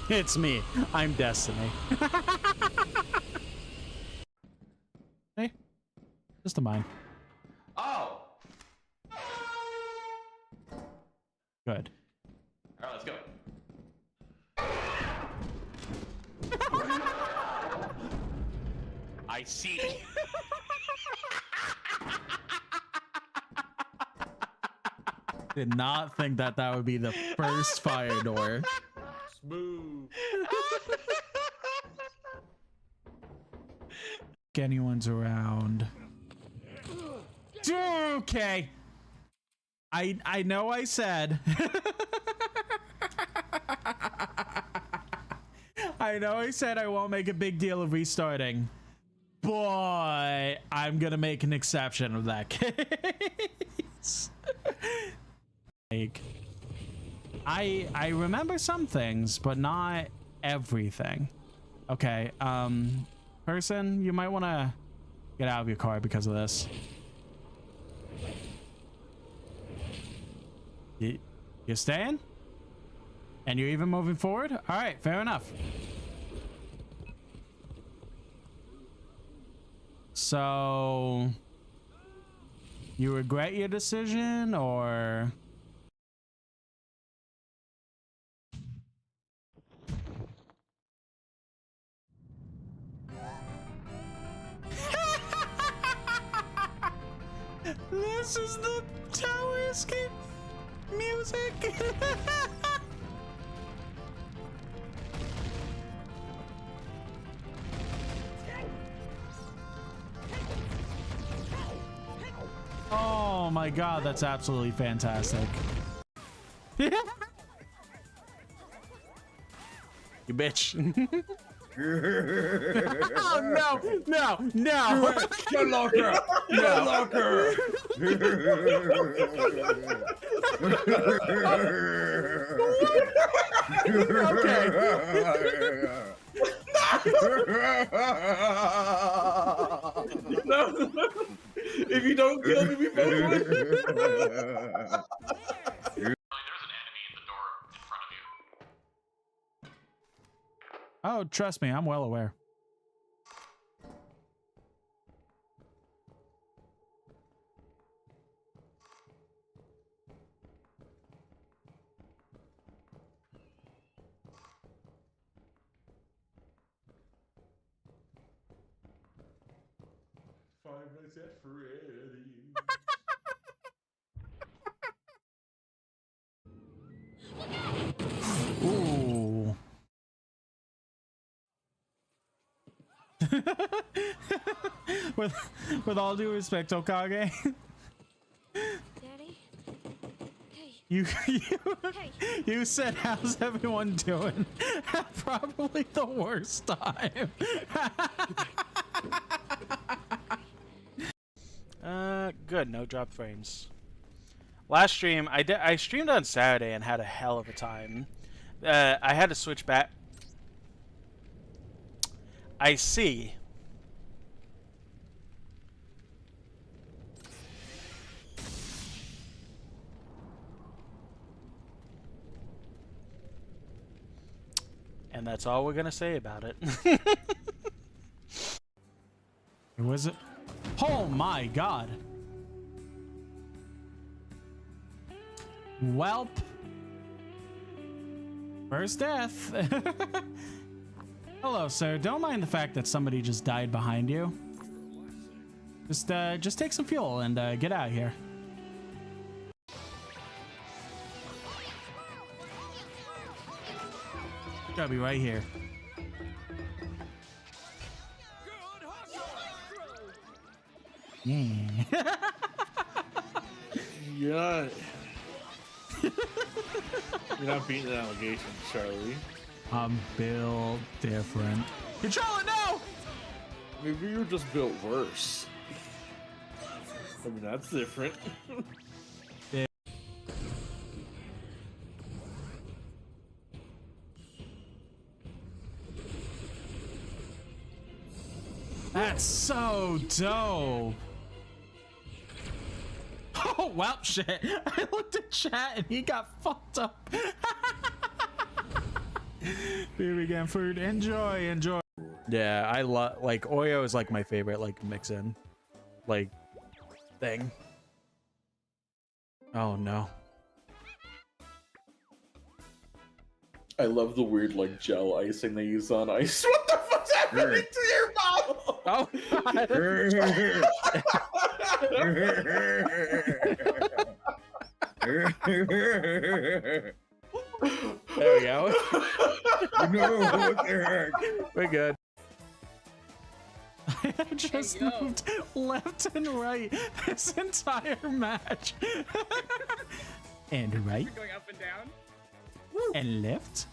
It's me. I'm Destiny. Hey, just a mine. Oh! Good. Alright, let's go. I see. Did not think that that would be the first fire door. Smooth. Anyone's around. Okay. I know I said. I know I said I won't make a big deal of restarting, but I'm gonna make an exception of that case. Like, I remember some things, but not everything. Okay, person, you might want to get out of your car because of this. You're staying? And you're even moving forward? All right, fair enough. So, you regret your decision, or? This is the tower escape music. Oh my god, that's absolutely fantastic. You bitch. Oh no, no, no. No locker. No locker. Okay. No. If you don't kill me before. There's an enemy in the door in front of you. Oh, trust me, I'm well aware. Five Nights at Freddy's. Ooh. with all due respect, Okage, Daddy? Hey. you said, "How's everyone doing?" Probably the worst time. Good. No drop frames. Last stream, I streamed on Saturday and had a hell of a time. I had to switch back. I see. And that's all we're gonna say about it. Was it? Oh my god. Welp. First death. Hello, sir. Don't mind the fact that somebody just died behind you. Just take some fuel and get out of here. Gotta be right here. Yeah. You're not beating the allegations, Charlie. I'm built different. Control it now! Maybe you're just built worse. I mean, that's different. That's so dope. Oh, well, shit. I looked at chat and he got fucked up. Be vegan food. Enjoy, enjoy. Yeah, I love like Oreo is like my favorite like mix in like thing. Oh no. I love the weird like gel icing they use on ice. What the fuck's happening to your mouth? Oh God. There we go. No, what the heck? We're good. I have just moved left and right this entire match. And right. Going up and down. And left.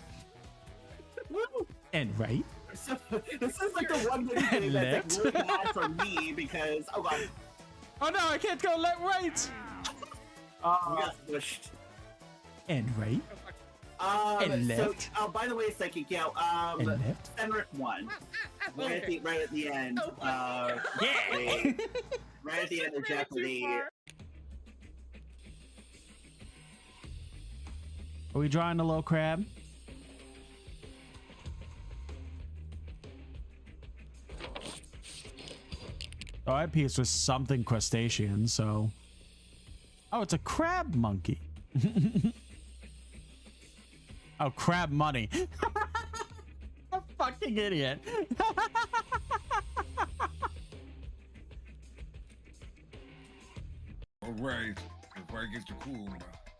And right. So, this is like the one good thing that's like really bad for me because oh god, Oh no, I can't go left, right. we got pushed. And right. And So, left. by the way, Psychic, yeah, And left. Fenric won. Right at the end. Yeah. Right at the end of Jeopardy. Are we drawing a little crab? Oh, I piece was something crustacean, so. Oh, it's a crab monkey. Oh, crab money. A fucking idiot. All right, if I get to cool,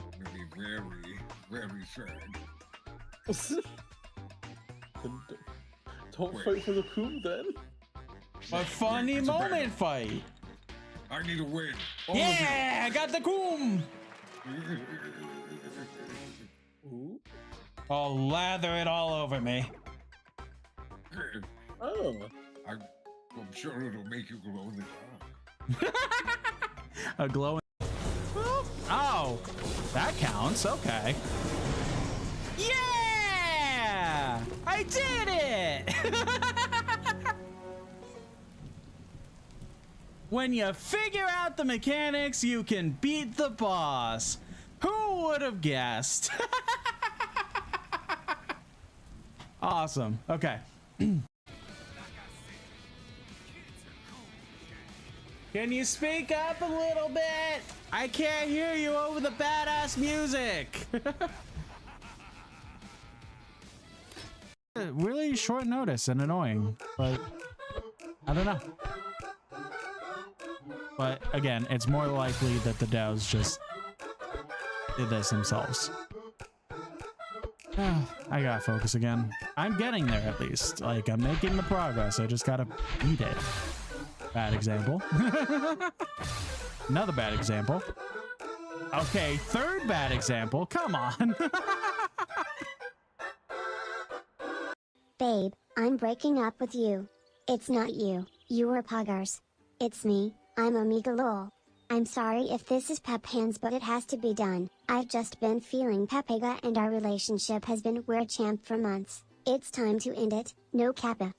I'm gonna be very, very sad. Don't fight for the coup then. A funny It's a bad moment fight. I need a win. All Yeah, I got the coom. of you. Ooh. I'll lather it all over me. Oh. I'm sure it'll make you glow in the dark. A glowing. Oh, that counts. Okay. Yeah, I did it. When you figure out the mechanics, you can beat the boss. Who would have guessed? Awesome. Okay. Can you speak up a little bit? I can't hear you over the badass music. Really short notice and annoying, but I don't know. But again, it's more likely that the DAOs just did this themselves. I gotta focus again. I'm getting there at least. Like, I'm making the progress. I just gotta beat it. Bad example. Another bad example. Okay, third bad example. Come on. Babe, I'm breaking up with you. It's not you, you were Puggers. It's me, I'm Amiga Lol. I'm sorry if this is Pep Hands, but it has to be done. I've just been feeling Pepega and our relationship has been weird champ for months. It's time to end it, no Kappa.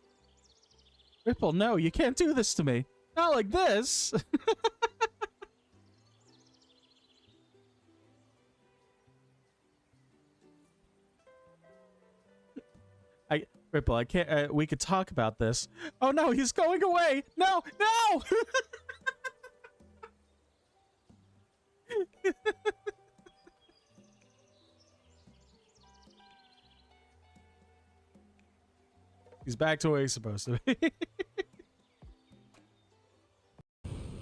Ripple, no, you can't do this to me. Not like this. Ripple, I can't. We could talk about this. Oh no, he's going away. No, no. He's back to where he's supposed to be.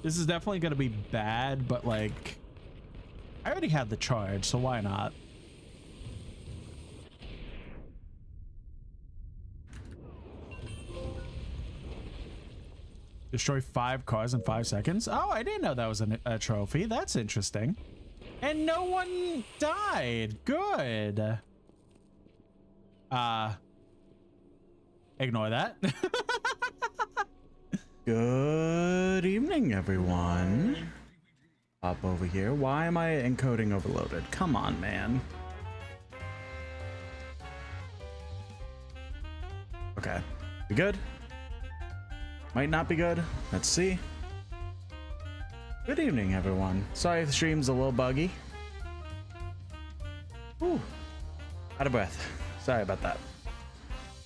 This is definitely going to be bad, but like, I already had the charge, so why not? Destroy 5 cars in 5 seconds. Oh, I didn't know that was a trophy. That's interesting. And no one died. Good. Ignore that. Good evening, everyone. Up over here. Why am I encoding overloaded? Come on, man. Okay. We good? Might not be good. Let's see. Good evening, everyone. Sorry if the stream's a little buggy. Whew. Out of breath. Sorry about that.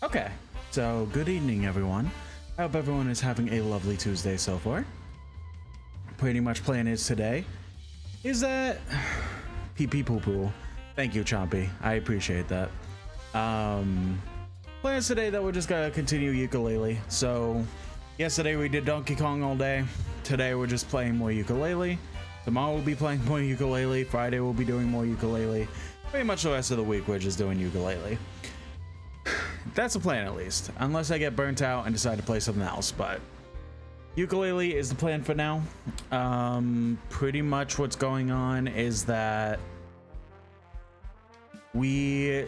Okay, so good evening, everyone. I hope everyone is having a lovely Tuesday so far. Pretty much plan is today is that pee pee poo poo. Thank you, Chompy. I appreciate that. Plans today that we're just gonna continue ukulele. So yesterday we did Donkey Kong all day. Today we're just playing more ukulele. Tomorrow we'll be playing more ukulele. Friday we'll be doing more ukulele. Pretty much the rest of the week we're just doing ukulele. That's the plan, at least, unless I get burnt out and decide to play something else. But ukulele is the plan for now. Pretty much what's going on is that the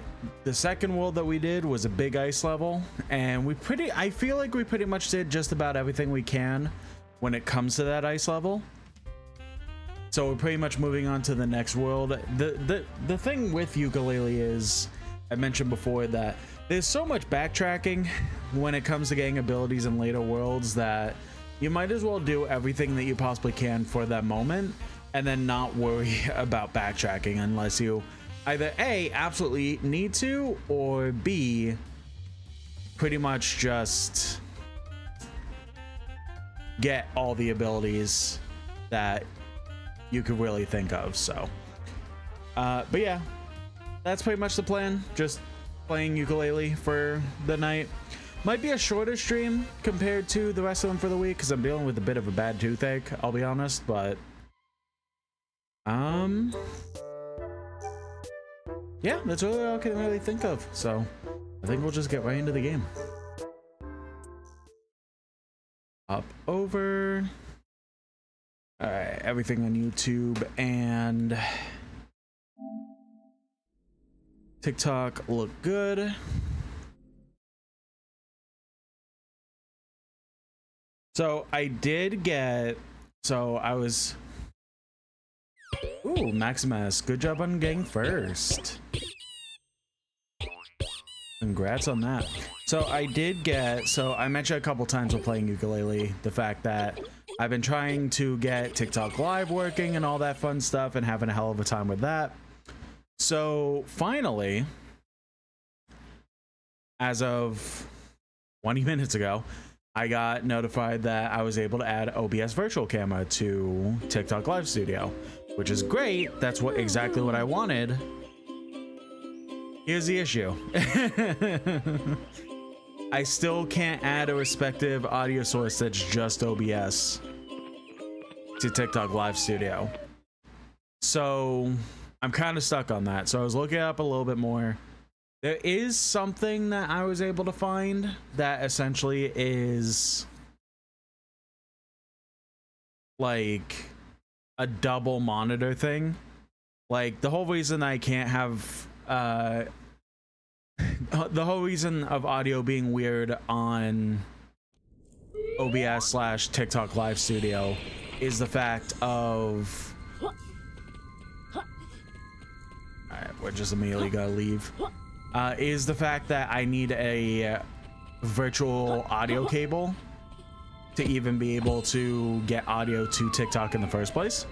second world that we did was a big ice level, and I feel like we pretty much did just about everything we can when it comes to that ice level. So we're pretty much moving on to the next world. The thing with ukulele is, I mentioned before that there's so much backtracking when it comes to getting abilities in later worlds that you might as well do everything that you possibly can for that moment and then not worry about backtracking unless you either A, absolutely need to, or B, pretty much just get all the abilities that you could really think of. So but yeah, that's pretty much the plan. Just playing ukulele for the night. Might be a shorter stream compared to the rest of them for the week because I'm dealing with a bit of a bad toothache, I'll be honest. But yeah, that's really all I can really think of. So I think we'll just get right into the game. Up over. All right, everything on YouTube and TikTok look good. So I did get, ooh, Maximus, good job on getting first. Congrats on that. So I did get, I mentioned a couple times while playing ukulele, the fact that I've been trying to get TikTok Live working and all that fun stuff and having a hell of a time with that. So finally, as of 20 minutes ago, I got notified that I was able to add OBS virtual camera to TikTok Live Studio, which is great. That's exactly what I wanted. Here's the issue. I still can't add a respective audio source that's just OBS to TikTok Live Studio. So I'm kind of stuck on that. So I was looking up a little bit more. There is something that I was able to find that essentially is like a double monitor thing. Like the whole reason I can't have the whole reason of audio being weird on OBS / TikTok Live Studio is the fact of, alright, we're just immediately gonna leave, is the fact that I need a virtual audio cable to even be able to get audio to TikTok in the first place.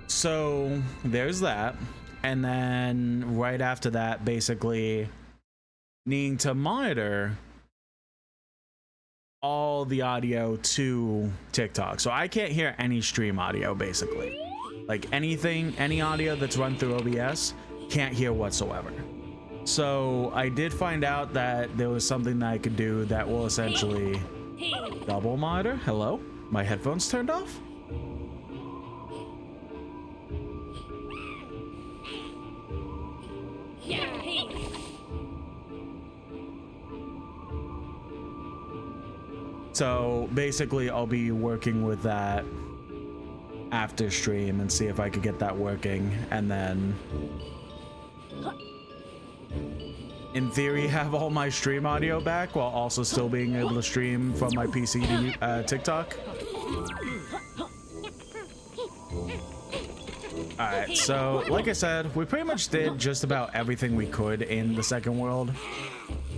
So there's that. And then right after that, basically needing to monitor all the audio to TikTok. So I can't hear any stream audio, basically. Like anything, any audio that's run through OBS, can't hear whatsoever. So I did find out that there was something that I could do that will essentially double monitor. Hello? My headphones turned off? So basically I'll be working with that after stream and see if I could get that working, and then in theory have all my stream audio back while also still being able to stream from my PC to TikTok. Alright, so like I said, we pretty much did just about everything we could in the second world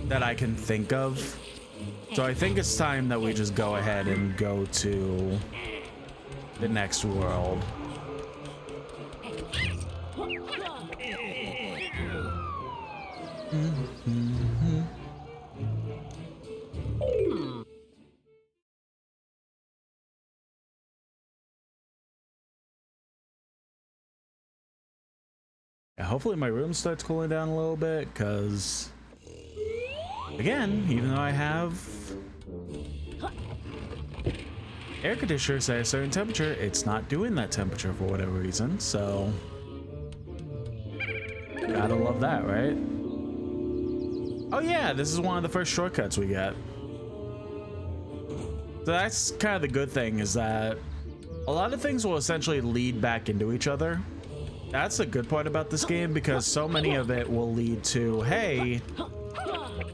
that I can think of. So I think it's time that we just go ahead and go to the next world. Yeah, hopefully my room starts cooling down a little bit, because again, even though I have air conditioners at a certain temperature, it's not doing that temperature for whatever reason, so gotta love that, right? Oh yeah, this is one of the first shortcuts we get. So that's kind of the good thing, is that a lot of things will essentially lead back into each other. That's the good part about this game, because so many of it will lead to, hey,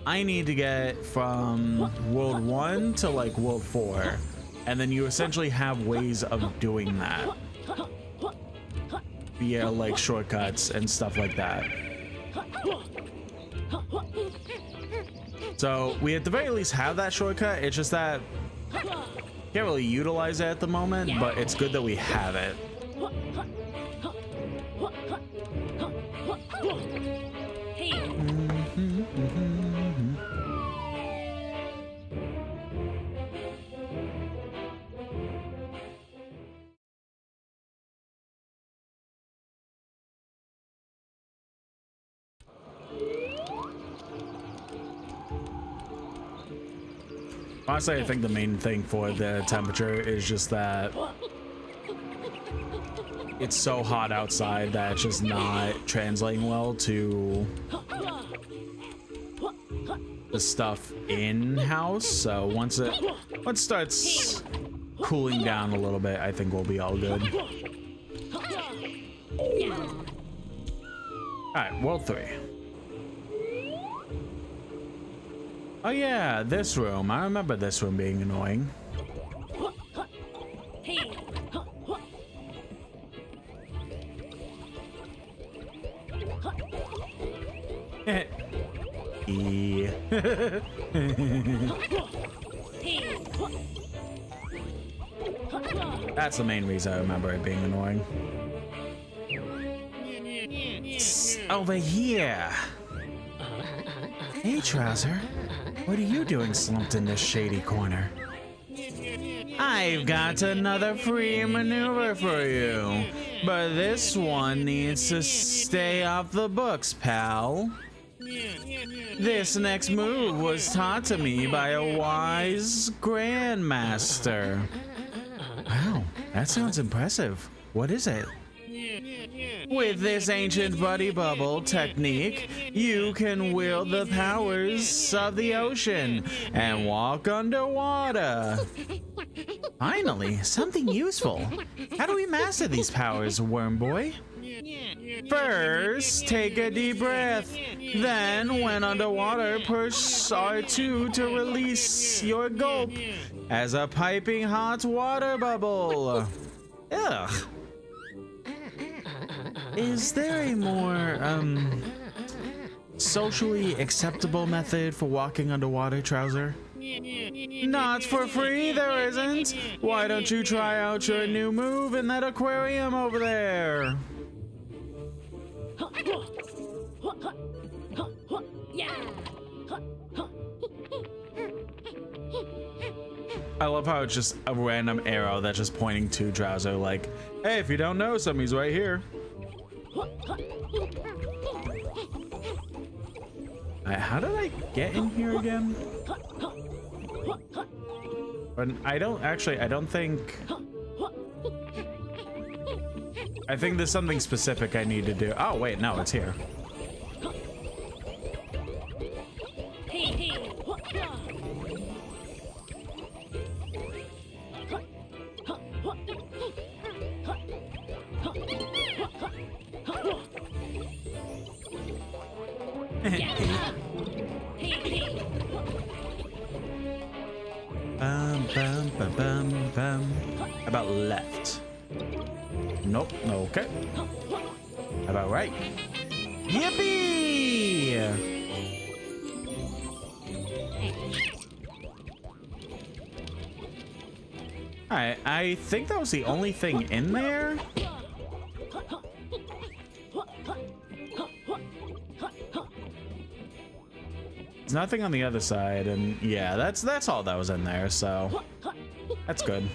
I need to get from World 1 to like World 4. And then you essentially have ways of doing that via like shortcuts and stuff like that. So we at the very least have that shortcut. It's just that can't really utilize it at the moment, but it's good that we have it. Honestly, I think the main thing for the temperature is just that it's so hot outside that it's just not translating well to the stuff in-house. So once it starts cooling down a little bit, I think we'll be all good. Alright, World 3. Oh yeah, this room. I remember this room being annoying. That's the main reason I remember it being annoying. Over here. Hey, Trouser. What are you doing slumped in this shady corner? I've got another free maneuver for you, but this one needs to stay off the books, pal. This next move was taught to me by a wise grandmaster. Wow, that sounds impressive. What is it? With this ancient buddy bubble technique, you can wield the powers of the ocean and walk underwater. Finally, something useful. How do we master these powers, Worm Boy? First, take a deep breath. Then, when underwater, push R2 to release your gulp as a piping hot water bubble. Ugh. Is there a more, socially acceptable method for walking underwater, Trouser? Not for free, there isn't. Why don't you try out your new move in that aquarium over there? I love how it's just a random arrow that's just pointing to Trouser, like, hey, if you don't know, somebody's right here. How did I get in here again? But I don't think... I think there's something specific I need to do. Oh, wait, no, it's here. How about left? Nope. Okay. How about right? Yippee! Alright, I think that was the only thing in there. There's nothing on the other side, and yeah, that's all that was in there, so that's good.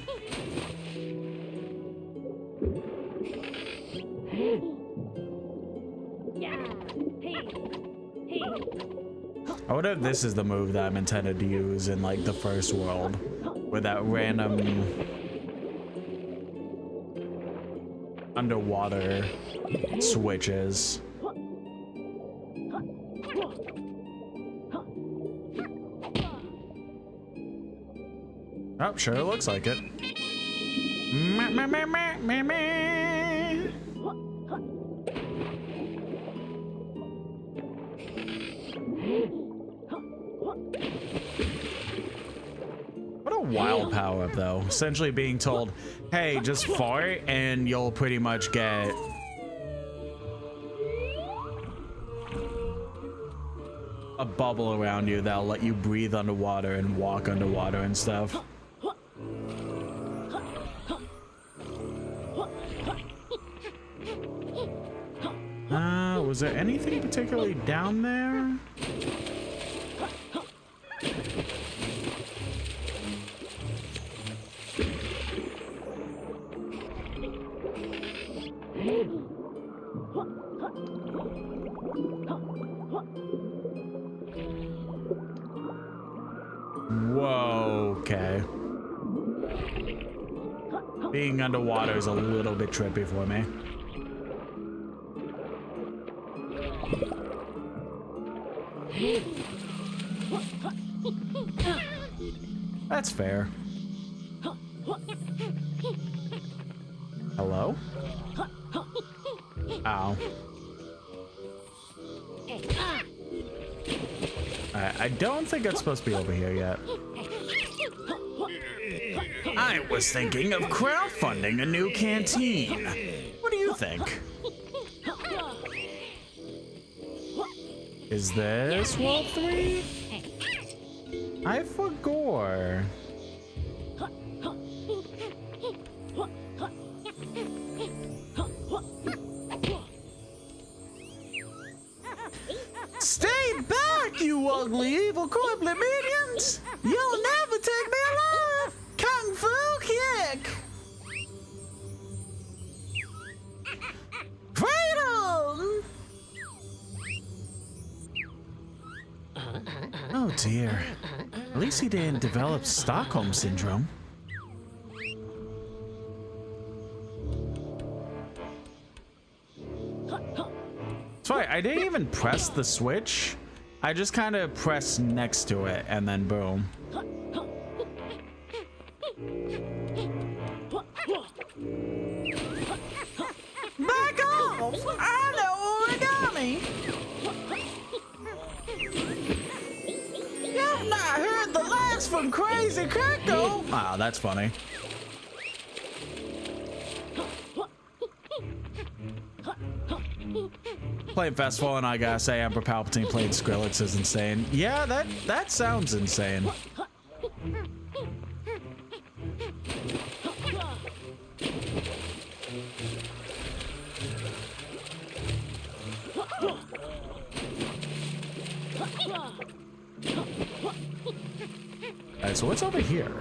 I wonder if this is the move that I'm intended to use in like the first world, where that random underwater switches. Oh, sure looks like it. Meh, meh, meh, meh, meh, meh. What a wild power up though. Essentially being told, hey, just fart and you'll pretty much get a bubble around you that'll let you breathe underwater and walk underwater and stuff. Was there anything particularly down there? Whoa, okay. Being underwater is a little bit trippy for me. That's fair. Hello? Ow. I don't think it's supposed to be over here yet. I was thinking of crowdfunding a new canteen. What do you think? Is this World 3? I forgot. Stay back, you ugly, evil corpulent minions! You'll never take me alive! Kung Fu Kick! Freedom! Oh dear. At least he didn't develop Stockholm Syndrome. Sorry, I didn't even press the switch. I just kind of pressed next to it and then boom. Back off! I know origami! You've not heard the last from Crazy Kirko! Wow, that's funny. Playing Festival and I gotta say Emperor Palpatine playing Skrillex is insane. Yeah, that sounds insane. Alright, so what's over here?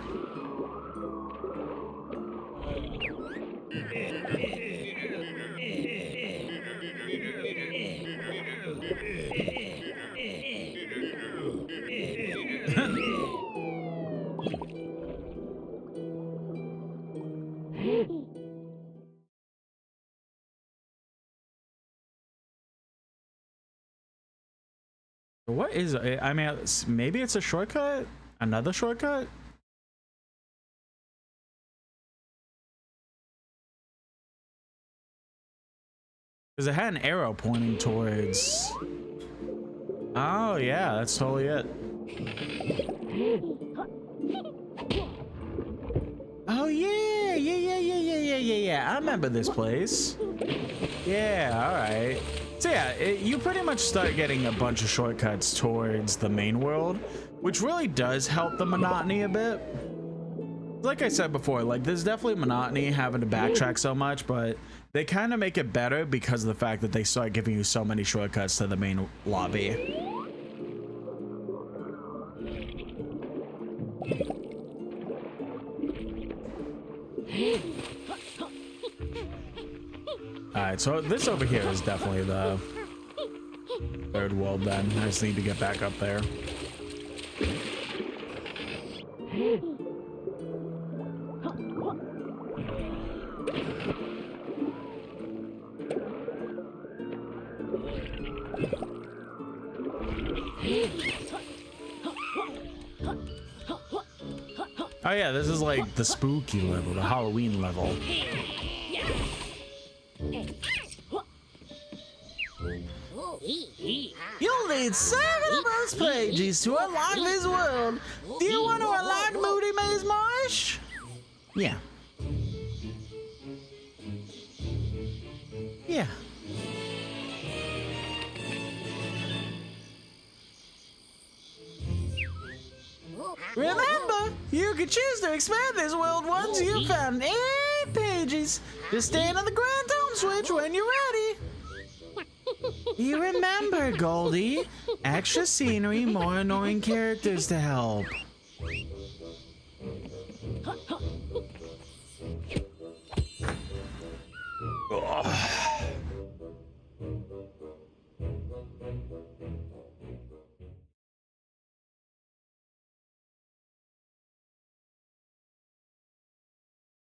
What is it? I mean, maybe it's a shortcut? Another shortcut? Because it had an arrow pointing towards... Oh, yeah, that's totally it. Oh, yeah. I remember this place. Yeah, alright. So yeah, you pretty much start getting a bunch of shortcuts towards the main world, which really does help the monotony a bit. Like I said before, like there's definitely monotony having to backtrack so much, but they kind of make it better because of the fact that they start giving you so many shortcuts to the main lobby. Alright, so this over here is definitely the Third world then. I just need to get back up there. Oh yeah, this is like the spooky level, the Halloween level. You'll need 7 of those pages to unlock this world. Do you want to unlock Moody Maze Marsh? Yeah. Yeah. Remember, you can choose to expand this world once you've found 8 pages. Just stand on the Grand Dome switch when you're ready. You remember, Goldie. Extra scenery, more annoying characters to help.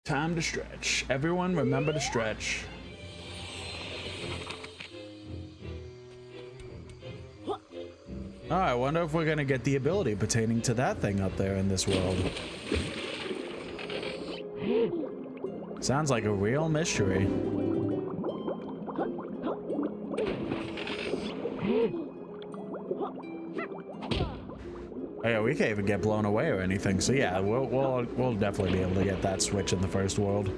Time to stretch. Everyone remember to stretch. Oh, I wonder if we're gonna get the ability pertaining to that thing up there in this world. Sounds like a real mystery. Oh yeah, we can't even get blown away or anything. So yeah, we'll definitely be able to get that switch in the first world.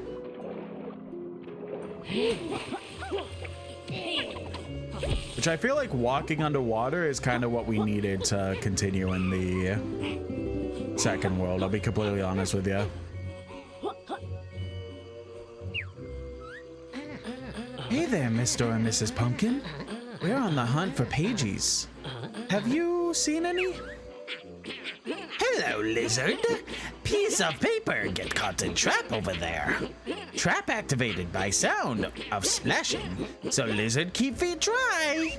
Which I feel like walking underwater is kind of what we needed to continue in the second world. I'll be completely honest with you. Hey there, Mr. and Mrs. Pumpkin. We're on the hunt for pages. Have you seen any? Hello, lizard. Piece of paper get caught in trap over there. Trap activated by sound of splashing. So lizard keep feet dry.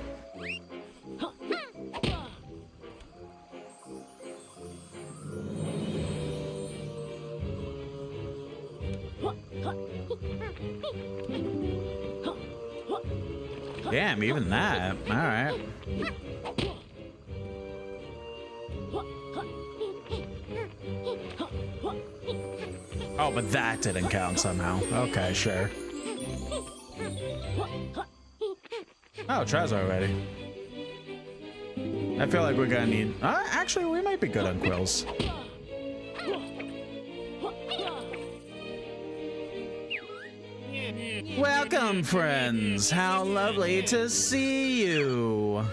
Damn, even that. All right. Oh, but that didn't count somehow. Okay, sure. Oh, Trez already. I feel like we're gonna need... actually, we might be good on quills. Welcome, friends. How lovely to see you.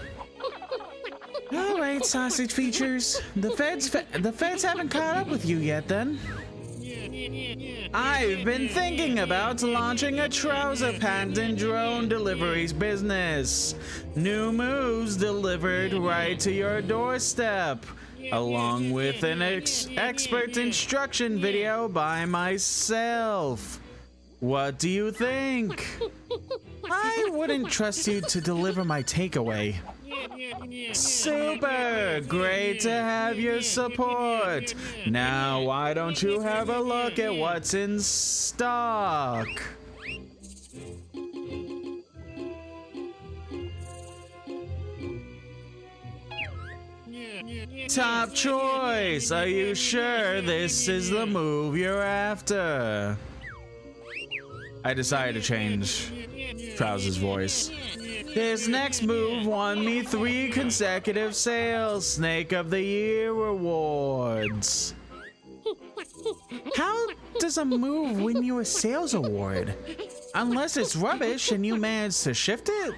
All right, sausage features. The feds haven't caught up with you yet, then. I've been thinking about launching a trouser packed and drone deliveries business. New moves delivered right to your doorstep, along with an expert instruction video by myself. What do you think? I wouldn't trust you to deliver my takeaway. Super! Great to have your support. Now, why don't you have a look at what's in stock? Top choice. Are you sure this is the move you're after? I decided to change Trouser's voice. This next move won me 3 consecutive sales Snake of the Year rewards. How does a move win you a sales award? Unless it's rubbish and you managed to shift it?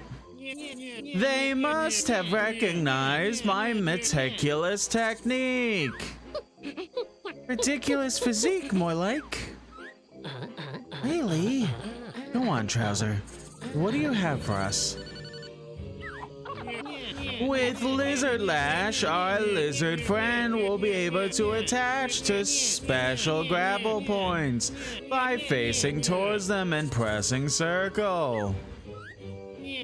They must have recognized my meticulous technique. Ridiculous physique, more like. Really? Go on, Trouser. What do you have for us? With Lizard Lash, our lizard friend will be able to attach to special grapple points by facing towards them and pressing circle.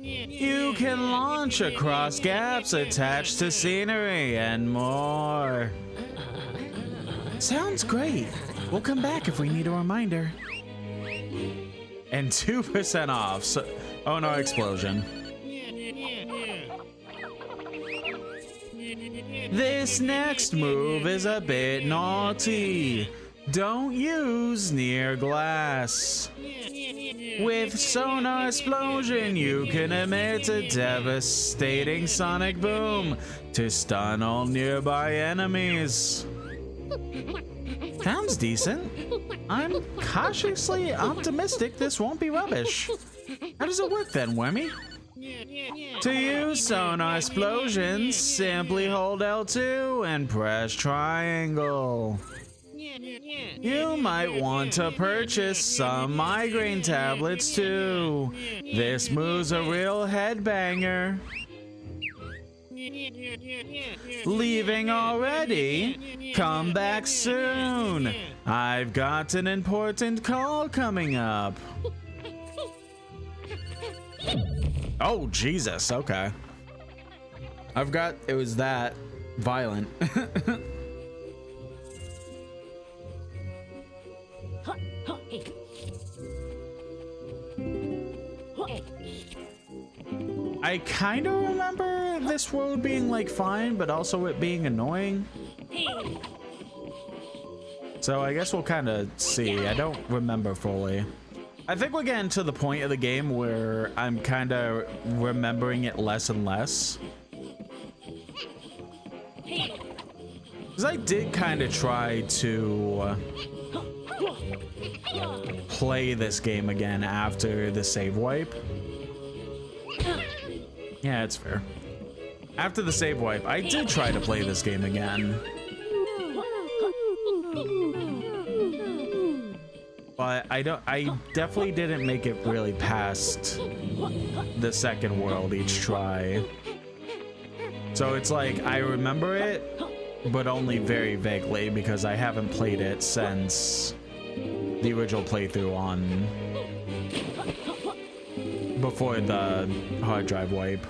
You can launch across gaps attached to scenery and more. Sounds great. We'll come back if we need a reminder. And 2% off. So, oh no, explosion. This next move is a bit naughty. Don't use near glass. With Sonar Explosion, you can emit a devastating sonic boom to stun all nearby enemies. Sounds decent. I'm cautiously optimistic this won't be rubbish. How does it work then, Wormy? To use Sonar Explosion, simply hold L2 and press triangle. You might want to purchase some migraine tablets too. This move's a real headbanger. Leaving already? Come back soon. I've got an important call coming up. Oh, Jesus. Okay. It was that violent. I kind of remember this world being like fine, but also it being annoying. So I guess we'll kind of see. I don't remember fully. I think we're getting to the point of the game where I'm kind of remembering it less and less. Because I did kind of try to play this game again after the save wipe. Yeah, it's fair. After the save wipe, I did try to play this game again. But I definitely didn't make it really past the second world each try. So it's like, I remember it, but only very vaguely because I haven't played it since the original playthrough on before the hard drive wipe.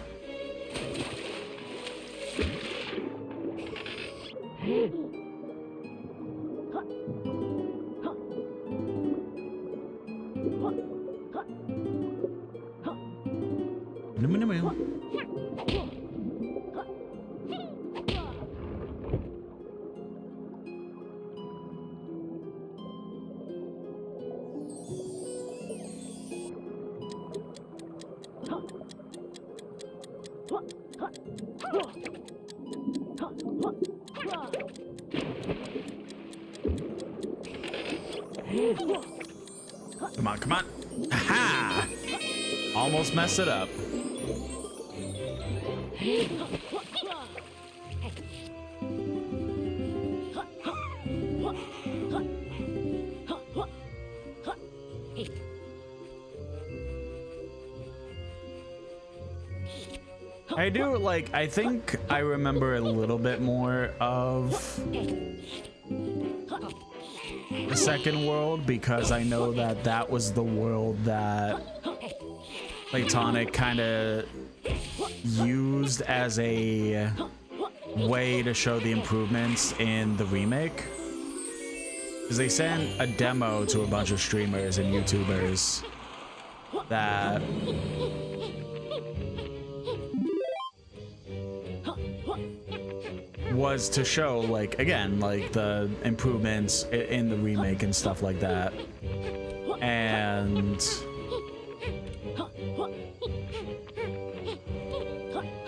Come on, come on. Ha! Almost messed it up. I think I remember a little bit more of the second world because I know that that was the world that Playtonic kind of used as a way to show the improvements in the remake. Because they sent a demo to a bunch of streamers and YouTubers that was to show, like, again, like the improvements in the remake and stuff like that. And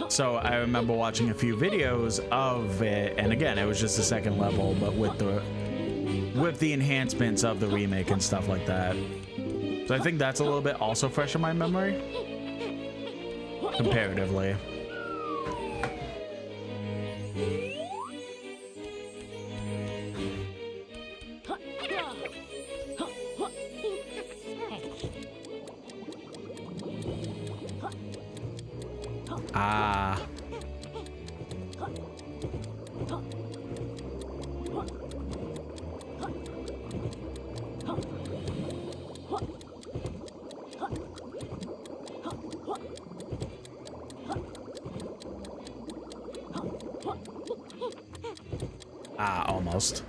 so I remember watching a few videos of it, and again, it was just the second level, but with the enhancements of the remake and stuff like that. So I think that's a little bit also fresh in my memory, comparatively. Ah. almost.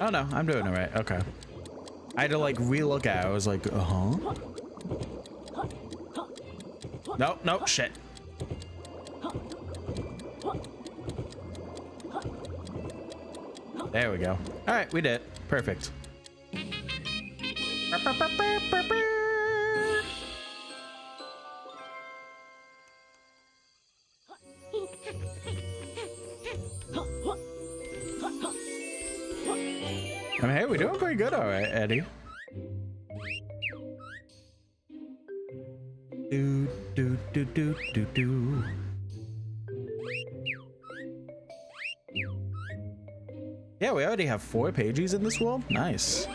Oh no, I'm doing it right. Okay. I had to like relook at it. I was like, uh-huh. Nope, nope, shit. There we go. All right, we did it. Perfect. I mean, hey, we're doing pretty good, all right, Eddie. Do do do do do do. Yeah, we already have 4 pages in this world. Nice.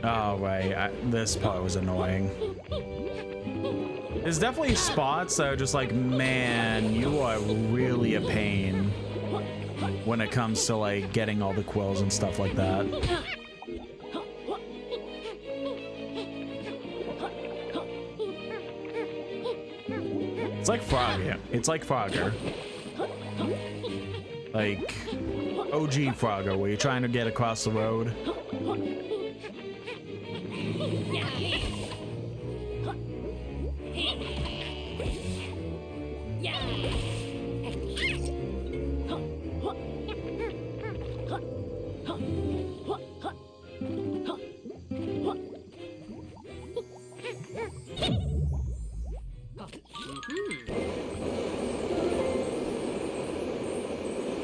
Oh, right. This part was annoying. There's definitely spots that are just like, man, you are really a pain when it comes to like getting all the quills and stuff like that. It's like Frogger. It's like Frogger. Like OG Frogger, where you're trying to get across the road.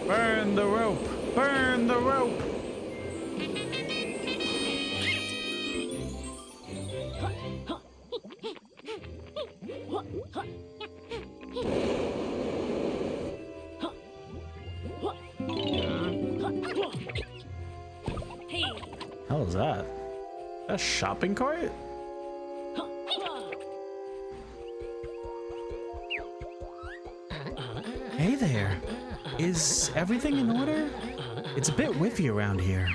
Burn the rope! Burn the rope! Hell is that? A shopping cart? Hey there. Is everything in order? It's a bit whiffy around here.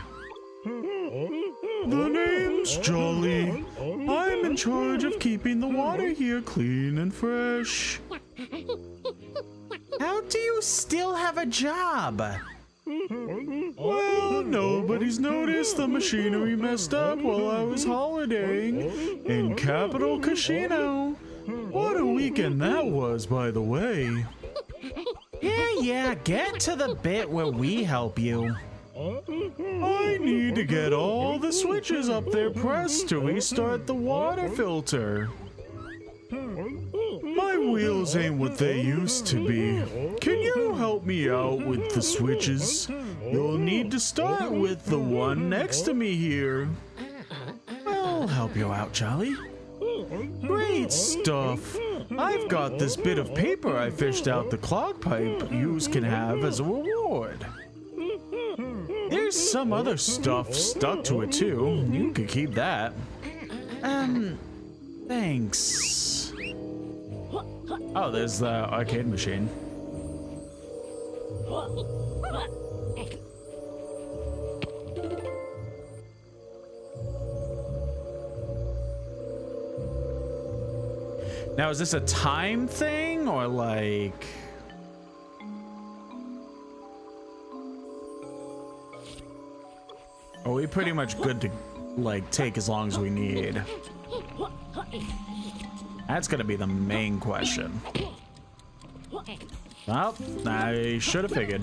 The name's Jolly. I'm in charge of keeping the water here clean and fresh. How do you still have a job? Well, nobody's noticed the machinery messed up while I was holidaying in Capital Casino. What a weekend that was, by the way. Yeah, get to the bit where we help you. I need to get all the switches up there pressed to restart the water filter. My wheels ain't what they used to be. Can you help me out with the switches? You'll need to start with the one next to me here. I'll help you out, Jolly. Great stuff. I've got this bit of paper I fished out the clog pipe yous can have as a reward. There's some other stuff stuck to it too. You could keep that. Thanks. Oh, there's the arcade machine. Now, is this a time thing or like... Are we pretty much good to like take as long as we need? That's gonna be the main question. Well, I should have figured.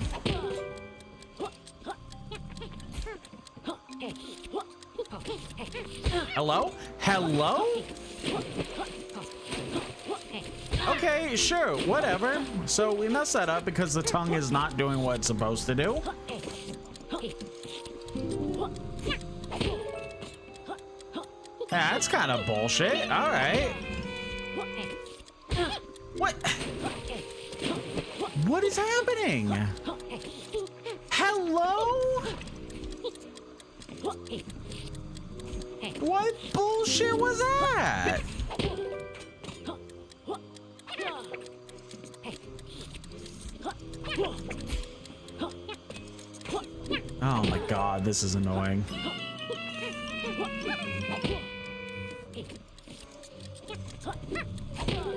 Hello? Hello? Okay, sure, whatever. So we messed that up because the tongue is not doing what it's supposed to do. Yeah, that's kind of bullshit. All right. What? What is happening? Hello? What bullshit was that? Oh my god, this is annoying.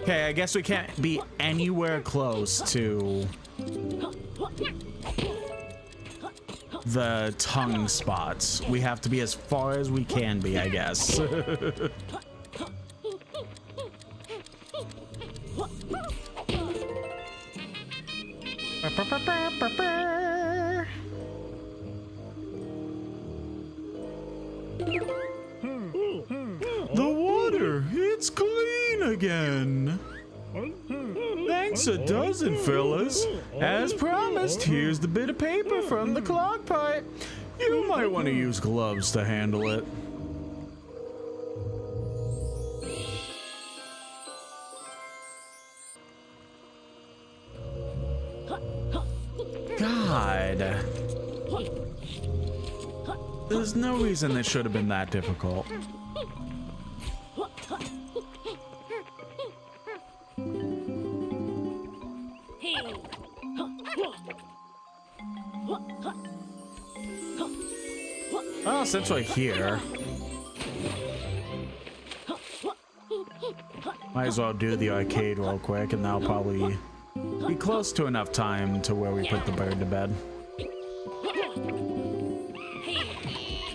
Okay, I guess we can't be anywhere close to the tongue spots. We have to be as far as we can be, I guess. The water, it's clean again. Thanks a dozen, fellas. As promised, here's the bit of paper from the clog pipe. You might want to use gloves to handle it. God. There's no reason it should have been that difficult. Well, since we're here, might as well do the arcade real quick, and that'll probably be close to enough time to where we put the bird to bed.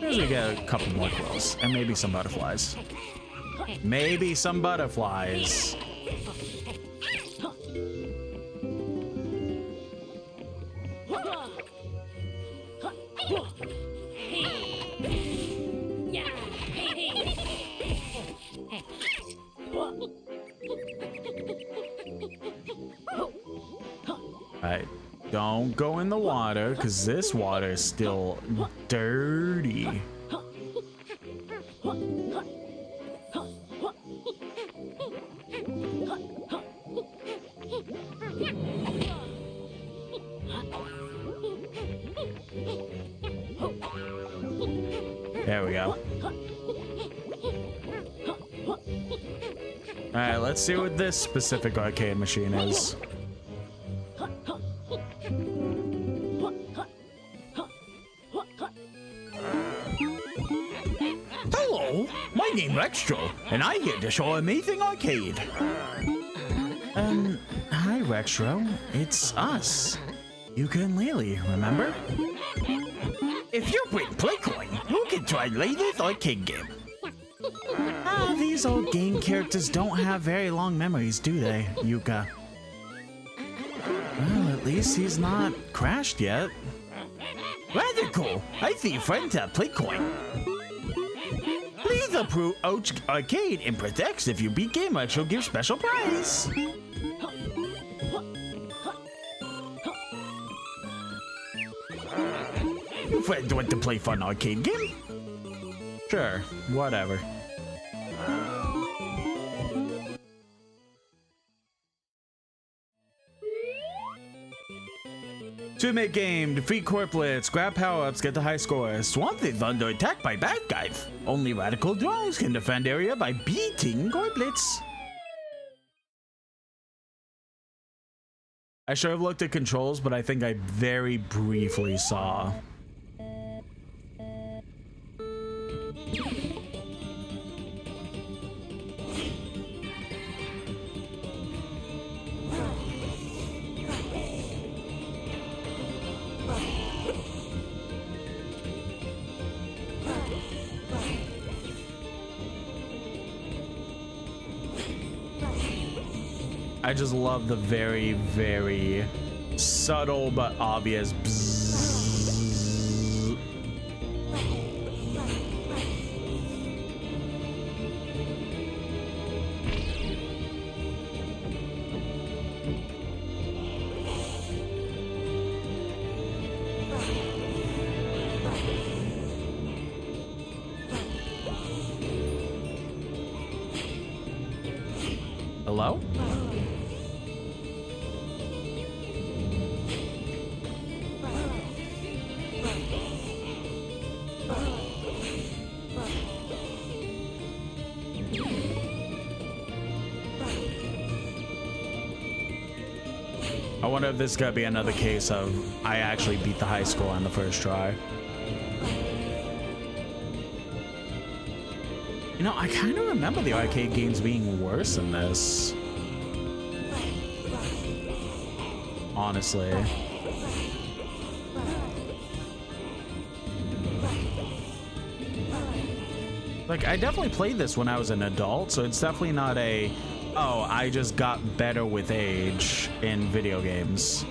As we get a couple more quills, and maybe some butterflies. Maybe some butterflies. Alright, don't go in the water, because this water is still dirty. There we go. Alright, let's see what this specific arcade machine is. Hello, my name's Rextro, and I'm here to show Amazing Arcade. Hi Rextro, it's us. Yuka and Lily, remember? If you bring Playcoin, you can try latest arcade game. These old game characters don't have very long memories, do they, Yuka? Well, at least he's not crashed yet. Rather cool. I see your friends have Playcoin. Please approve Arcade and protects if you beat Gamer, she'll give special prize. Your friends want to play fun arcade game? Sure, whatever. Two-minute game, defeat corporates, grab power-ups, get the high scores. Swamp is under attack by bad guys. Only radical drones can defend area by beating corporates. I should have looked at controls, but I think I very briefly saw. I just love the very, very subtle but obvious bzzz. Hello? wonder if this is gonna be another case of I actually beat the high score on the first try. You know, I kind of remember the arcade games being worse than this. Honestly. Like, I definitely played this when I was an adult, so it's definitely not a, oh, I just got better with age in video games.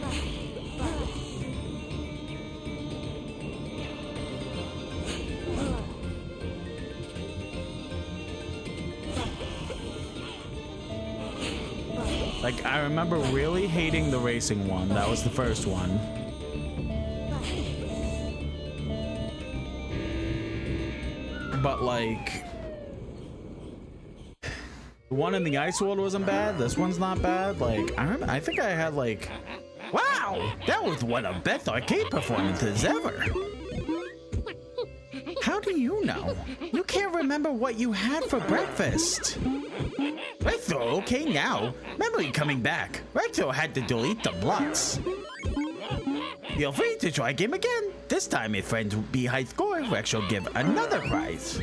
Like, I remember really hating the racing one. That was the first one. But, like, the one in the ice world wasn't bad. This one's not bad. Like, I think I had, like, wow, that was one of the best arcade performances ever. How do you know? You can't remember what you had for breakfast. Retro, okay now. Memory coming back. Retro had to delete the blocks. Feel free to try game again. This time if friends be high score, Rex will give another prize.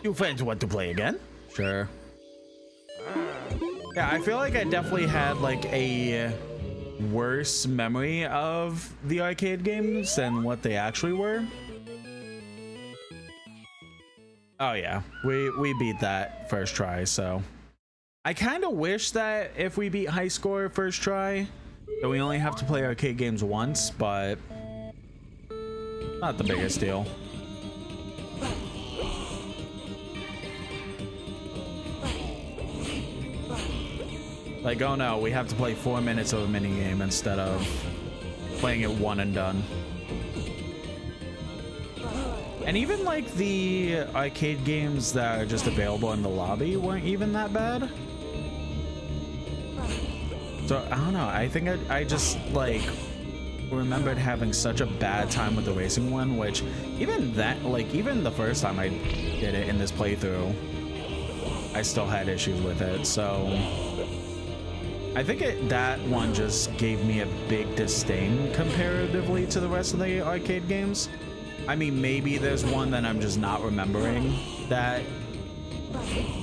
You friends want to play again? Sure. Yeah, I feel like I definitely had like a worse memory of the arcade games than what they actually were. Oh yeah, we beat that first try, so I kind of wish that if we beat high score first try that we only have to play arcade games once, but not the biggest deal. Like, oh no, we have to play 4 minutes of a minigame instead of playing it one and done. And even like the arcade games that are just available in the lobby weren't even that bad. So I don't know, I think I just like remembered having such a bad time with the racing one, which even that, like even the first time I did it in this playthrough, I still had issues with it. So I think that one just gave me a big disdain comparatively to the rest of the arcade games. I mean, maybe there's one that I'm just not remembering that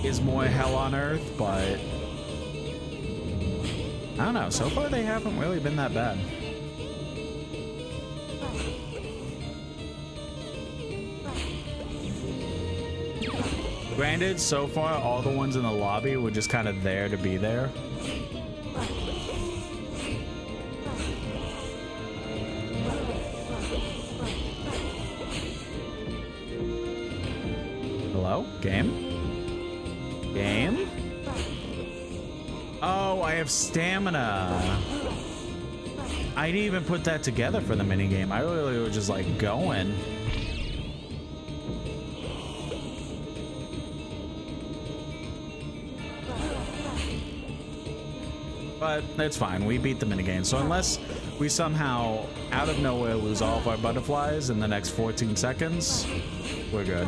is more hell on earth, but I don't know. So far, they haven't really been that bad. Granted, so far, all the ones in the lobby were just kind of there to be there. Hello? Game? Game? Oh, I have stamina. I didn't even put that together for the minigame. I really was just like going. But it's fine. We beat the minigame. So unless we somehow, out of nowhere, lose all of our butterflies in the next 14 seconds, we're good.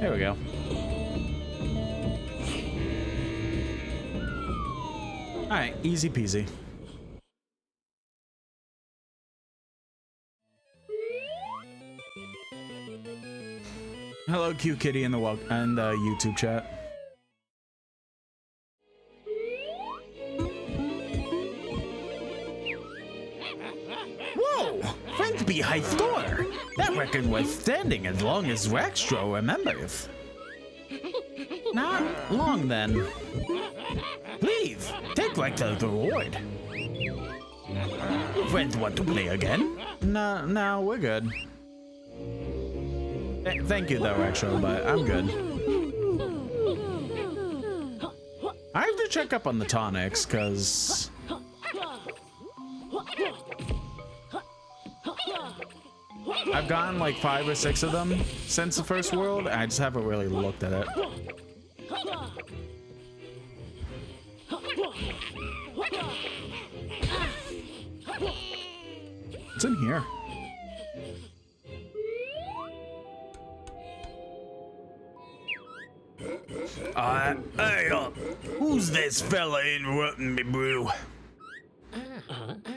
There we go. All right, easy peasy. Hello, Q Kitty in the YouTube chat. Whoa! Friends be high score! That record was standing as long as Raxtro remembers. Not long then. Please, take Raxtro's reward. Friends want to play again? No, we're good. Thank you though, Raxtro, but I'm good. I have to check up on the tonics, cause I've gotten like 5 or 6 of them since the first world, and I just haven't really looked at it. What's in here? Hey up! Who's this fella interrupting me, brew?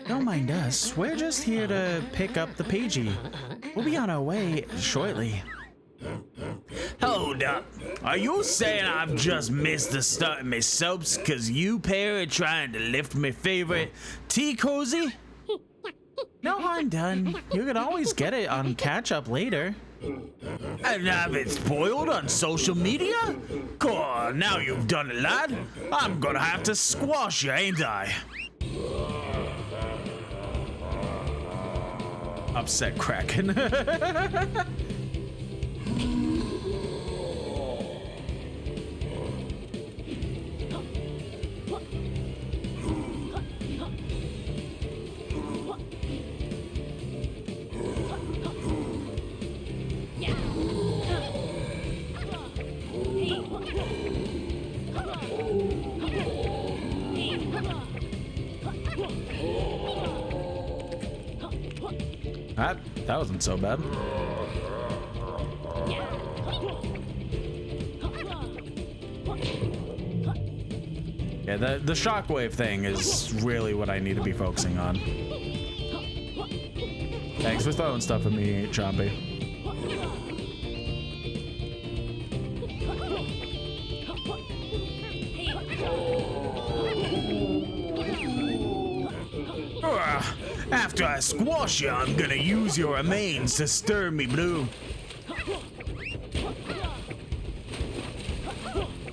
Don't mind us. We're just here to pick up the Pagey. We'll be on our way shortly. Hold up. Are you saying I've just missed the start of my soaps because you pair are trying to lift my favorite tea cozy? No harm done. You can always get it on catch up later. And have it spoiled on social media? Cool, now you've done it, lad. I'm gonna have to squash you, ain't I? Upset Kraken. That wasn't so bad. Yeah, the shockwave thing is really what I need to be focusing on. Thanks for throwing stuff at me, Chompy. After I squash you, I'm gonna use your remains to stir me blue.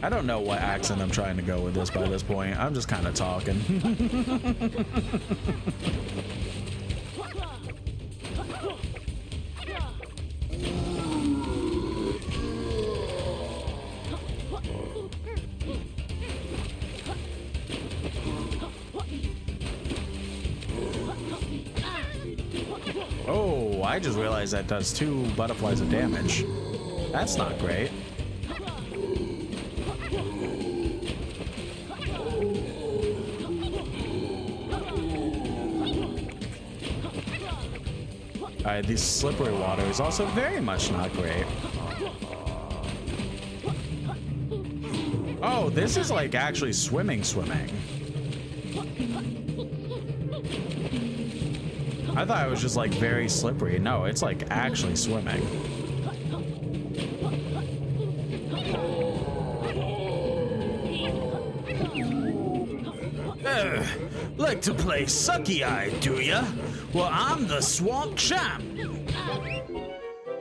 I don't know what accent I'm trying to go with this by this point. I'm just kind of talking. Oh, I just realized that does 2 butterflies of damage. That's not great. Alright, these slippery water is also very much not great. Oh, this is like actually swimming. I thought it was just like very slippery. No, it's like actually swimming. Like to play sucky eye, do ya? Well, I'm the swamp champ.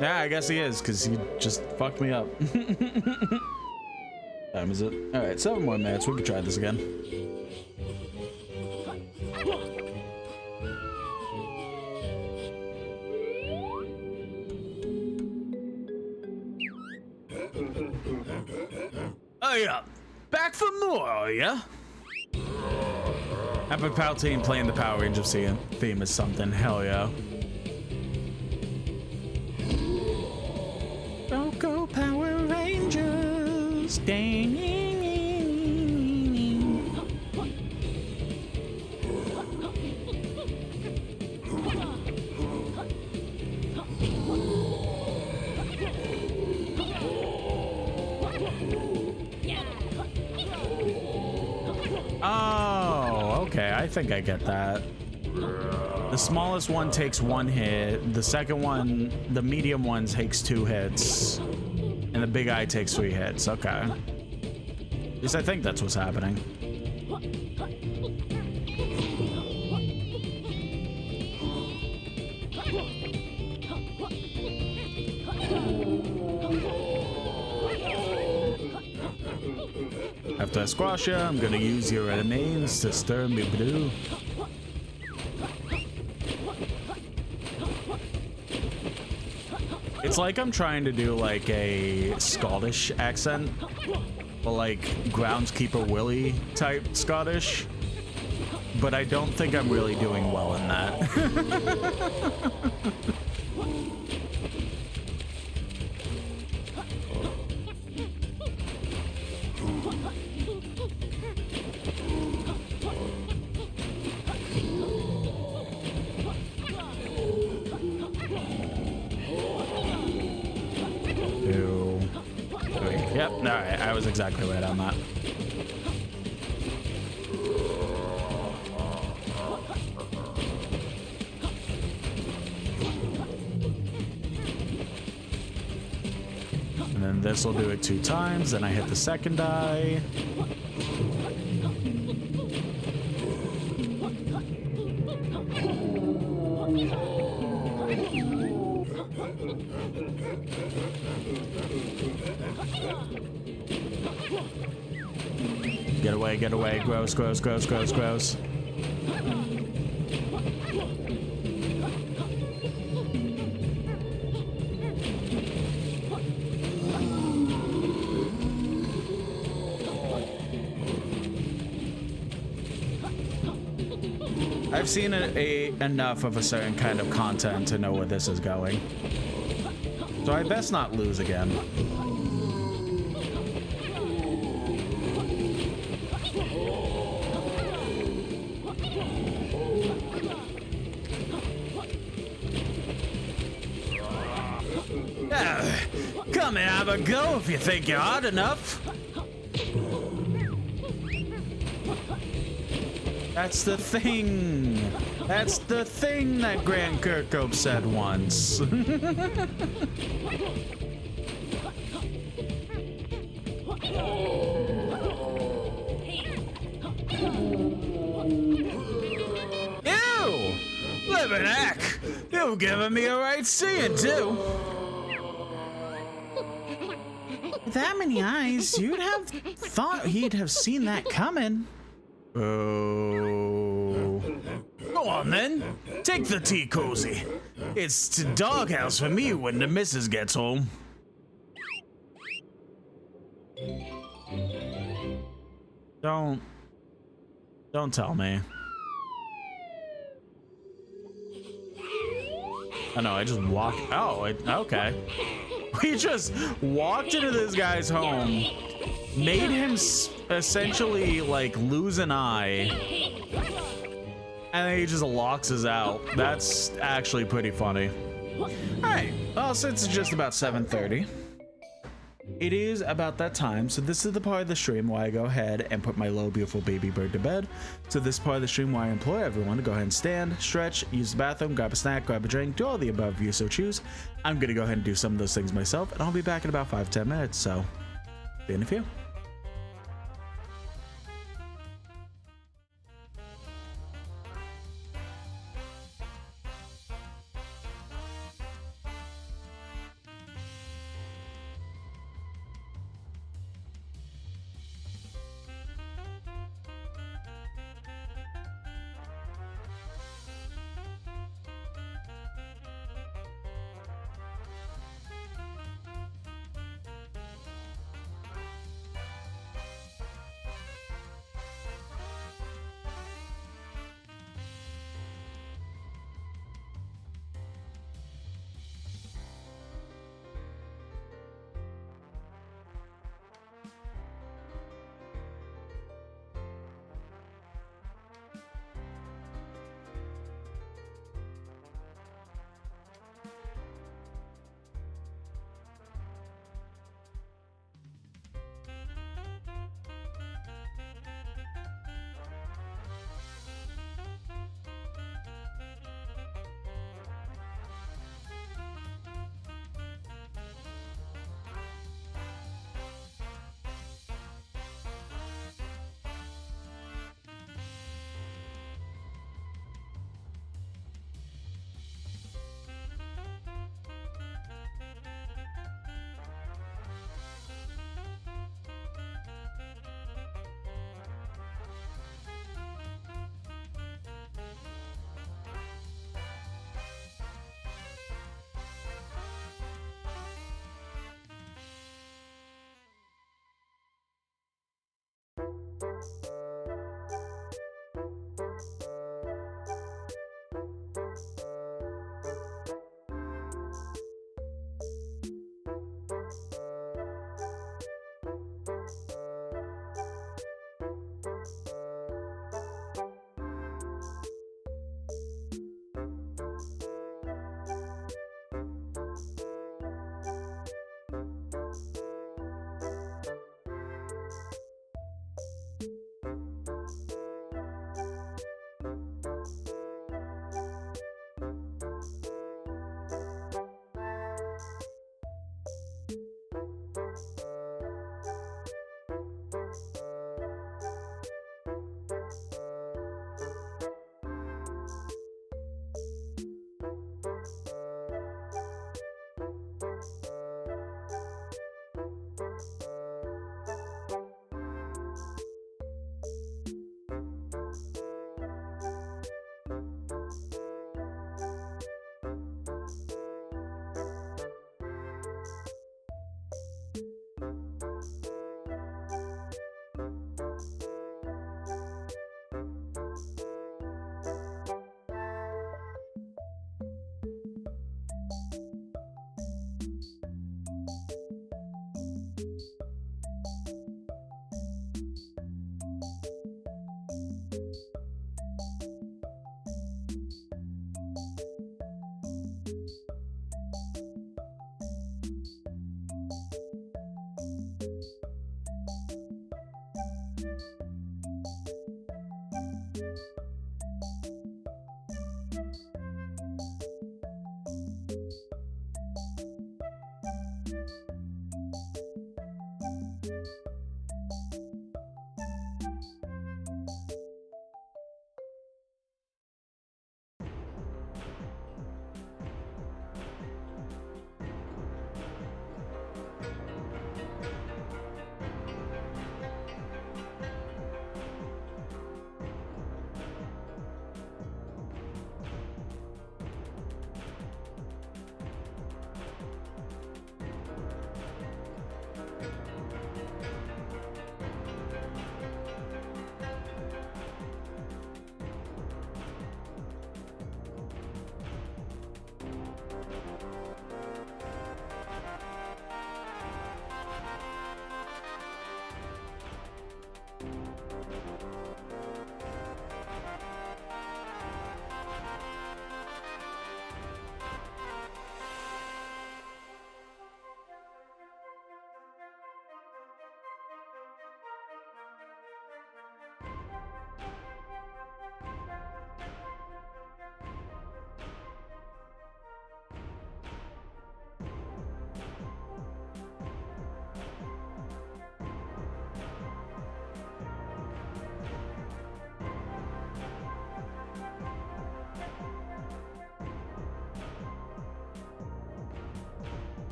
Yeah, I guess he is, because he just fucked me up. Time is it? Alright, 7 more minutes. We can try this again. Oh yeah, back for more, are ya? Epic Palpatine playing the Power Rangers theme is something. Hell yeah. Go Power Rangers. Dang. Oh, okay. I think I get that. The smallest one takes 1 hit. The second one, the medium one takes 2 hits. And the big eye takes 3 hits. Okay. At least I think that's what's happening. After I squash you, I'm gonna use your remains to stir me blue. It's like I'm trying to do like a Scottish accent, but like Groundskeeper Willie type Scottish. But I don't think I'm really doing well in that. Yep, alright, I was exactly right on that. And then this will do it 2 times, then I hit the second die. Get away, gross, gross, gross, gross, gross. I've seen enough of a certain kind of content to know where this is going. So I best not lose again. Come and have a go if you think you're hot enough. That's the thing. That's the thing that Grant Kirkhope said once. Ew! Living heck! You've given me a right seeing too. With that many eyes, you'd have thought he'd have seen that coming. Oh. Go on then. Take the tea cozy. It's to doghouse for me when the missus gets home. Don't tell me. Oh no, I just walked. Oh, okay. We just walked into this guy's home, made him essentially like lose an eye, and then he just locks us out. That's actually pretty funny. All right, well, since it's just about 7:30, it is about that time. So this is the part of the stream where I go ahead and put my little beautiful baby bird to bed. So this part of the stream where I implore everyone to go ahead and stand, stretch, use the bathroom, grab a snack, grab a drink, do all the above if you so choose. I'm gonna go ahead and do some of those things myself, and I'll be back in about 5-10 minutes. So see you in a few.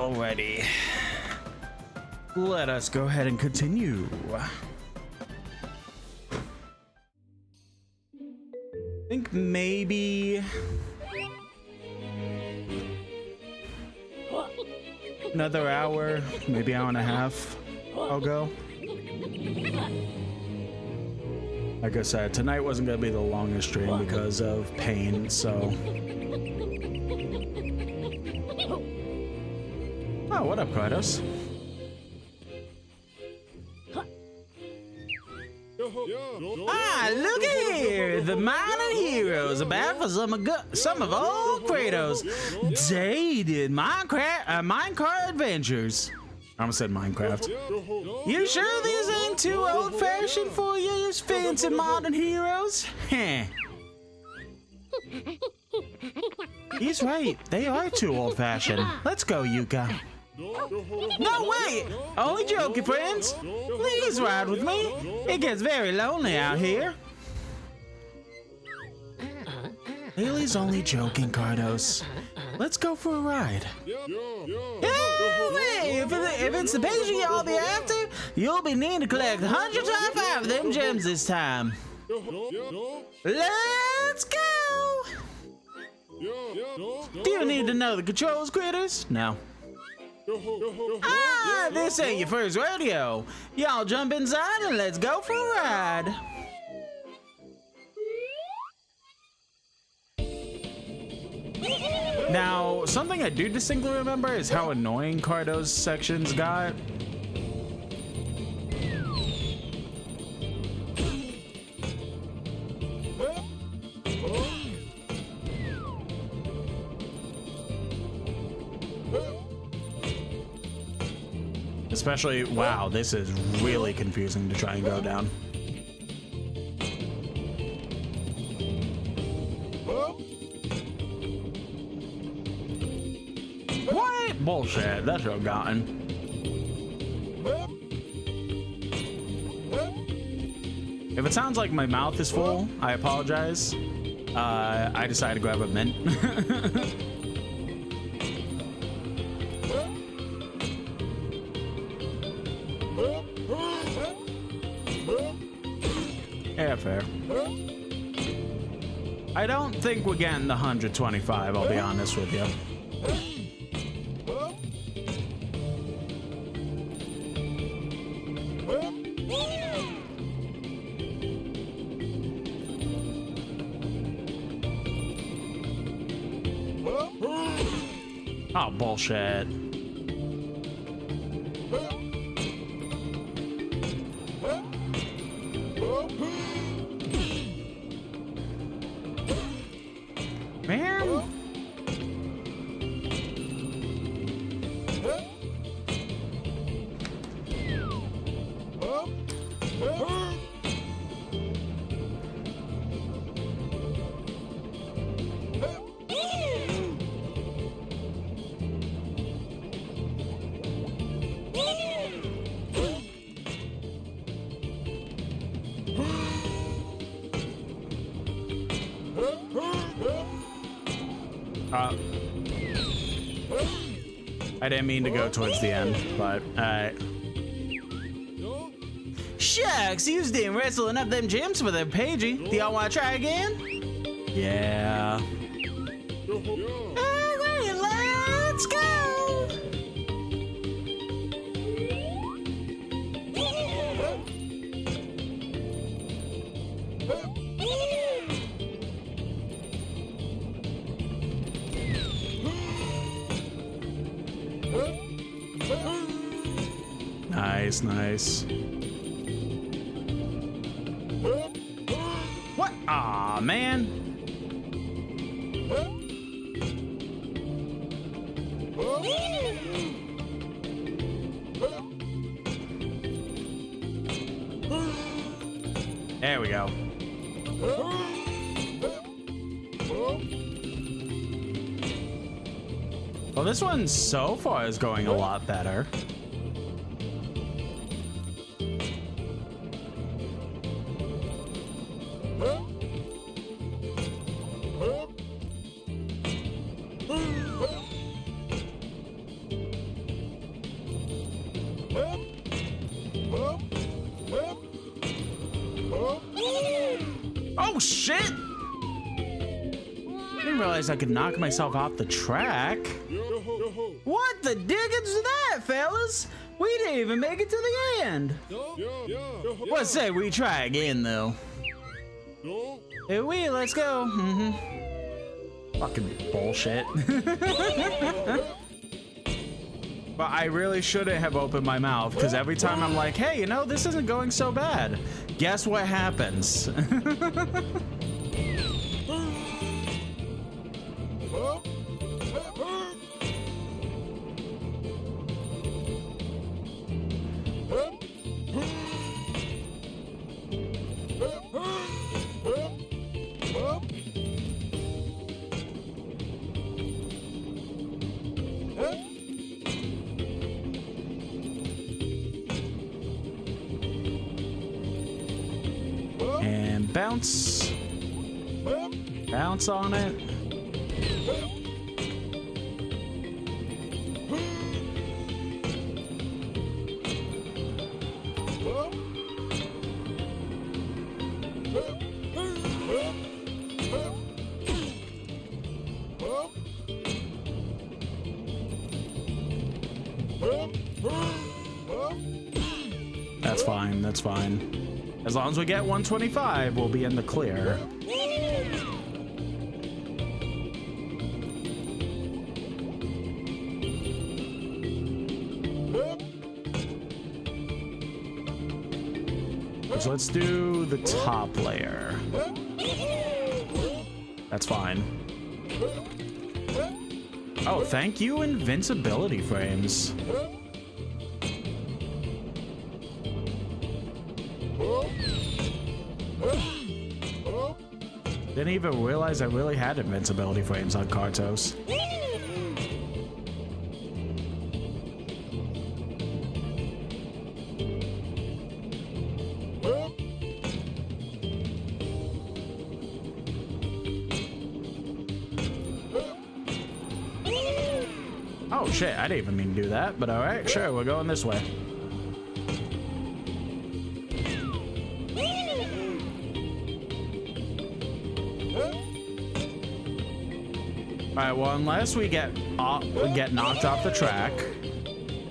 Alrighty. Let us go ahead and continue. I think maybe another hour, maybe hour and a half, I'll go. Like I said, tonight wasn't gonna be the longest stream because of pain, so. Oh, what up, Kratos? Ah, look here! The mining heroes are back for some of old Kratos' dated Minecraft adventures. I almost said Minecraft. You sure these ain't too old-fashioned for you, you fancy modern heroes? Heh. He's right. They are too old-fashioned. Let's go, Yuka. No, wait! Only joking, friends. Please ride with me. It gets very lonely out here. Haley's only joking, Cardos. Let's go for a ride. Hey, if it's the picture y'all be after, you'll be needing to collect 125 of them gems this time. Let's go! Do you need to know the controls, critters? No. Ah, this ain't your first rodeo. Y'all jump inside and let's go for a ride. Now, something I do distinctly remember is how annoying Cardo's sections got. Especially, wow, this is really confusing to try and go down. What? Bullshit, that's what I've gotten. If it sounds like my mouth is full, I apologize. I decided to grab a mint. Yeah, fair. I don't think we're getting the 125, I'll be honest with you. Oh, bullshit. Man. I didn't mean to go towards the end, but shucks, you didn't wrestling up them gems for them, Pagey. Do y'all want to try again? Yeah. Alright, let's go! Nice, nice. What? Aw, man. There we go. Well, this one so far is going a lot better. Oh shit! Didn't realize I could knock myself off the track. What the dickens is that, fellas? We didn't even make it to the end. What say we try again, though? Here let's go. Fucking bullshit. But I really shouldn't have opened my mouth, because every time I'm like, hey, you know, this isn't going so bad. Guess what happens? And bounce. Bounce on it. That's fine, that's fine. As long as we get 125, we'll be in the clear. So let's do the top layer. That's fine. Oh, thank you, invincibility frames. Didn't even realize I really had invincibility frames on Kartos. Oh shit, I didn't even mean to do that, but alright, sure, we're going this way. Alright, well, unless we get knocked off the track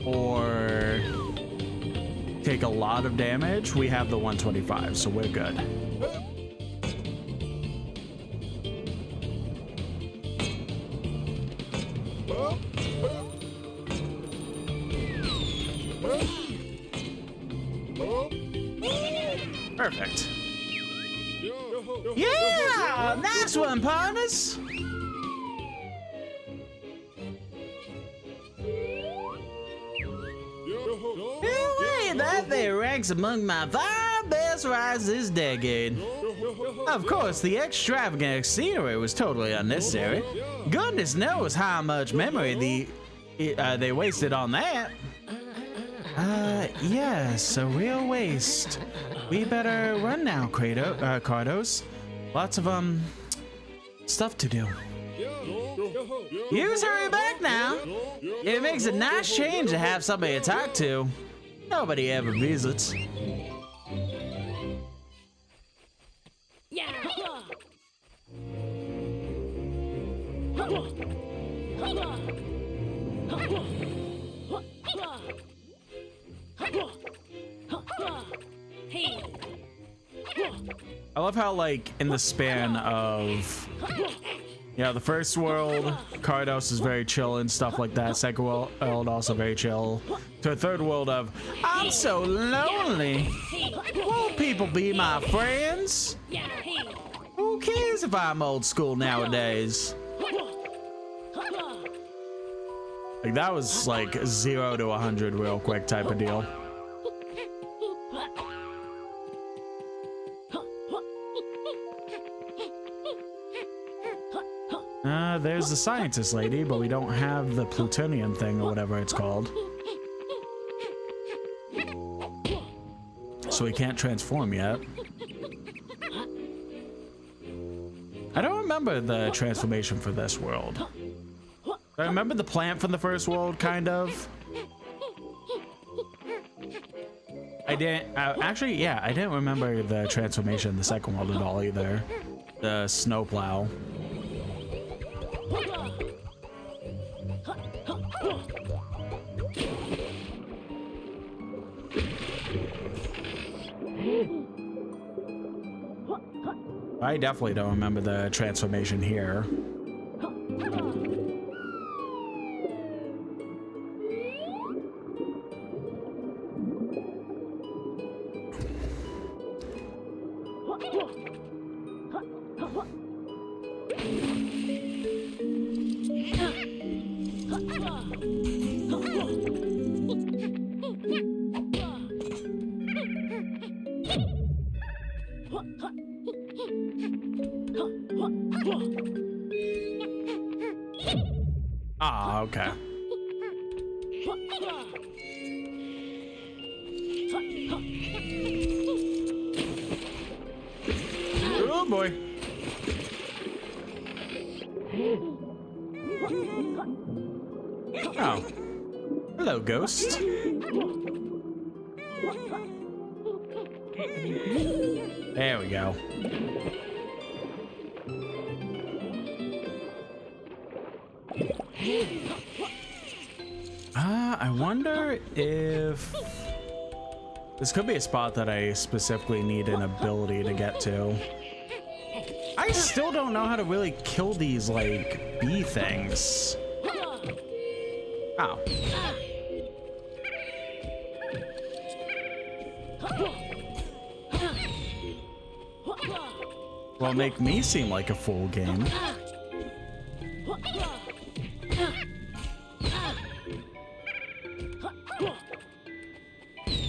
or take a lot of damage, we have the 125, so we're good. Perfect. Yeah! Nice one, partners! That there ranks among my 5 best rides this decade. Of course, the extravagant scenery was totally unnecessary. Goodness knows how much memory they wasted on that. Yes, a real waste. We better run now, Kartos. Lots of, stuff to do. You hurry back now. It makes a nice change to have somebody to talk to. Nobody ever visits. I love how, like, in the span of, yeah, the first world, Kartos is very chill and stuff like that. Second world, also very chill. To the third world of, I'm so lonely. Won't people be my friends? Who cares if I'm old school nowadays? Like, that was like 0 to 100 real quick type of deal. There's the scientist lady, but we don't have the plutonium thing or whatever it's called. So we can't transform yet. I don't remember the transformation for this world. I remember the plant from the first world, kind of. I I didn't actually. Yeah, I didn't remember the transformation in the second world at all either. The snowplow. I definitely don't remember the transformation here. Ah, okay. Oh boy. Oh. Hello, ghost. There we go. I wonder if this could be a spot that I specifically need an ability to get to. I still don't know how to really kill these, like, bee things. Oh. Well, make me seem like a full game.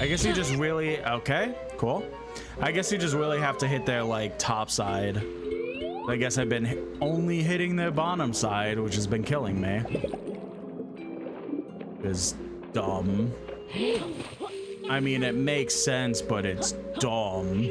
I guess you just really, okay, cool. I guess you just really have to hit their, like, top side. I guess I've been only hitting their bottom side, which has been killing me. It's dumb. I mean, it makes sense, but it's dumb.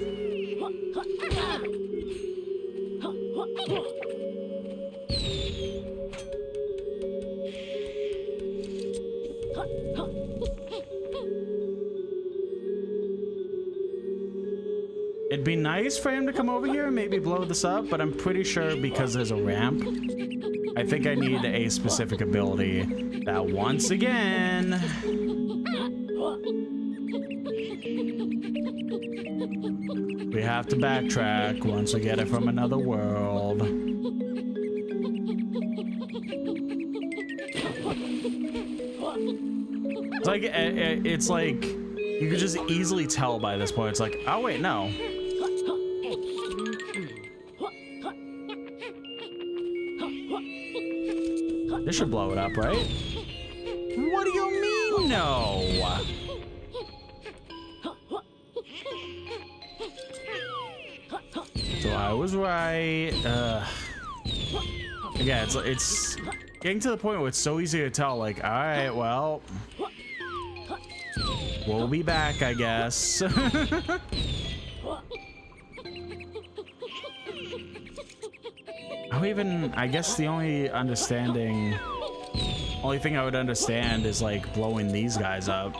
It'd be nice for him to come over here and maybe blow this up, but I'm pretty sure because there's a ramp, I think I need a specific ability that once again... we have to backtrack once we get it from another world. It's like you could just easily tell by this point. It's like, oh wait, no. This should blow it up, right? What do you mean, no? So I was right. Yeah, it's getting to the point where it's so easy to tell, like, all right, well, we'll be back, I guess. I guess the only thing I would understand is like blowing these guys up.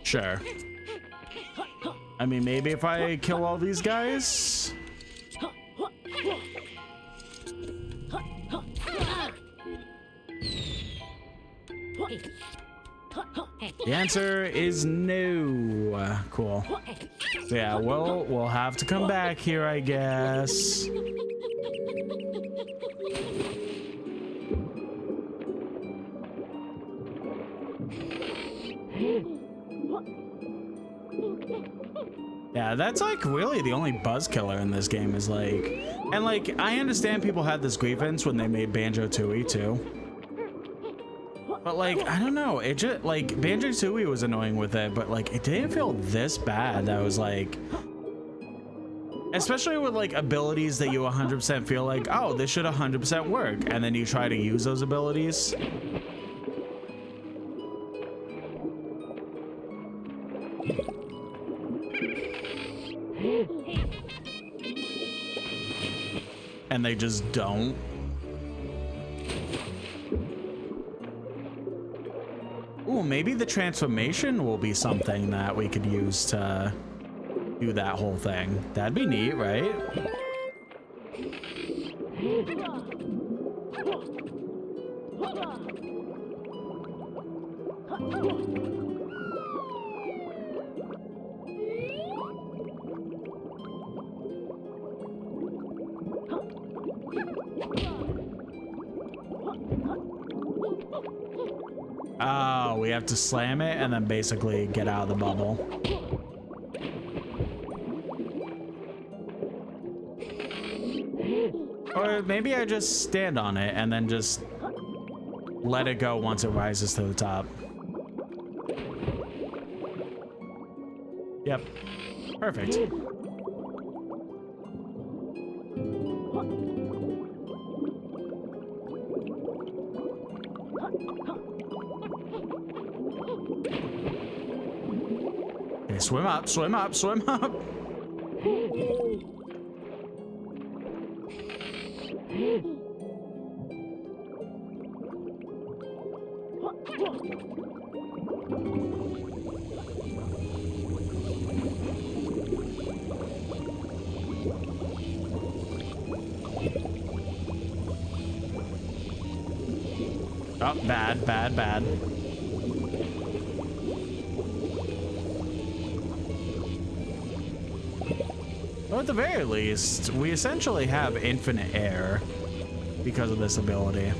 Sure. I mean, maybe if I kill all these guys. The answer is no. Cool. So yeah, we'll have to come back here, I guess. Yeah, that's like really the only buzz killer in this game is like, and like I understand people had this grievance when they made Banjo-Tooie too. But like, I don't know, it just like Banjo-Tooie was annoying with it, but like it didn't feel this bad. That was like, especially with like abilities that you 100% feel like, oh, this should 100% work, and then you try to use those abilities. And they just don't. Ooh, maybe the transformation will be something that we could use to do that whole thing. That'd be neat, right? Oh, we have to slam it and then basically get out of the bubble. Or maybe I just stand on it and then just let it go once it rises to the top. Yep. Perfect. Okay, swim up, swim up, swim up. Oh, bad, bad, bad. Well, at the very least, we essentially have infinite air because of this ability.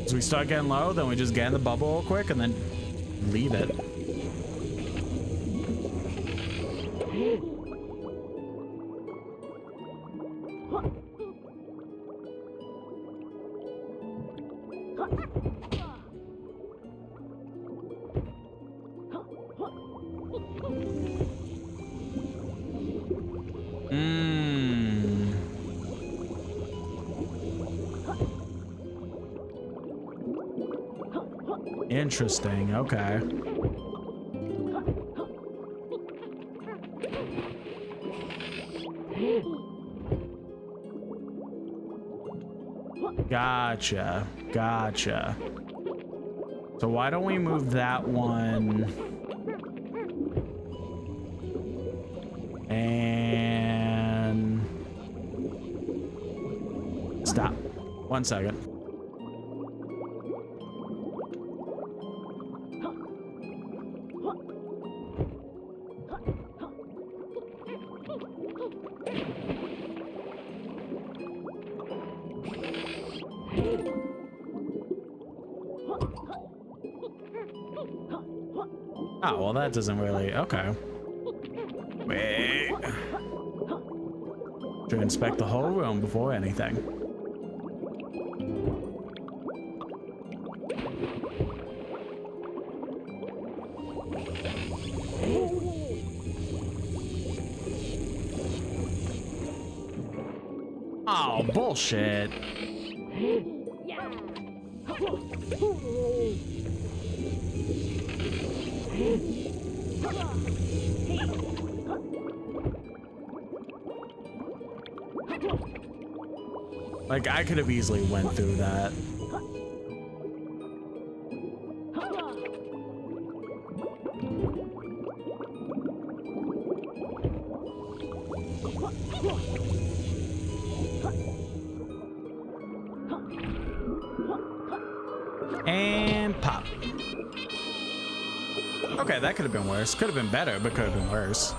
So we start getting low, then we just get in the bubble real quick and then leave it. Interesting, okay. Gotcha, gotcha. So why don't we move that one? And stop. 1 second. Oh, well, that doesn't really... Okay. Wait. Should inspect the whole room before anything. Oh, bullshit. Like, I could have easily went through that. And pop. Okay, that could have been worse. Could have been better, but could have been worse.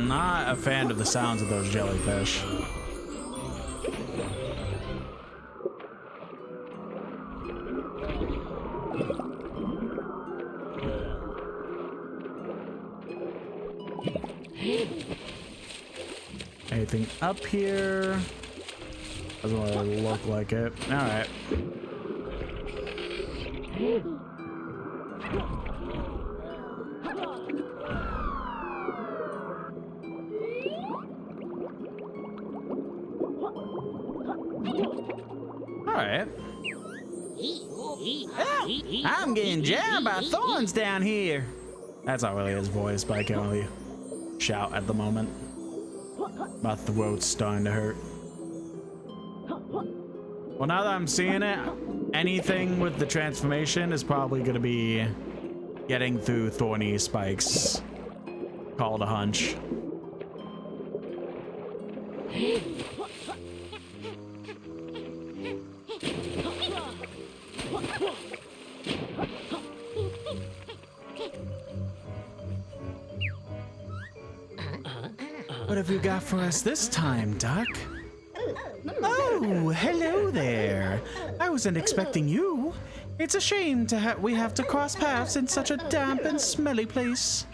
Not a fan of the sounds of those jellyfish. Anything up here? Doesn't really look like it. All right. right. I'm getting jammed by thorns down here. That's not really his voice, but I can only shout at the moment. My throat's starting to hurt. Well, now that I'm seeing it, anything with the transformation is probably going to be getting through thorny spikes. Called a hunch. What have you got for us this time, Duck? Oh, hello there. I wasn't expecting you. It's a shame we have to cross paths in such a damp and smelly place.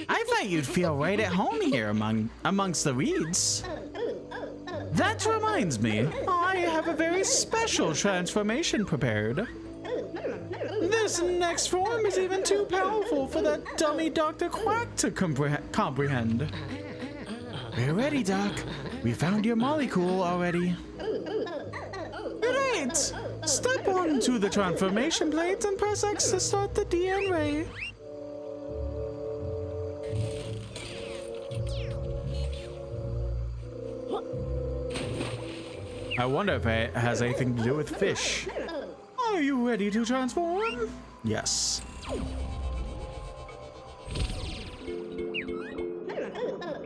I thought you'd feel right at home here amongst the reeds. That reminds me, I have a very special transformation prepared. This next form is even too powerful for that dummy Dr. Quack to comprehend. We're ready, Doc. We found your molecule already. Great! Step onto the transformation plate and press X to start the DN ray. I wonder if it has anything to do with fish. Are you ready to transform? Yes.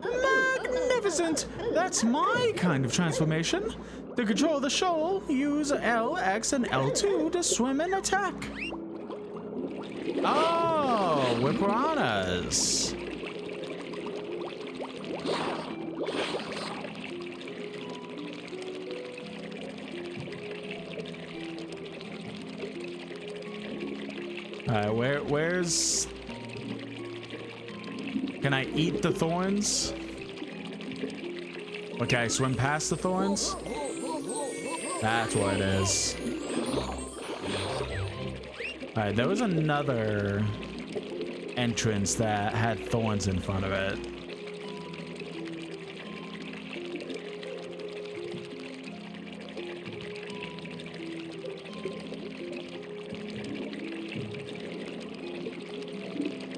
Magnificent! That's my kind of transformation. To control the shoal, use L, X, and L2 to swim and attack. Oh, we're piranhas. Where's... Can I eat the thorns? Okay, swim past the thorns? That's what it is. Alright, there was another entrance that had thorns in front of it.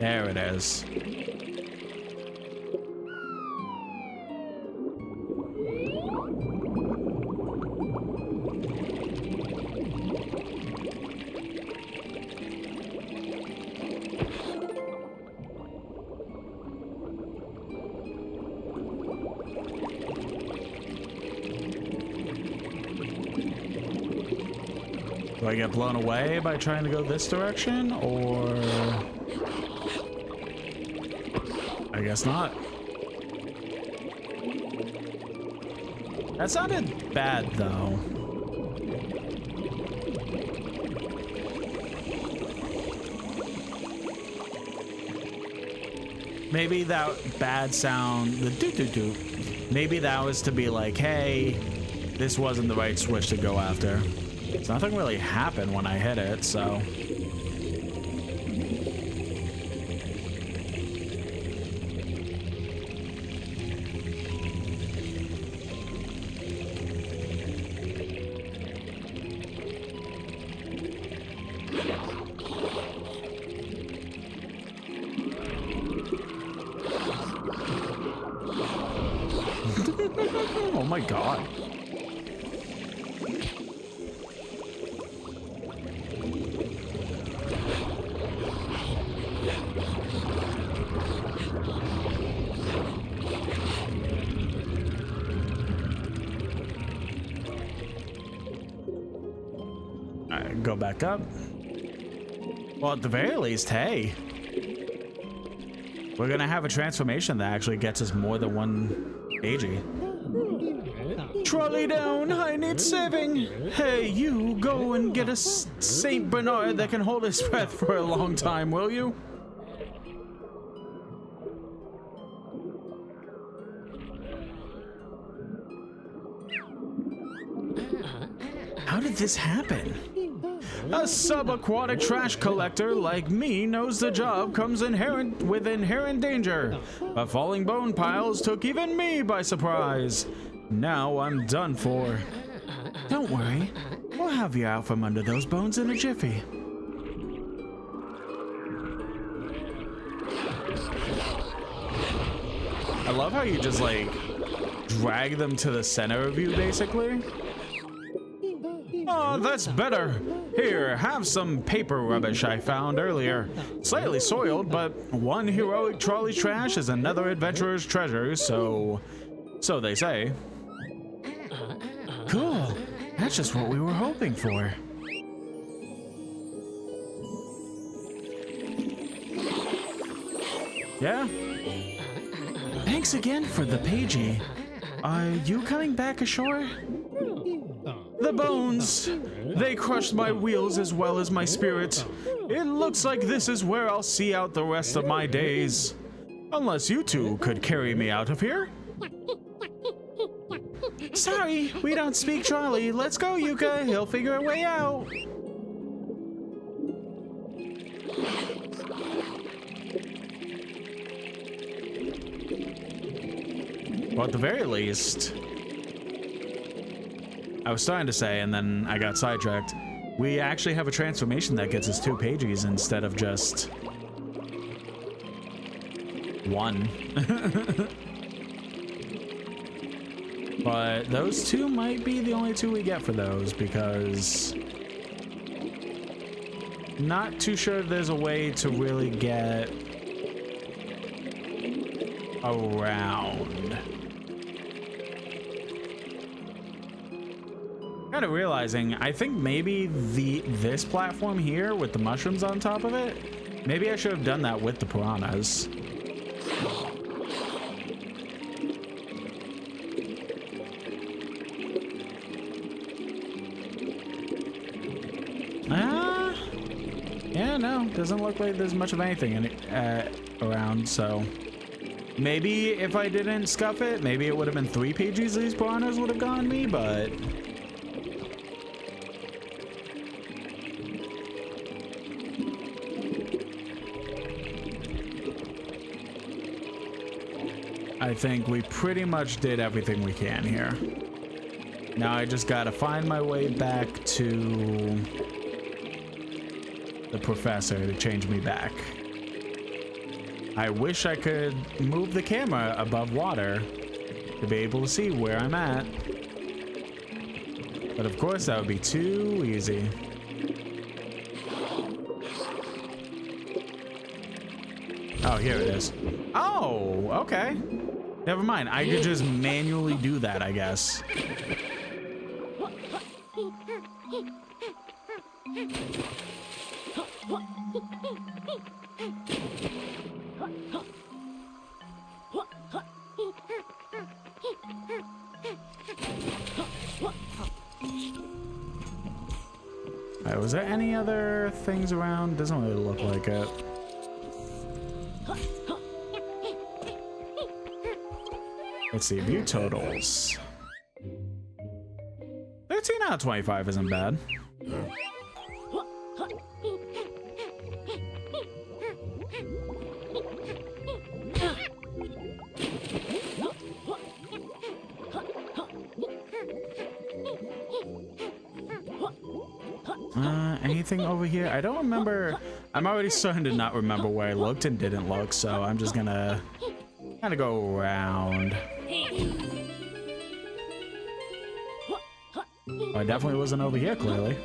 There it is. Do I get blown away by trying to go this direction, or... I guess not. That sounded bad, though. Maybe that bad sound, the doo-doo-doo, maybe that was to be like, hey, this wasn't the right switch to go after. So nothing really happened when I hit it, so... Oh my god. Alright, go back up. Well, at the very least, hey. We're gonna have a transformation that actually gets us more than one AG. Trolley down, I need saving. Hey, you, go and get a Saint Bernard that can hold his breath for a long time, will you? How did this happen? A subaquatic trash collector like me knows the job comes with inherent danger, but falling bone piles took even me by surprise. Now I'm done for. Don't worry. We'll have you out from under those bones in a jiffy. I love how you just like drag them to the center of you, basically. Oh, that's better. Here, have some paper rubbish I found earlier. Slightly soiled, but one heroic trolley's trash is another adventurer's treasure, so they say. Cool. That's just what we were hoping for. Yeah? Thanks again for the pagey. Are you coming back ashore? The bones! They crushed my wheels as well as my spirit. It looks like this is where I'll see out the rest of my days. Unless you two could carry me out of here. Sorry, we don't speak trolley. Let's go, Yuka. He'll figure a way out. Well, at the very least, I was starting to say, and then I got sidetracked. We actually have a transformation that gets us 2 pages instead of just 1. But those 2 might be the only 2 we get for those, because not too sure there's a way to really get around. Kind of realizing, I think maybe this platform here with the mushrooms on top of it, maybe I should have done that with the piranhas. Yeah, no, doesn't look like there's much of anything around, so maybe if I didn't scuff it, maybe it would have been 3 pages these piranhas would have gotten me, but I think we pretty much did everything we can here. Now I just gotta find my way back to the professor to change me back. I wish I could move the camera above water to be able to see where I'm at. But of course that would be too easy. Oh, here it is. Oh, okay. Never mind. I could just manually do that, I guess. Alright, was there any other things around? Doesn't really look like it. Let's see, view totals. 13 out of 25 isn't bad. Anything over here? I don't remember. I'm already starting to not remember where I looked and didn't look, so I'm just gonna kind of go around. Oh, I definitely wasn't over here, clearly.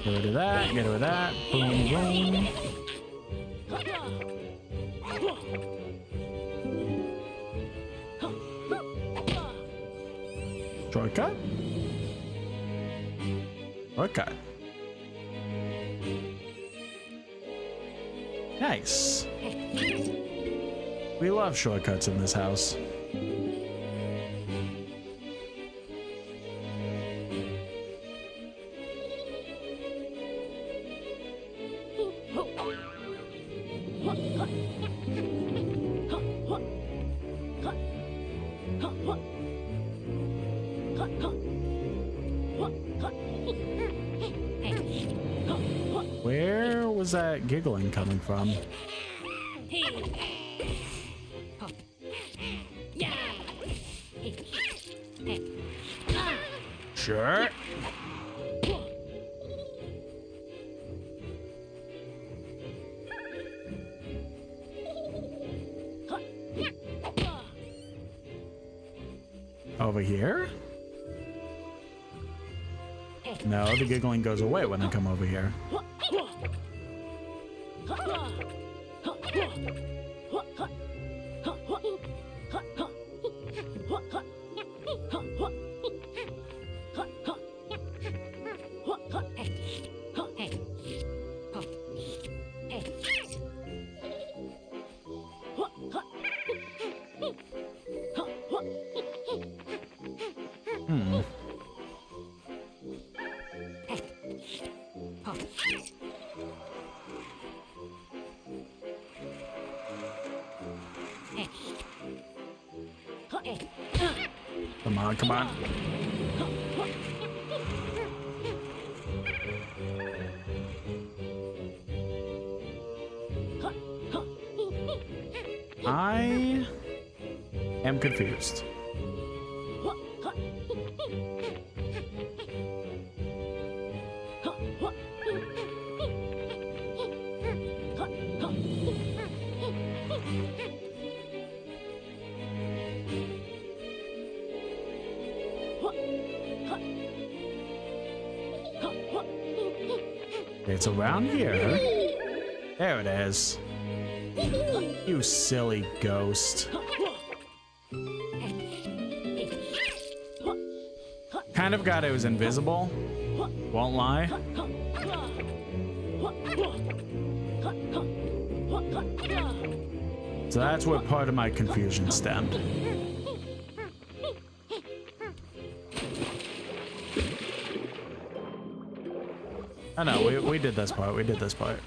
Get rid of that, get rid of that. Boom, boom. Shortcut? Shortcut. Nice. We love shortcuts in this house. was that giggling coming from? Sure. Over here? No, the giggling goes away when I come over here. Come on, come on. I am confused. It's around here. There it is. You silly ghost. Kind of got it was invisible. Won't lie. So that's where part of my confusion stemmed. I know, we did this part, we did this part.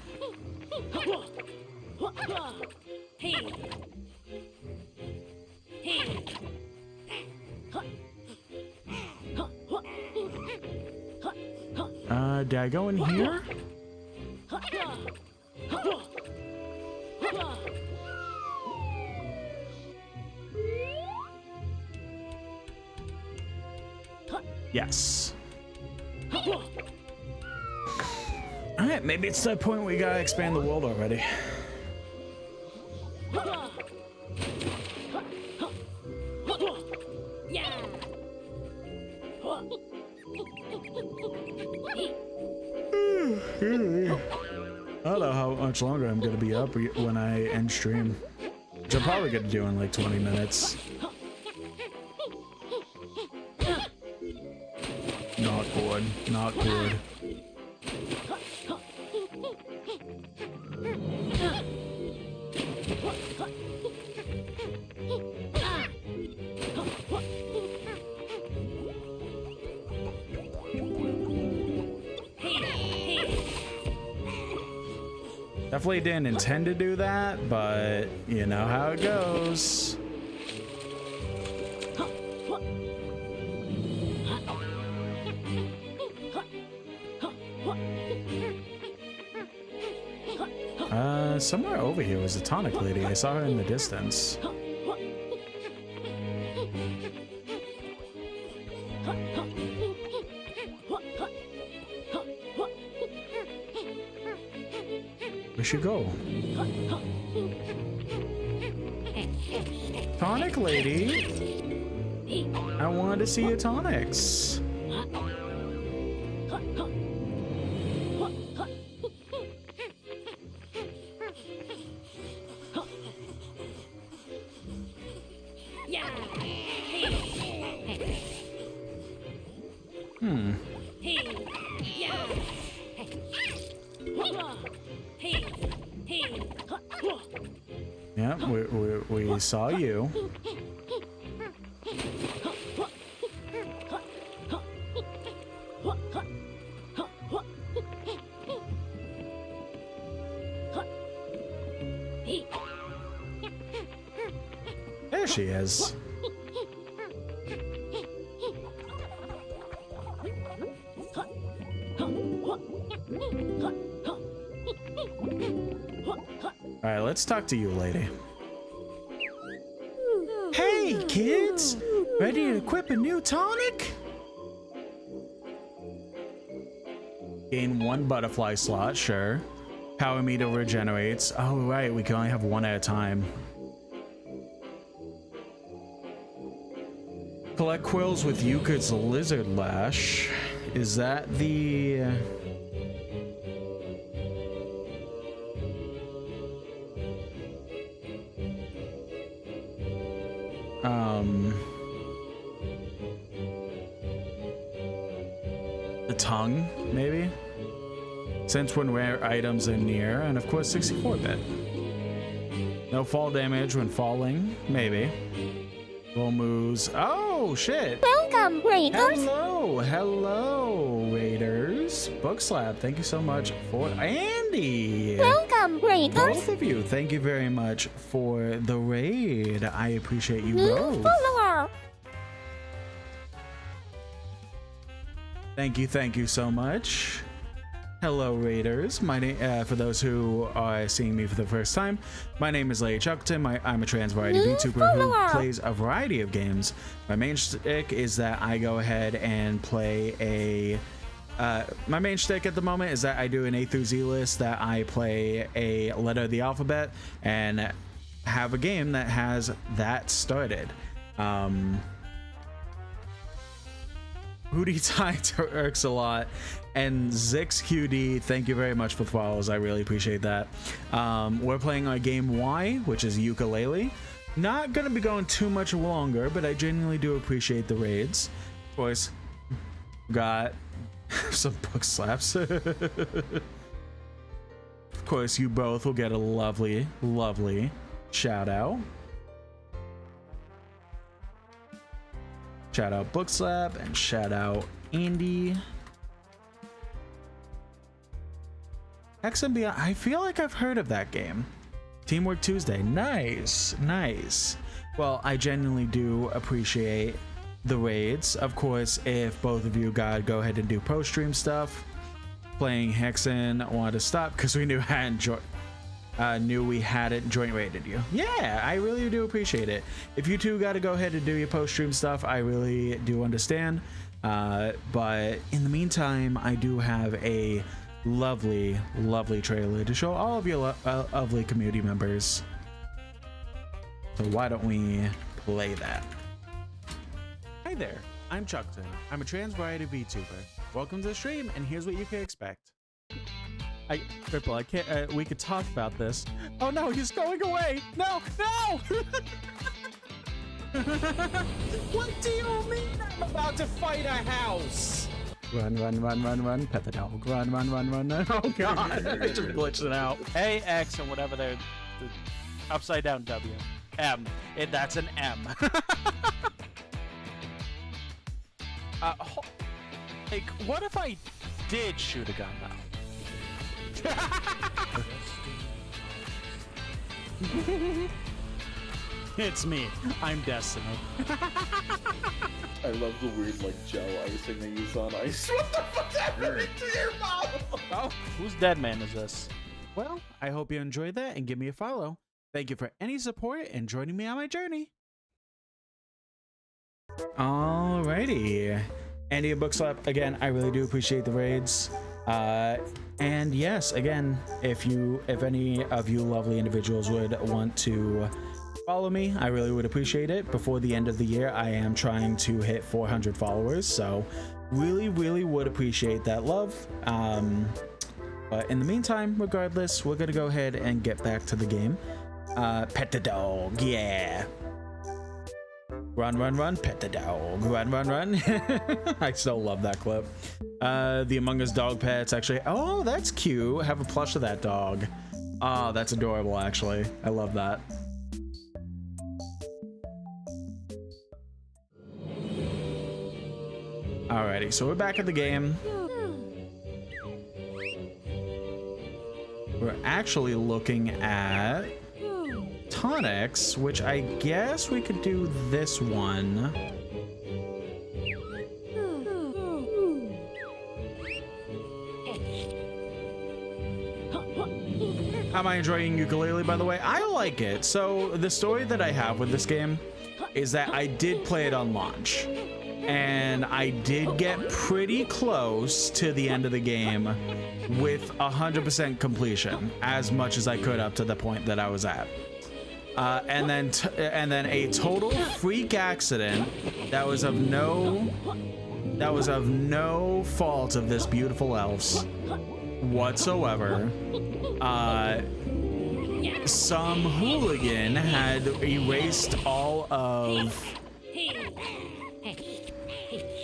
Did I go in here? Yes. Alright, maybe it's that point we gotta expand the world already. I don't know how much longer I'm gonna be up when I end stream. Which I'm probably gonna do in like 20 minutes. Not good. Not good. Definitely didn't intend to do that, but you know how it goes. Somewhere over here was a tonic lady. I saw her in the distance. We should go. Tonic lady? I wanted to see your tonics. Yeah, we saw you. There she is. All right, let's talk to you, lady. Hey, kids! Ready to equip a new tonic? Gain 1 butterfly slot, sure. Power meter regenerates. Oh, right, we can only have 1 at a time. Collect quills with Euchre's lizard lash. Is that the... the tongue, maybe? Since when rare items are near, and of course 64-bit. No fall damage when falling, maybe. Roll moves. Oh, shit! Welcome, Raiders! Hello, Raiders. Book Slap, thank you so much for... Andy! Welcome, Raiders! Both of you, thank you very much for the raid. I appreciate you New both. follower! Thank you so much. Hello, Raiders. My name, for those who are seeing me for the first time, my name is Lady Chuckleton. I'm a trans variety VTuber who plays a variety of games. My main shtick is that I go ahead and play a... my main shtick at the moment is that I do an A through Z list, that I play a letter of the alphabet and have a game that has that started. Hootie Tie irks a lot, and ZixQD, thank you very much for the follows. I really appreciate that. We're playing our game Y, which is ukulele. Not gonna be going too much longer, but I genuinely do appreciate the raids. Of course, got some book slaps. Of course, you both will get a lovely, lovely shout out. Shout out Book Slap and shout out Andy. XMB, I feel like I've heard of that game. Teamwork Tuesday, nice, nice. Well, I genuinely do appreciate the raids. Of course, if both of you gotta go ahead and do post-stream stuff, playing Hexen wanted to stop because we knew we hadn't joint raided you. Yeah, I really do appreciate it. If you two got to go ahead and do your post-stream stuff, I really do understand. But in the meantime, I do have a lovely, lovely trailer to show all of your lovely community members. So why don't we play that? Hi there, I'm Chuckton. I'm a trans variety VTuber. Welcome to the stream, and here's what you can expect. Triple, I can't, we could talk about this. Oh no, he's going away! No, no! What do you mean I'm about to fight a house? Run, run, run, run, run, pet the dog. Run, run, run, run, run. Oh god, I just glitched it out. A, X, and whatever the upside down W. M. That's an M. Like, what if I did shoot a gun now? It's me. I'm Destiny. I love the weird like gel icing they use on ice. What the fuck's happening to your mouth? Oh, whose dead man is this? Well, I hope you enjoyed that and give me a follow. Thank you for any support and joining me on my journey. Alrighty. Andy Book Slap, again, I really do appreciate the raids. And yes, again, if any of you lovely individuals would want to follow me, I really would appreciate it. Before the end of the year, I am trying to hit 400 followers, so really, really would appreciate that love. But in the meantime, regardless, we're gonna go ahead and get back to the game. Pet the dog, yeah. Run, run, run, pet the dog. Run, run, run. I still love that clip. The Among Us dog pets, actually. Oh, that's cute. Have a plush of that dog. Oh, that's adorable, actually. I love that. Alrighty, so we're back at the game. We're actually looking at tonics, which I guess we could do this one. Am I enjoying Yooka-Laylee, by the way? I like it. So the story that I have with this game is that I did play it on launch, and I did get pretty close to the end of the game with 100% completion, as much as I could up to the point that I was at. And then a total freak accident that was of no fault of this beautiful elf's whatsoever. Some hooligan had erased all of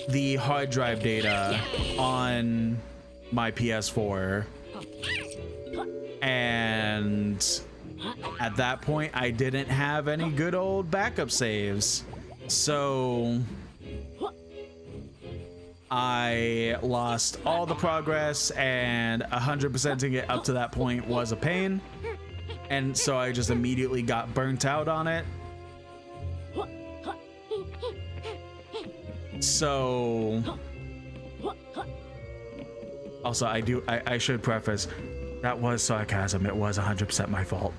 the hard drive data on my PS4, and at that point I didn't have any good old backup saves, so I lost all the progress, and 100%ing it up to that point was a pain, and so I just immediately got burnt out on it. So also I should preface, that was sarcasm. It was 100% my fault.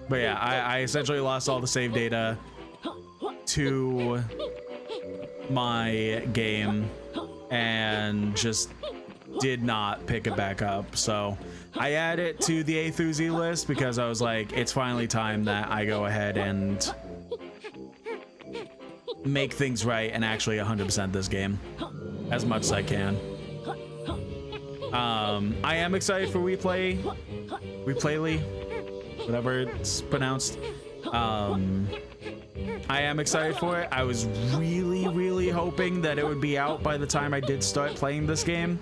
But yeah, I essentially lost all the save data to my game and just did not pick it back up. So I add it to the A through Z list because I was like, it's finally time that I go ahead and make things right and actually 100% this game as much as I can. I am excited for Replayly, whatever it's pronounced. I am excited for it. I was really hoping that it would be out by the time I did start playing this game.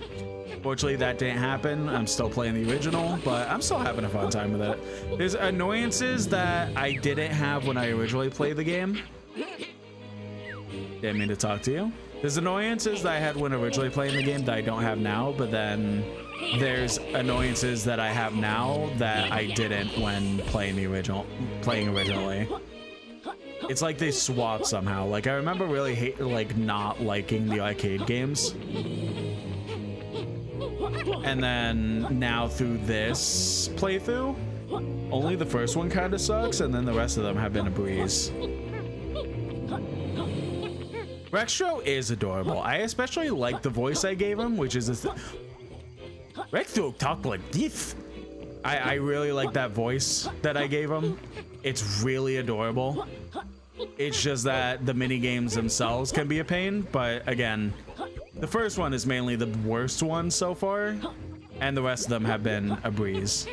Fortunately, that didn't happen. I'm still playing the original, but I'm still having a fun time with it. There's annoyances that I didn't have when I originally played the game. Didn't mean to talk to you. There's annoyances that I had when originally playing the game that I don't have now, but then there's annoyances that I have now that I didn't when playing originally. It's like they swapped somehow. Like I remember really not liking the arcade games. And then now through this playthrough, only the first one kind of sucks, and then the rest of them have been a breeze. Rextro is adorable. I especially like the voice I gave him, which is Rextro talk like this. I really like that voice that I gave him. It's really adorable. It's just that the mini games themselves can be a pain, but again, the first one is mainly the worst one so far, and the rest of them have been a breeze.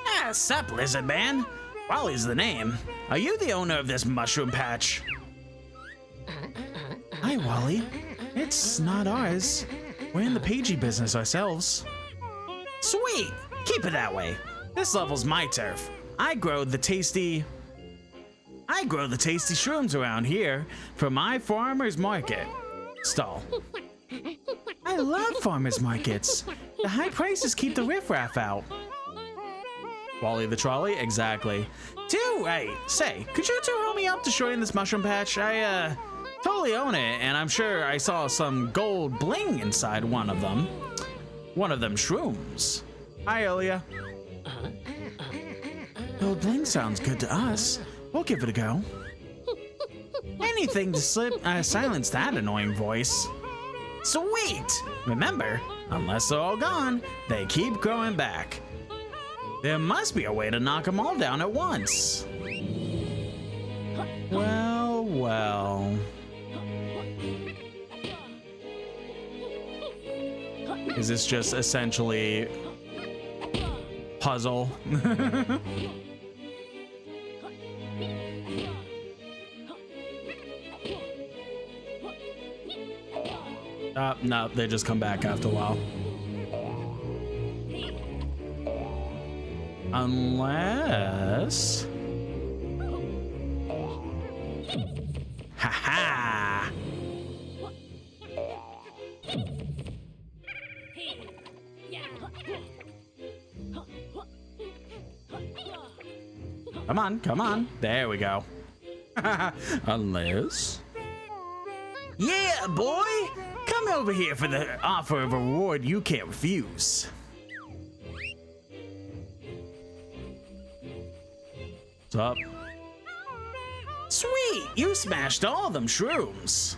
Ah, sup, lizard man? Wally's the name. Are you the owner of this mushroom patch? Hi, Wally. It's not ours. We're in the pagey business ourselves. Sweet! Keep it that way. This level's my turf. I grow the tasty shrooms around here for my farmer's market stall. I love farmer's markets. The high prices keep the riffraff out. Wally the trolley? Exactly. Hey, say, could you two help me out destroying this mushroom patch? I, totally own it, and I'm sure I saw some gold bling inside one of them. One of them shrooms. Hi, Ilya. Gold bling sounds good to us. We'll give it a go. Anything to silence that annoying voice. Sweet! Remember, unless they're all gone, they keep growing back. There must be a way to knock them all down at once. Well. Is this just essentially puzzle? No, they just come back after a while. Unless... Ha-ha! Come on. There we go. Unless... Yeah, boy! Come over here for the offer of a reward you can't refuse. What's up? Sweet! You smashed all them shrooms.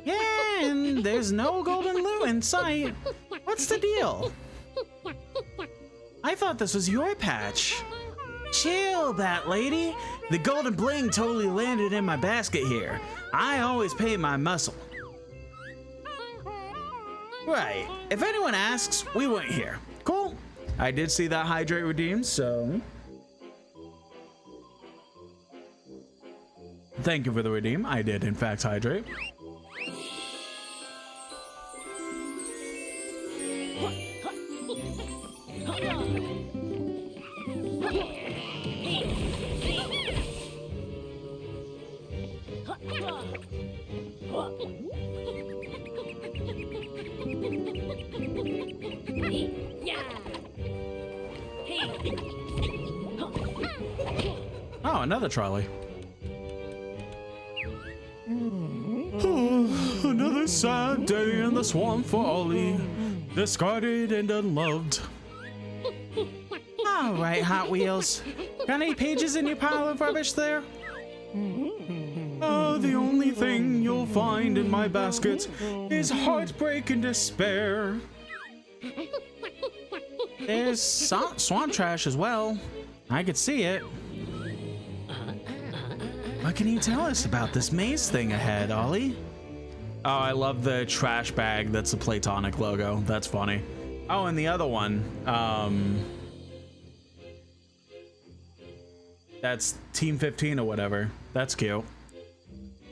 Yeah, and there's no golden loot in sight. What's the deal? I thought this was your patch. Chill, Bat Lady. The golden bling totally landed in my basket here. I always pay my muscle. Right. If anyone asks, we weren't here. Cool. I did see that hydrate redeemed, so... Thank you for the redeem. I did, in fact, hydrate. Oh, another trolley. Another sad day in the swamp for Ollie. Discarded and unloved. All right, Hot Wheels. Got any pages in your pile of rubbish there? The only thing you'll find in my basket is heartbreak and despair. There's swamp trash as well. I could see it. What can you tell us about this maze thing ahead, Ollie? Oh, I love the trash bag that's the Platonic logo. That's funny. Oh, and the other one, that's Team 15 or whatever. That's cute.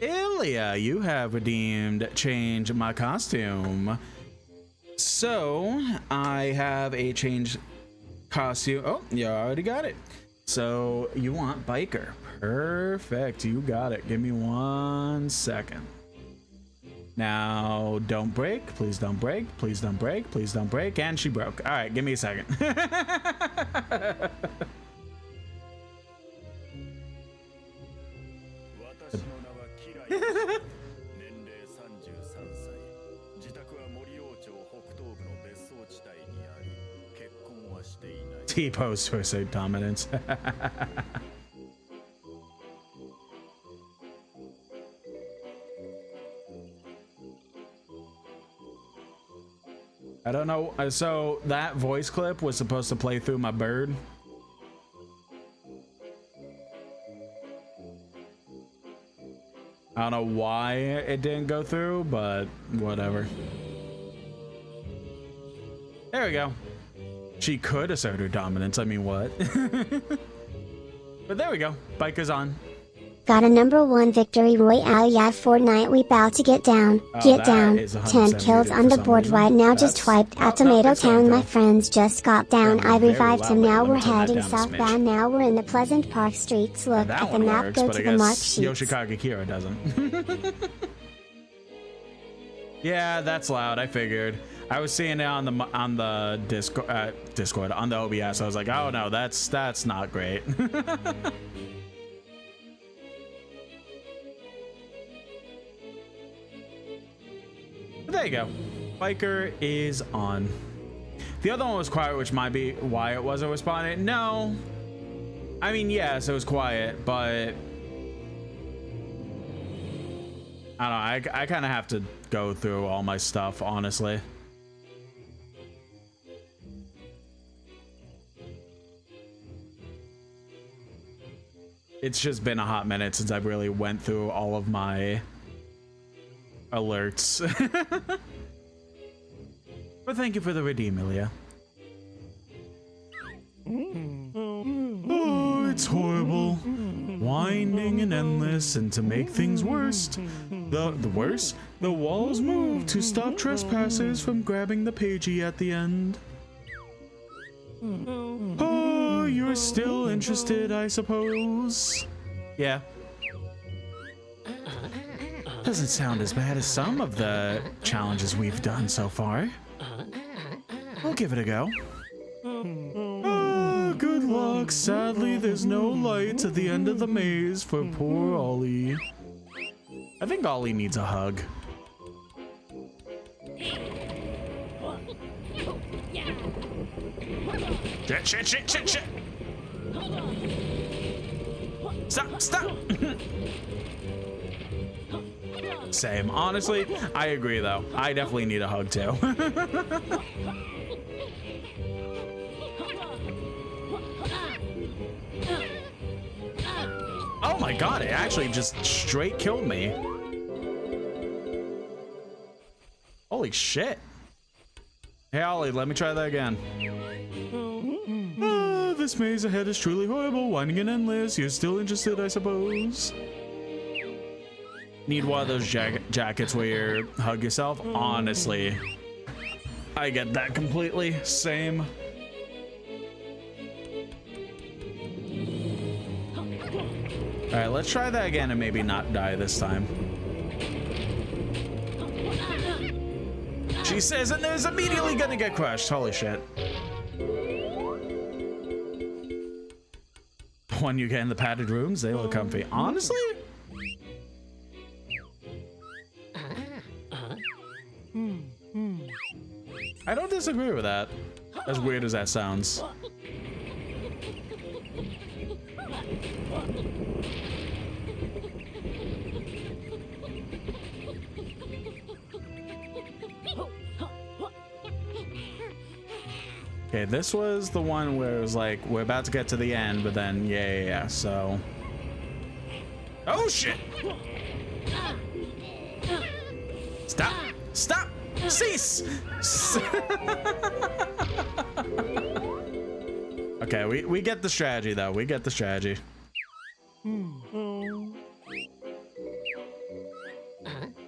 Ilya, you have redeemed change my costume. So I have a change costume. Oh, you already got it. So you want biker. Perfect. You got it. Give me 1 second. Now, don't break. Please don't break. Please don't break. Please don't break. And she broke. All right, give me a second. T-pose to assert dominance. I don't know. So that voice clip was supposed to play through my bird. I don't know why it didn't go through, but whatever. There we go. She could assert her dominance. I mean, what? But there we go. Biker's on. Got a #1 victory royale, yeah, Fortnite, we bout to get down. Get down. 10 kills on the board right now, just wiped out Tomato Town, my friends just got down. I revived him, now we're heading southbound, now we're in the Pleasant Park streets. Look at the map, go to the mark sheets. Yoshikage Kira doesn't. Yeah, that's loud, I figured. I was seeing it on the Discord, on the OBS. I was like, oh no, that's not great. There you go. Biker is on. The other one was quiet, which might be why it wasn't responding. No. I mean, yes, it was quiet, but I don't know. I kind of have to go through all my stuff, honestly. It's just been a hot minute since I've really went through all of my alerts. But thank you for the redeem, Ilya. Oh, it's horrible. Winding and endless, and to make things worse, the walls move to stop trespassers from grabbing the pagey at the end. Oh, you're still interested, I suppose? Yeah. Doesn't sound as bad as some of the challenges we've done so far. We'll give it a go. Oh, good luck. Look, sadly, there's no lights at the end of the maze for poor Ollie. I think Ollie needs a hug. Shit. Stop. Same. Honestly, I agree though. I definitely need a hug too. Oh my god, it actually just straight killed me. Holy shit. Hey Ollie, let me try that again. This maze ahead is truly horrible, winding and endless. You're still interested, I suppose? Need one of those jackets where you hug yourself? Honestly, I get that completely. Same. All right, let's try that again and maybe not die this time. She says, and there's immediately gonna get crushed. Holy shit. When you get in the padded rooms, they look comfy. Honestly? I don't disagree with that. As weird as that sounds. Okay, this was the one where it was like, we're about to get to the end, but then, yeah, so. Oh, shit! Stop! Cease! Okay, we get the strategy, though. We get the strategy.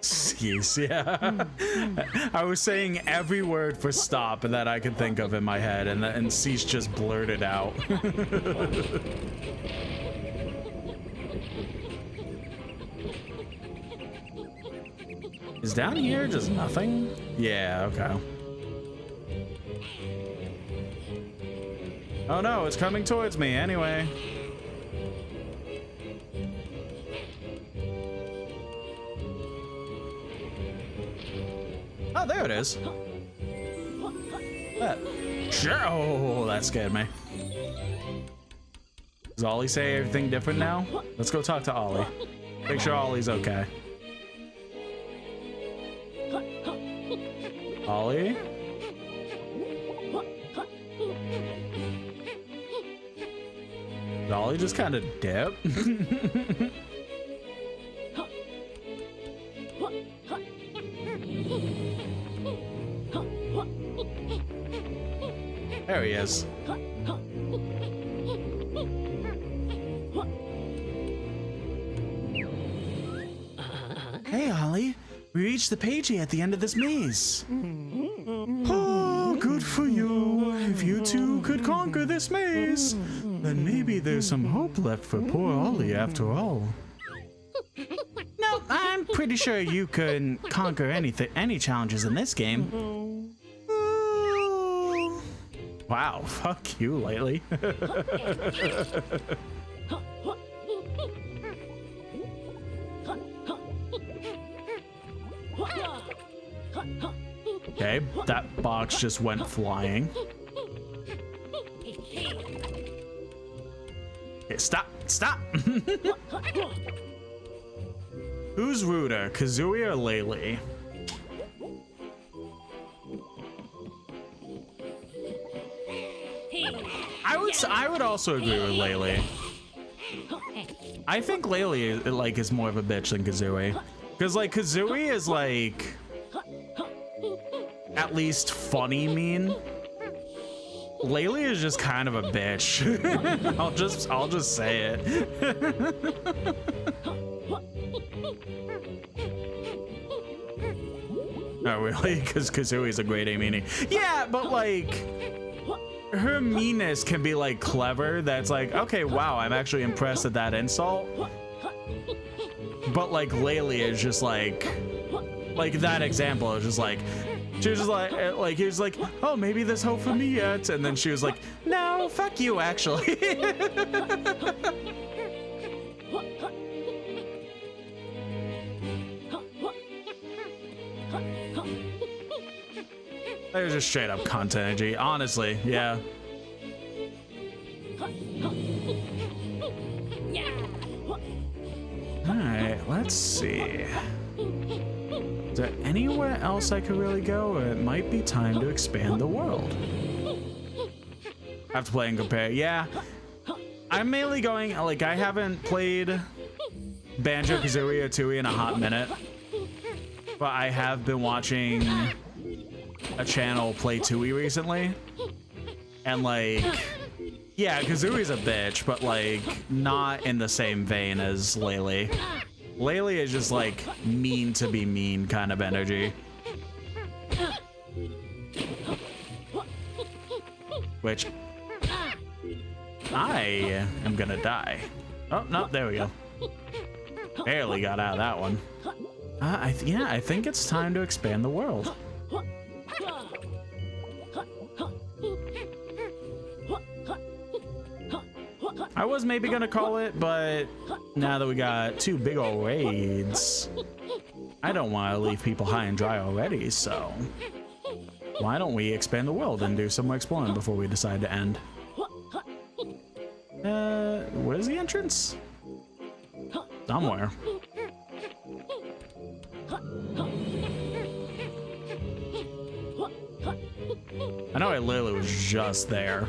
Cease, yeah. I was saying every word for stop that I could think of in my head, and Cease just blurted out. Is down here just nothing? Yeah, okay. Oh no, it's coming towards me anyway. Oh, there it is. That. Sure. Oh, that scared me. Does Ollie say everything different now? Let's go talk to Ollie. Make sure Ollie's okay. Ollie? Did Ollie just kind of dip? There he is. Hey, Ollie. We reached the page at the end of this maze. Oh, good for you. If you two could conquer this maze, then maybe there's some hope left for poor Ollie after all. No, I'm pretty sure you couldn't conquer any challenges in this game. Wow, fuck you, Lately. Okay, that box just went flying. Okay, stop! Who's ruder, Kazooie or Laylee? I would also agree with Laylee. I think Laylee is more of a bitch than Kazooie, because Kazooie is at least funny mean. Laylee is just kind of a bitch. I'll just say it. Oh really? Because Kazooie's a grade A meanie. Yeah, but her meanness can be clever. That's okay, wow, I'm actually impressed at that insult. But Laylee is just that example is just She was just like, he was like, oh, maybe there's hope for me yet. And then she was like, no, fuck you, actually. That was just straight up content energy, honestly, yeah. Alright, let's see. Is there anywhere else I could really go, or it might be time to expand the world? I have to play and compare. Yeah, I'm mainly going, like, I haven't played Banjo-Kazooie or Tooie in a hot minute, but I have been watching a channel play Tooie recently, and like, yeah, Kazooie's a bitch, but like not in the same vein as Laylee. Laylee is just like mean to be mean kind of energy, which I am gonna die. Oh no, there we go. Barely got out of that one. Yeah, I think it's time to expand the world. I was maybe gonna call it, but now that we got 2 big old raids, I don't want to leave people high and dry already, so why don't we expand the world and do some more exploring before we decide to end? Where's the entrance? Somewhere. I know I literally was just there.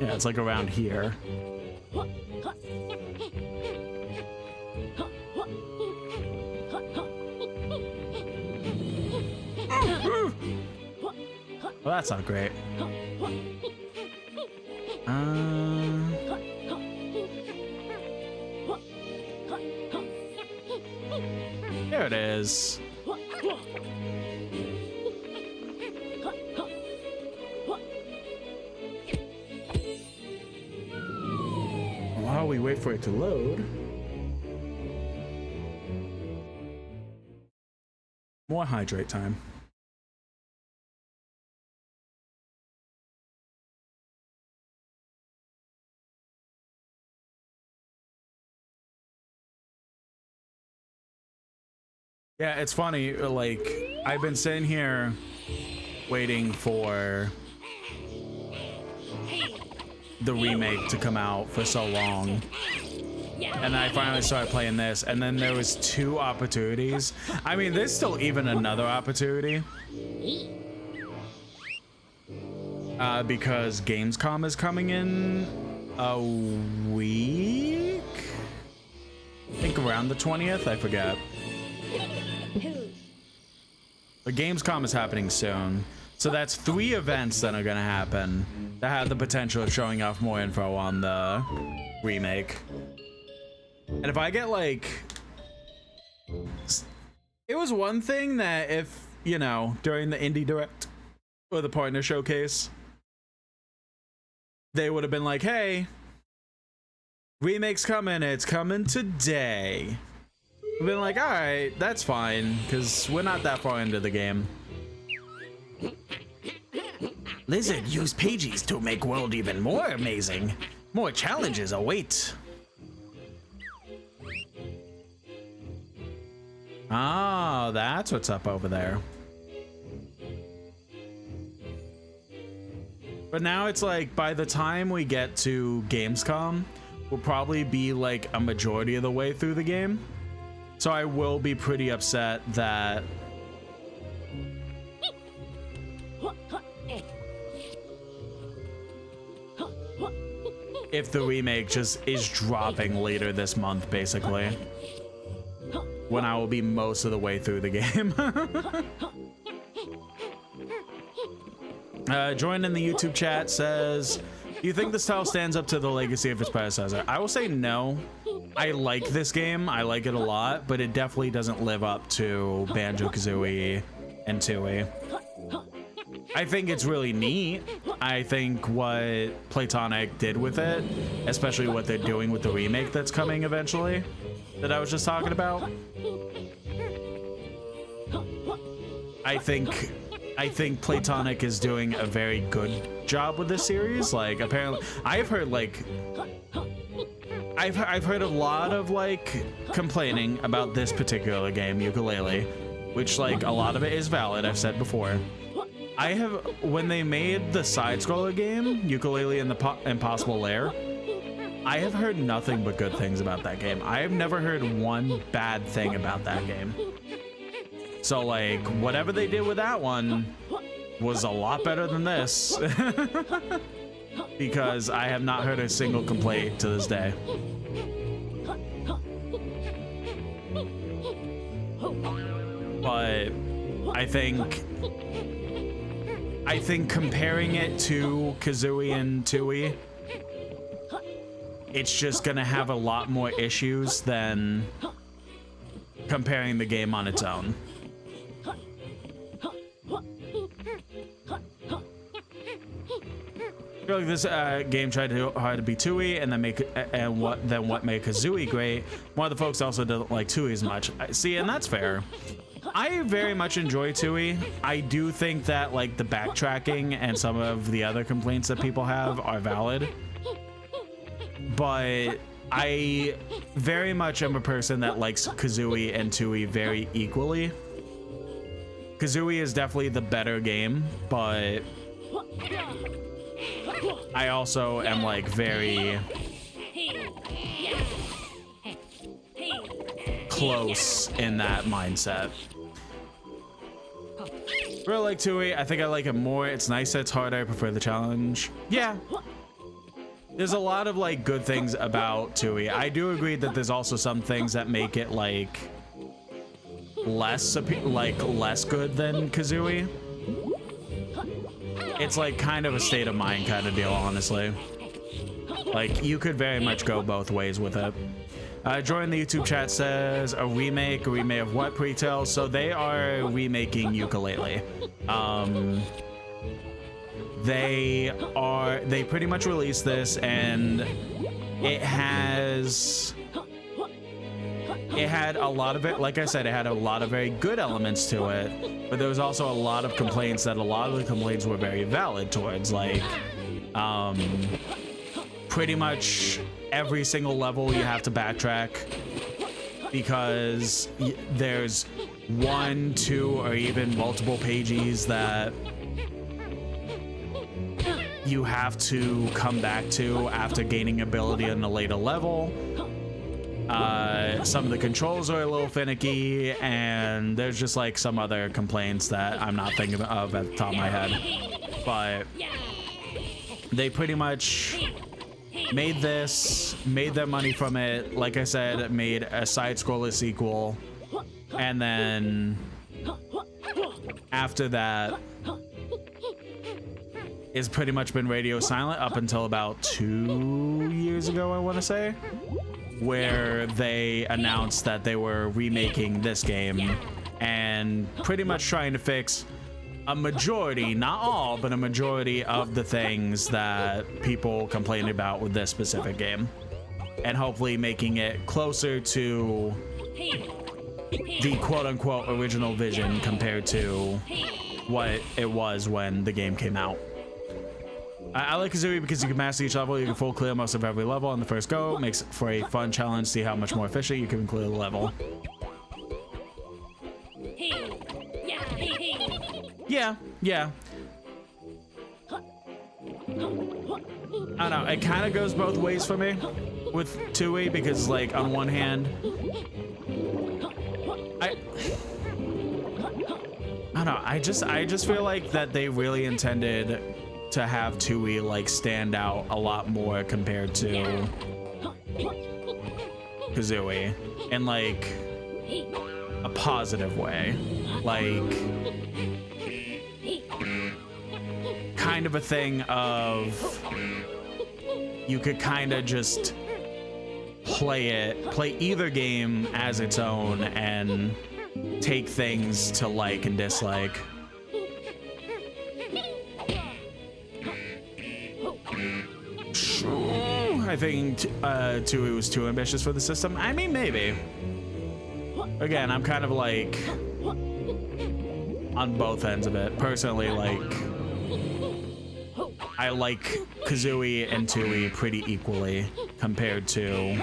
Yeah, it's like around here. Well, that's not great. There it is. While we wait for it to load, more hydrate time. Yeah, it's funny, like, I've been sitting here waiting for the remake to come out for so long, and I finally started playing this, and then there was 2 opportunities. I mean, there's still even another opportunity, because Gamescom is coming in a week? I think around the 20th, I forget. But Gamescom is happening soon, so that's 3 events that are gonna happen that have the potential of showing off more info on the remake. And if I get like, it was one thing that if, you know, during the Indie Direct or the Partner Showcase, they would have been like, hey, remake's coming, it's coming today. I've been like, all right, that's fine, because we're not that far into the game. Lizard used pages to make world even more amazing. More challenges await. Oh, that's what's up over there. But now it's like, by the time we get to Gamescom, we'll probably be like a majority of the way through the game. So I will be pretty upset that if the remake just is dropping later this month, basically, when I will be most of the way through the game. Join in the YouTube chat says, do you think this title stands up to the legacy of its predecessor? I will say no. I like this game, I like it a lot, but it definitely doesn't live up to Banjo-Kazooie and Tooie. I think it's really neat. I think what Platonic did with it, especially what they're doing with the remake that's coming eventually, that I was just talking about. I think Platonic is doing a very good job with this series. Like, apparently, I've heard like I've heard a lot of like complaining about this particular game, Yooka-Laylee, which like a lot of it is valid. I've said before. When they made the side-scroller game, Yooka-Laylee and the Impossible Lair, I have heard nothing but good things about that game. I have never heard one bad thing about that game. So like, whatever they did with that one was a lot better than this. Because I have not heard a single complaint to this day. But I think comparing it to Kazooie and Tooie, it's just gonna have a lot more issues than comparing the game on its own. I feel like this game tried hard to be Tooie, and then what made Kazooie great. One of the folks also didn't like Tooie as much. See, and that's fair. I very much enjoy Tooie. I do think that like the backtracking and some of the other complaints that people have are valid, but I very much am a person that likes Kazooie and Tooie very equally. Kazooie is definitely the better game, but I also am like very close in that mindset. Really like Tooie. I think I like it more. It's nice that it's harder. I prefer the challenge. Yeah. There's a lot of like good things about Tooie. I do agree that there's also some things that make it like less good than Kazooie. It's like kind of a state of mind kind of deal, honestly. Like you could very much go both ways with it. Join the YouTube chat says a remake of what, Pre-Tell? So they are remaking Yooka-Laylee. They pretty much released this, and it had a lot of it, like I said, it had a lot of very good elements to it, but there was also a lot of complaints that a lot of the complaints were very valid towards, like pretty much every single level you have to backtrack because there's 1, 2, or even multiple pages that you have to come back to after gaining ability on a later level. Some of the controls are a little finicky, and there's just like some other complaints that I'm not thinking of at the top of my head. But they pretty much made their money from it. Like I said, made a side-scroller sequel, and then after that, it's pretty much been radio silent up until about 2 years ago, I want to say, where they announced that they were remaking this game and pretty much trying to fix a majority, not all, but a majority of the things that people complained about with this specific game, and hopefully making it closer to the quote-unquote original vision compared to what it was when the game came out. I like Kazooie because you can master each level. You can full clear most of every level on the first go. Makes for a fun challenge. See how much more efficient you can clear the level. Yeah. I don't know. It kind of goes both ways for me with Tooie because, like, on one hand, I don't know. I just feel like that they really intended to have Tooie like stand out a lot more compared to Kazooie in like a positive way, like kind of a thing of you could kind of just play either game as its own and take things to like and dislike. I think 2 was too ambitious for the system. I mean, maybe. Again, I'm kind of like on both ends of it. Personally, like I like Kazooie and Tooie pretty equally compared to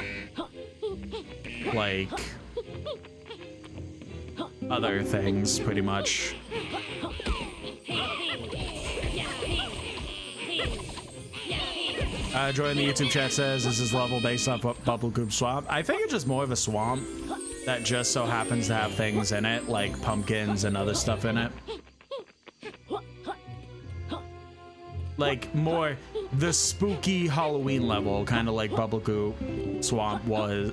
like other things, pretty much. Join the YouTube chat says this is level based off Bubble Goop Swamp. I think it's just more of a swamp that just so happens to have things in it, like pumpkins and other stuff in it. Like more the spooky Halloween level, kind of like Bubble Goop Swamp was.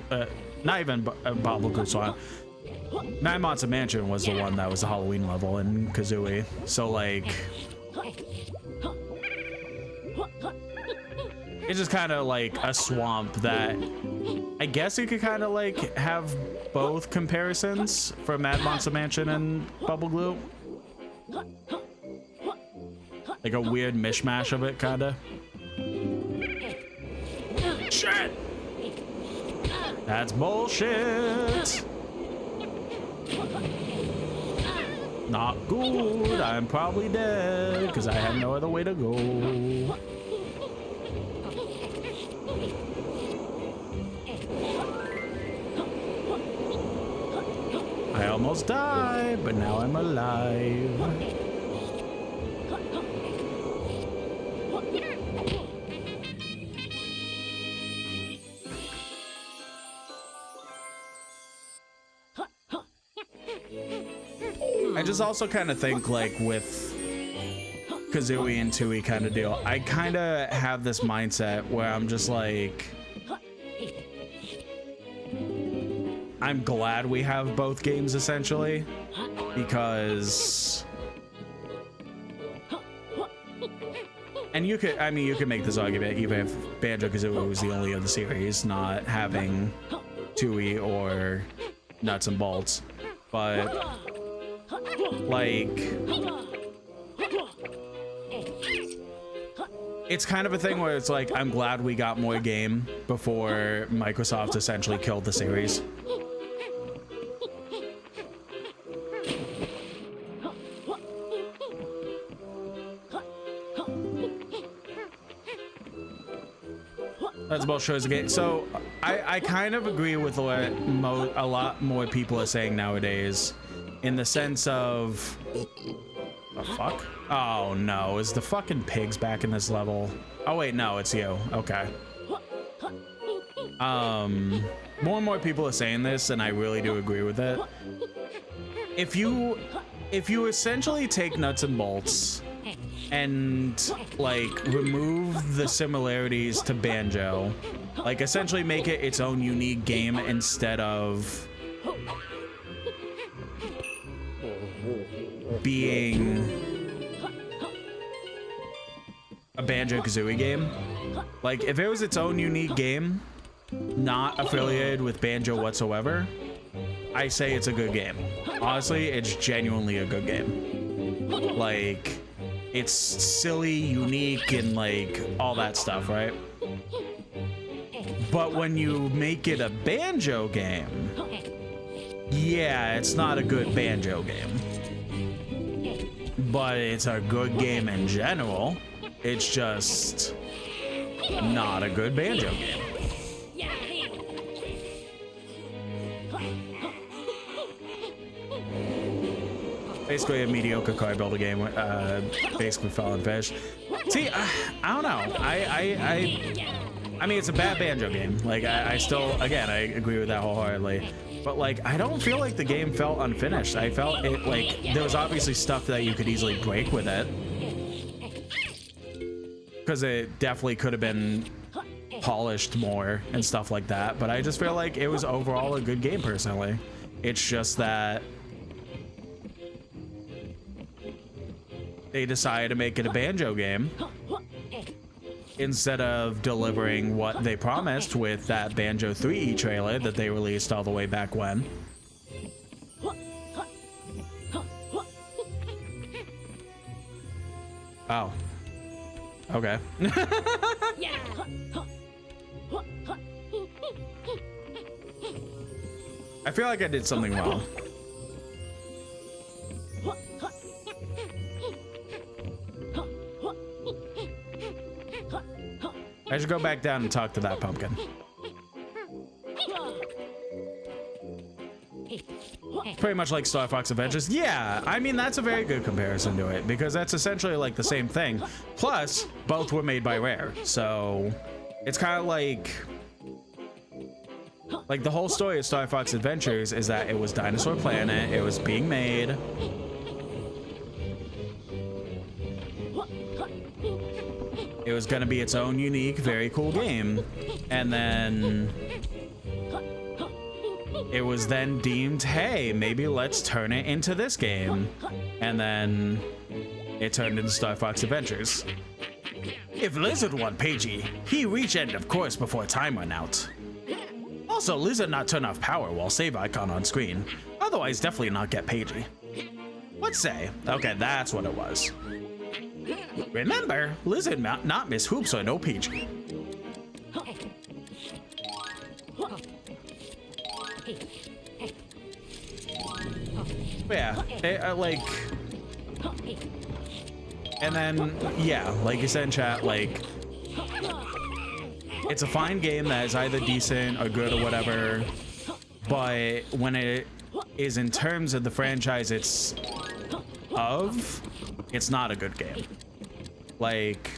Not even Bubble Goop Swamp. Nine Monster Mansion was the one that was the Halloween level in Kazooie. So like, it's just kind of like a swamp that I guess you could kind of like have both comparisons for Mad Monster Mansion and Bubble Glue. Like a weird mishmash of it, kind of. Shit! That's bullshit! Not good. I'm probably dead because I have no other way to go. I almost died, but now I'm alive. I just also kind of think like with Kazooie and Tooie kind of deal, I kind of have this mindset where I'm just like, I'm glad we have both games essentially, because, and you could, I mean, you could make this argument even if Banjo-Kazooie was the only of the series not having Tooie or Nuts and Bolts, but like, it's kind of a thing where it's like, I'm glad we got more game before Microsoft essentially killed the series. That's about shows again. So I kind of agree with what a lot more people are saying nowadays, in the sense of, the fuck? Oh no, is the fucking pigs back in this level? Oh wait, no, it's you. Okay. More and more people are saying this, and I really do agree with it. If you essentially take Nuts and Bolts and like remove the similarities to Banjo, like essentially make it its own unique game instead of being a Banjo-Kazooie game. Like if it was its own unique game, not affiliated with Banjo whatsoever, I say it's a good game. Honestly, it's genuinely a good game. Like, it's silly, unique, and like all that stuff, right? But when you make it a Banjo game, yeah, it's not a good Banjo game, but it's a good game in general. It's just not a good Banjo game. Basically a mediocre card builder game, basically Fallen Fish. See, I don't know. I mean, it's a bad Banjo game. Like, I still, again, I agree with that wholeheartedly. But like, I don't feel like the game felt unfinished. I felt it like there was obviously stuff that you could easily break with it, because it definitely could have been polished more and stuff like that. But I just feel like it was overall a good game personally. It's just that they decided to make it a Banjo game instead of delivering what they promised with that Banjo 3 trailer that they released all the way back when. Oh. Okay. I feel like I did something wrong. I should go back down and talk to that pumpkin. Pretty much like Star Fox Adventures. Yeah, I mean, that's a very good comparison to it because that's essentially like the same thing. Plus, both were made by Rare. So it's kind of like the whole story of Star Fox Adventures is that it was Dinosaur Planet. It was being made. It was going to be its own unique, very cool game. And then it was then deemed, hey, maybe let's turn it into this game. And then it turned into Star Fox Adventures. If Lizard want Pagey, he reach end of course before time run out. Also, Lizard not turn off power while save icon on screen. Otherwise, definitely not get Pagey. Let's say, okay, that's what it was. Remember, Lizard not miss hoops or no Pagey. Yeah, like, and then, yeah, like you said in chat, like, it's a fine game that is either decent or good or whatever, but when it is in terms of the franchise it's not a good game. Like,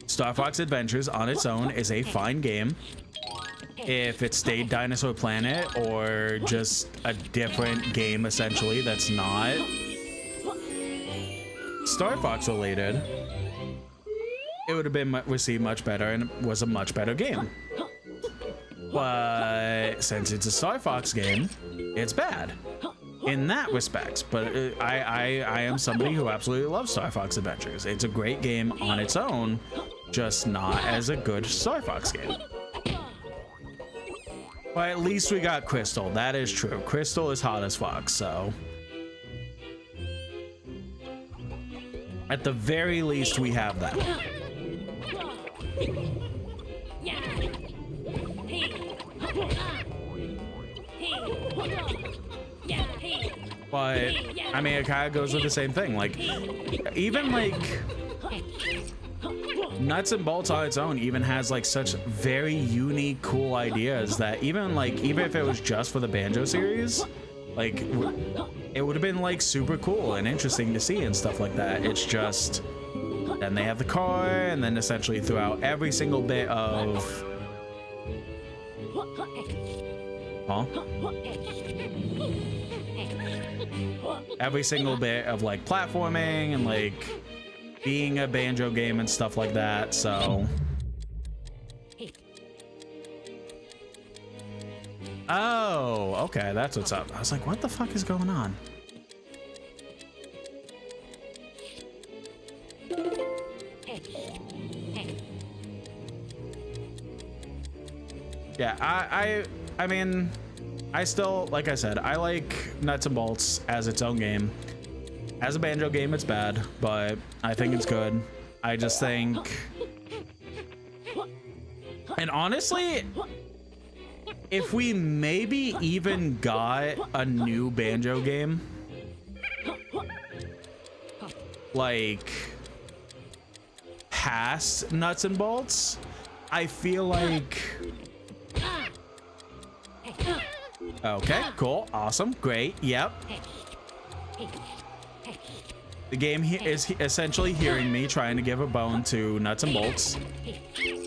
Star Fox Adventures on its own is a fine game. If it stayed Dinosaur Planet or just a different game essentially that's not Star Fox related, it would have been received much better and was a much better game. But since it's a Star Fox game, it's bad in that respect. But I am somebody who absolutely loves Star Fox Adventures. It's a great game on its own, just not as a good Star Fox game. But at least we got Crystal. That is true. Crystal is hot as fuck, so at the very least we have that. But I mean, it kind of goes with the same thing. Like, even like Nuts and Bolts on its own even has like such very unique, cool ideas that even if it was just for the Banjo series, like it would have been like super cool and interesting to see and stuff like that. It's just then they have the car, and then essentially throughout every single bit of every single bit of like platforming and like being a Banjo game and stuff like that, so oh, okay, that's what's up. I was like, what the fuck is going on? Yeah, I mean, I still, like I said, I like Nuts and Bolts as its own game. As a Banjo game, it's bad, but I think it's good. I just think, and honestly, if we maybe even got a new Banjo game, like past Nuts and Bolts, I feel like, okay, cool, awesome, great, yep. The game is essentially hearing me trying to give a bone to Nuts and Bolts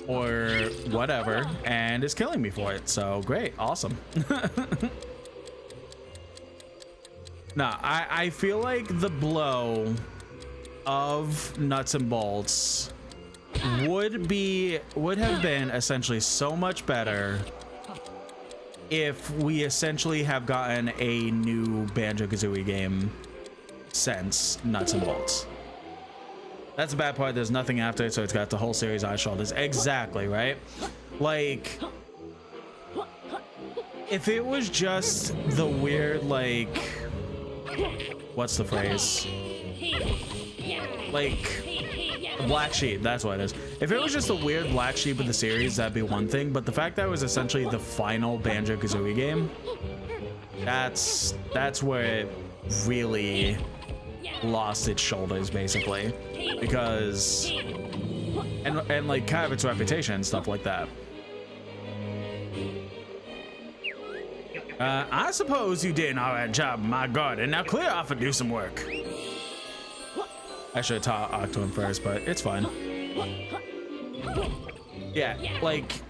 or whatever, and is killing me for it. So great, awesome. Nah, I feel like the blow of Nuts and Bolts would have been essentially so much better if we essentially have gotten a new Banjo-Kazooie game since Nuts and Bolts. That's the bad part. There's nothing after it, so it's got the whole series on its shoulders. Exactly, right? Like, if it was just the weird, like, what's the phrase? Like black sheep, that's what it is. If it was just a weird black sheep of the series, that'd be one thing, but the fact that it was essentially the final Banjo-Kazooie game, that's where it really lost its shoulders, basically, because and like kind of its reputation and stuff like that. I suppose you did an alright job in my garden. Now clear off and do some work. I should have talked to him first, but it's fine. Yeah, like,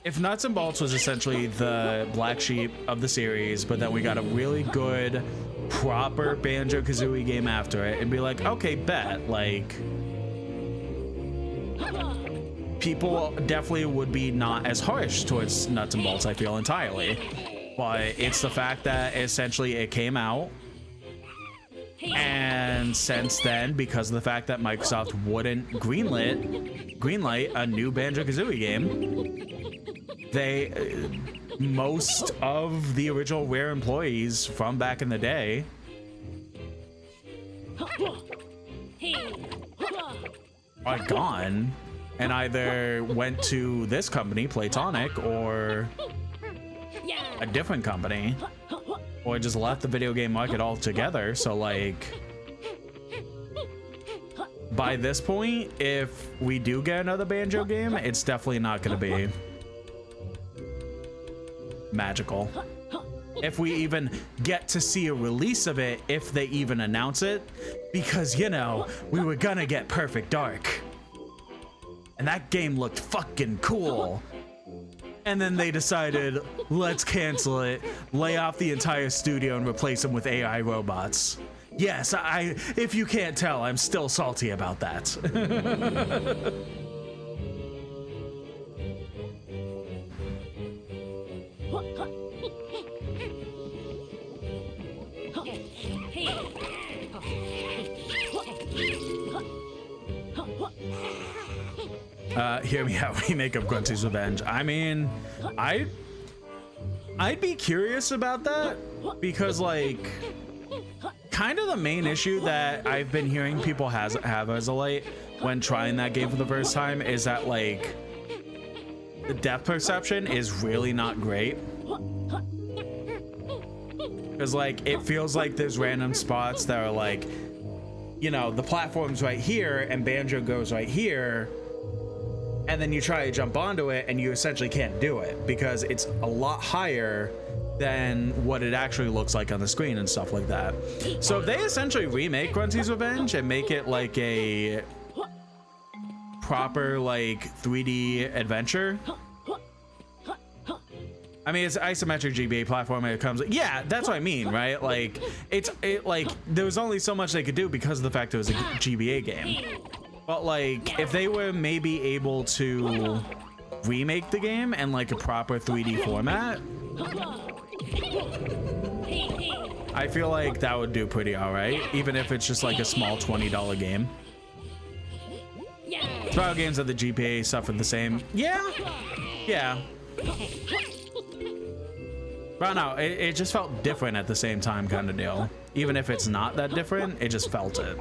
if Nuts and Bolts was essentially the black sheep of the series, but then we got a really good, proper Banjo-Kazooie game after it, and be like, okay, bet, like, people definitely would be not as harsh towards Nuts and Bolts, I feel, entirely. But it's the fact that essentially it came out, and since then, because of the fact that Microsoft wouldn't greenlight a new Banjo-Kazooie game, most of the original Rare employees from back in the day are gone and either went to this company, Playtonic, or a different company, or just left the video game market altogether. So like, by this point, if we do get another Banjo game, it's definitely not going to be magical. If we even get to see a release of it, if they even announce it, because, you know, we were gonna get Perfect Dark, and that game looked fucking cool. And then they decided, let's cancel it, lay off the entire studio and replace them with AI robots. Yes, if you can't tell, I'm still salty about that. Hear me out, remake of Grunty's Revenge. I mean, I'd be curious about that, because like, kind of the main issue that I've been hearing people have as of late when trying that game for the first time is that like, the depth perception is really not great. Because like, it feels like there's random spots that are like, you know, the platform's right here and Banjo goes right here, and then you try to jump onto it and you essentially can't do it because it's a lot higher than what it actually looks like on the screen and stuff like that. So if they essentially remake Grunty's Revenge and make it like a proper like 3D adventure, I mean, it's isometric GBA platform and it comes, yeah, that's what I mean, right? Like, like, there was only so much they could do because of the fact it was a GBA game. But like, if they were maybe able to remake the game in like a proper 3D format, I feel like that would do pretty all right, even if it's just like a small $20 game. Trial games of the GBA suffered the same. Yeah. But no, it just felt different at the same time, kind of deal. Even if it's not that different, it just felt it.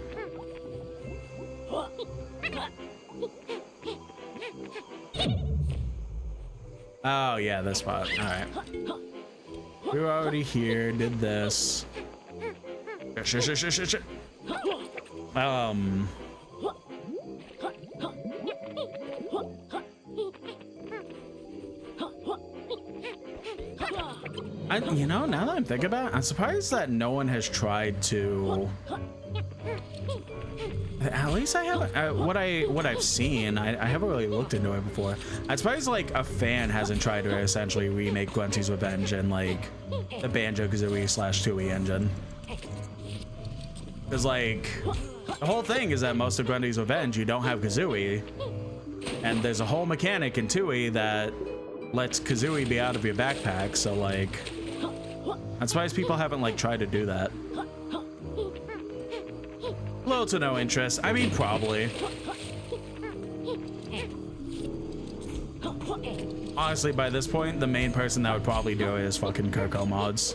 Oh yeah, this spot. All right. We were already here, did this. Shit. You know, now that I'm thinking about it, I'm surprised that no one has tried to. At least I haven't. What I've seen, I haven't really looked into it before. I'm surprised like a fan hasn't tried to essentially remake Grunty's Revenge and like the Banjo-Kazooie /2E engine. Because like the whole thing is that most of Grunty's Revenge you don't have Kazooie, and there's a whole mechanic in 2E that lets Kazooie be out of your backpack. So like, I'm surprised people haven't like tried to do that. Little to no interest. I mean, probably. Honestly, by this point, the main person that would probably do it is fucking Kirko Mods.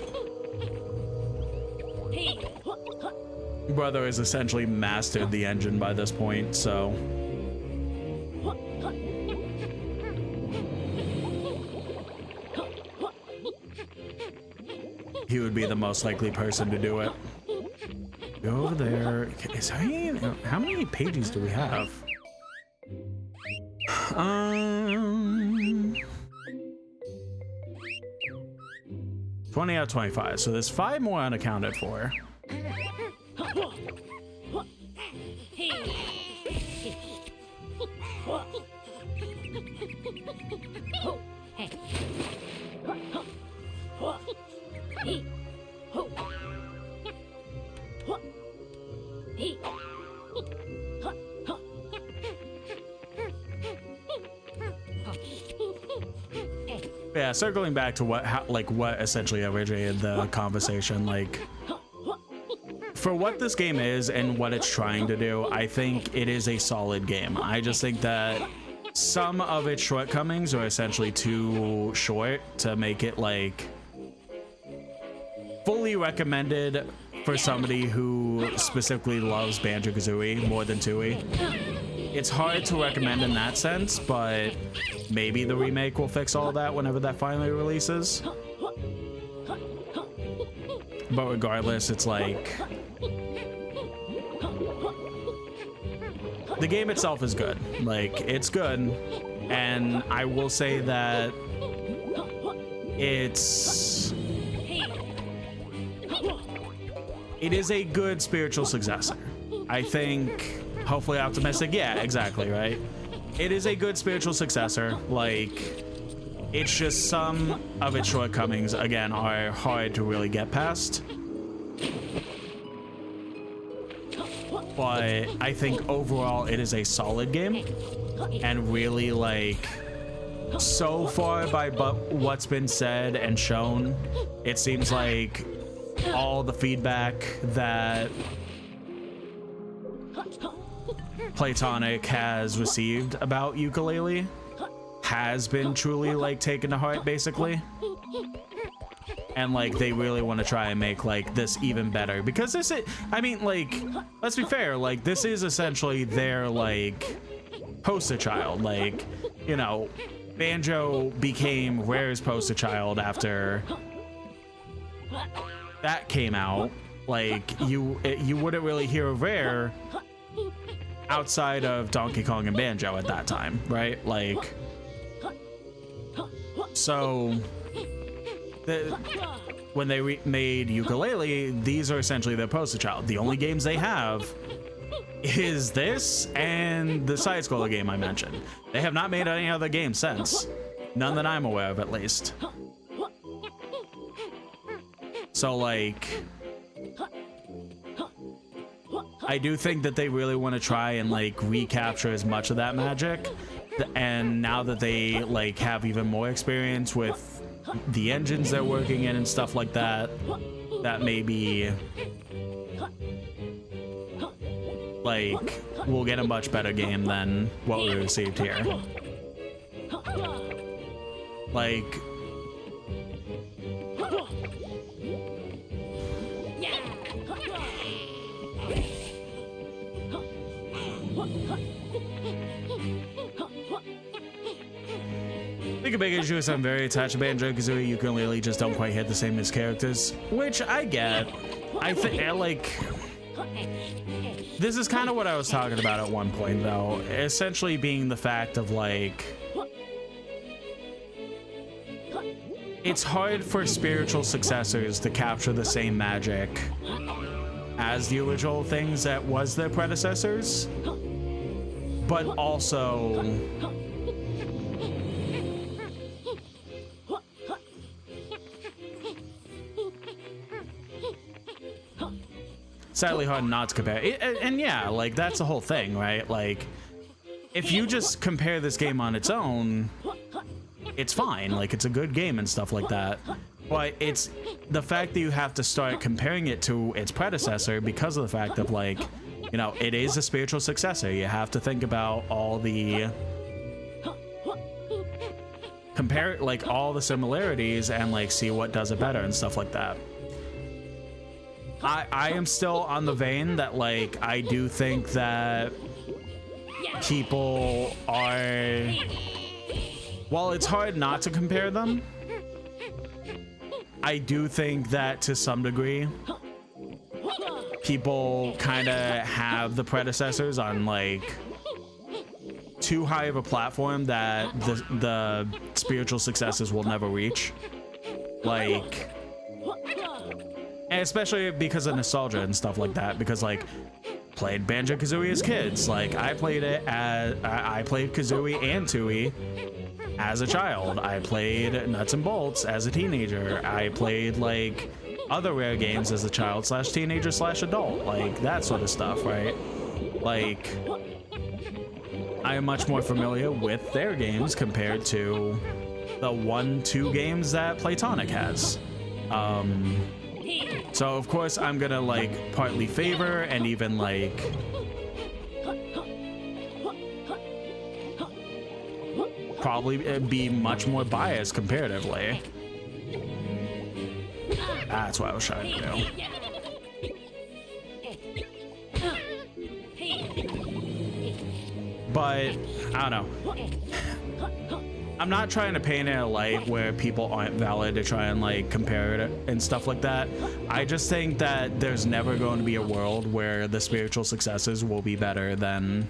Brother has essentially mastered the engine by this point, so he would be the most likely person to do it. Go over there. Is how many pages do we have? 20 out of 25. So there's 5 more unaccounted for. Yeah, circling back to what essentially originated the conversation, like, for what this game is and what it's trying to do, I think it is a solid game. I just think that some of its shortcomings are essentially too short to make it like fully recommended for somebody who specifically loves Banjo-Kazooie more than Tooie. It's hard to recommend in that sense, but maybe the remake will fix all that whenever that finally releases. But regardless, it's like, the game itself is good. Like, it's good, and I will say that it is a good spiritual successor. I think, hopefully optimistic. Yeah, exactly, right? It is a good spiritual successor. Like, it's just some of its shortcomings, again, are hard to really get past. But I think overall it is a solid game, and really, like, so far by what's been said and shown, it seems like all the feedback that Playtonic has received about Yooka-Laylee has been truly, like, taken to heart, basically. And, like, they really want to try and make, like, this even better, because this is, I mean, like, let's be fair, like, this is essentially their, like, poster child. Like, you know, Banjo became Rare's poster child after that came out. Like, you wouldn't really hear of Rare outside of Donkey Kong and Banjo at that time, right? Like, so when they made Yooka-Laylee, these are essentially their poster child. The only games they have is this and the side-scroller game I mentioned. They have not made any other games since. None that I'm aware of, at least. So, like, I do think that they really want to try and, like, recapture as much of that magic. And now that they, like, have even more experience with the engines they're working in and stuff like that, that maybe, like, we'll get a much better game than what we received here. Like, I think a big issue is I'm very attached to Banjo-Kazooie. Yooka-Laylee just don't quite hit the same as characters, which I get. I think, like, this is kind of what I was talking about at one point, though. Essentially being the fact of, like, it's hard for spiritual successors to capture the same magic as the original things that was their predecessors, but also sadly hard not to compare. And yeah, like, that's the whole thing, right? Like, if you just compare this game on its own, it's fine. Like, it's a good game and stuff like that. But it's the fact that you have to start comparing it to its predecessor because of the fact of, like, you know, it is a spiritual successor. You have to think about all the like, all the similarities and, like, see what does it better and stuff like that. I am still on the vein that, like, I do think that people are, while it's hard not to compare them, I do think that to some degree people kind of have the predecessors on like too high of a platform that the spiritual successes will never reach, like, and especially because of nostalgia and stuff like that, because like played Banjo-Kazooie as kids, like I played it as I played Kazooie and Tooie as a child. I played Nuts and Bolts as a teenager. I played like other Rare games as a child slash teenager slash adult, like that sort of stuff, right? Like I am much more familiar with their games compared to the 1-2 games that Playtonic has. So of course I'm gonna like partly favor and even like probably be much more biased comparatively. That's what I was trying to do. But I don't know. I'm not trying to paint it in a light where people aren't valid to try and like compare it and stuff like that. I just think that there's never going to be a world where the spiritual successors will be better than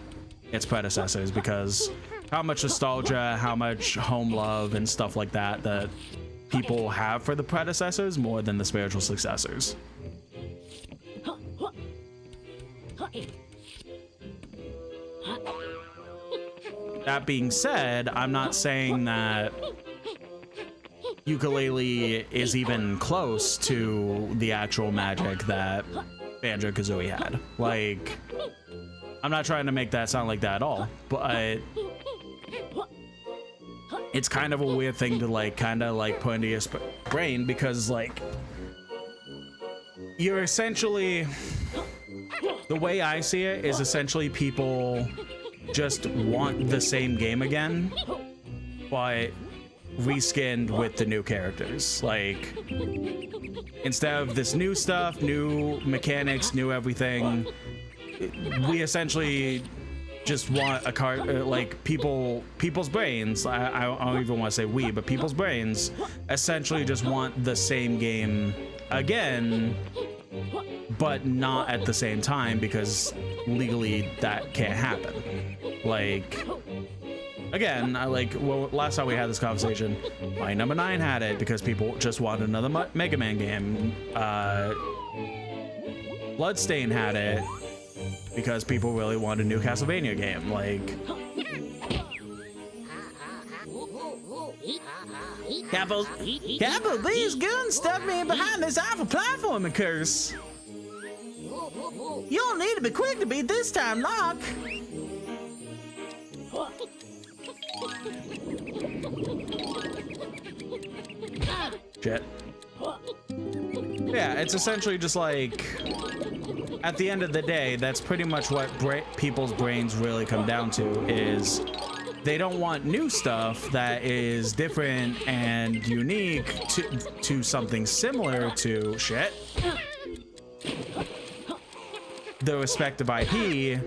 its predecessors, because how much nostalgia, how much home love and stuff like that that people have for the predecessors more than the spiritual successors. That being said, I'm not saying that Yooka-Laylee is even close to the actual magic that Banjo-Kazooie had. Like, I'm not trying to make that sound like that at all, but it's kind of a weird thing to like kind of like put into your brain, because like you're essentially, the way I see it is essentially people just want the same game again, but reskinned with the new characters. Like, instead of this new stuff, new mechanics, new everything, we essentially just want a card, like people's brains, I don't even want to say we, but people's brains essentially just want the same game again, but not at the same time, because legally that can't happen. Like, again, last time we had this conversation, my number 9 had it because people just wanted another Mega Man game. Bloodstain had it because people really wanted a new Castlevania game. Like, Capo B's gun stuffed me behind this awful platforming curse. You don't need to be quick to beat this time, Locke. Shit. Yeah, it's essentially just like, at the end of the day, that's pretty much what people's brains really come down to, is they don't want new stuff that is different and unique to something similar to shit, the respective IP.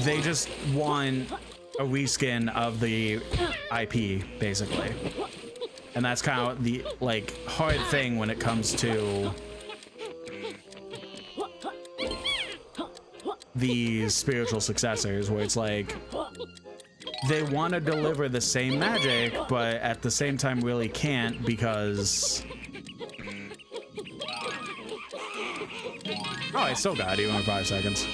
They just want a reskin of the IP, basically. And that's kind of the like hard thing when it comes to these spiritual successors, where it's like they want to deliver the same magic, but at the same time really can't, because oh, I still got you in 5 seconds.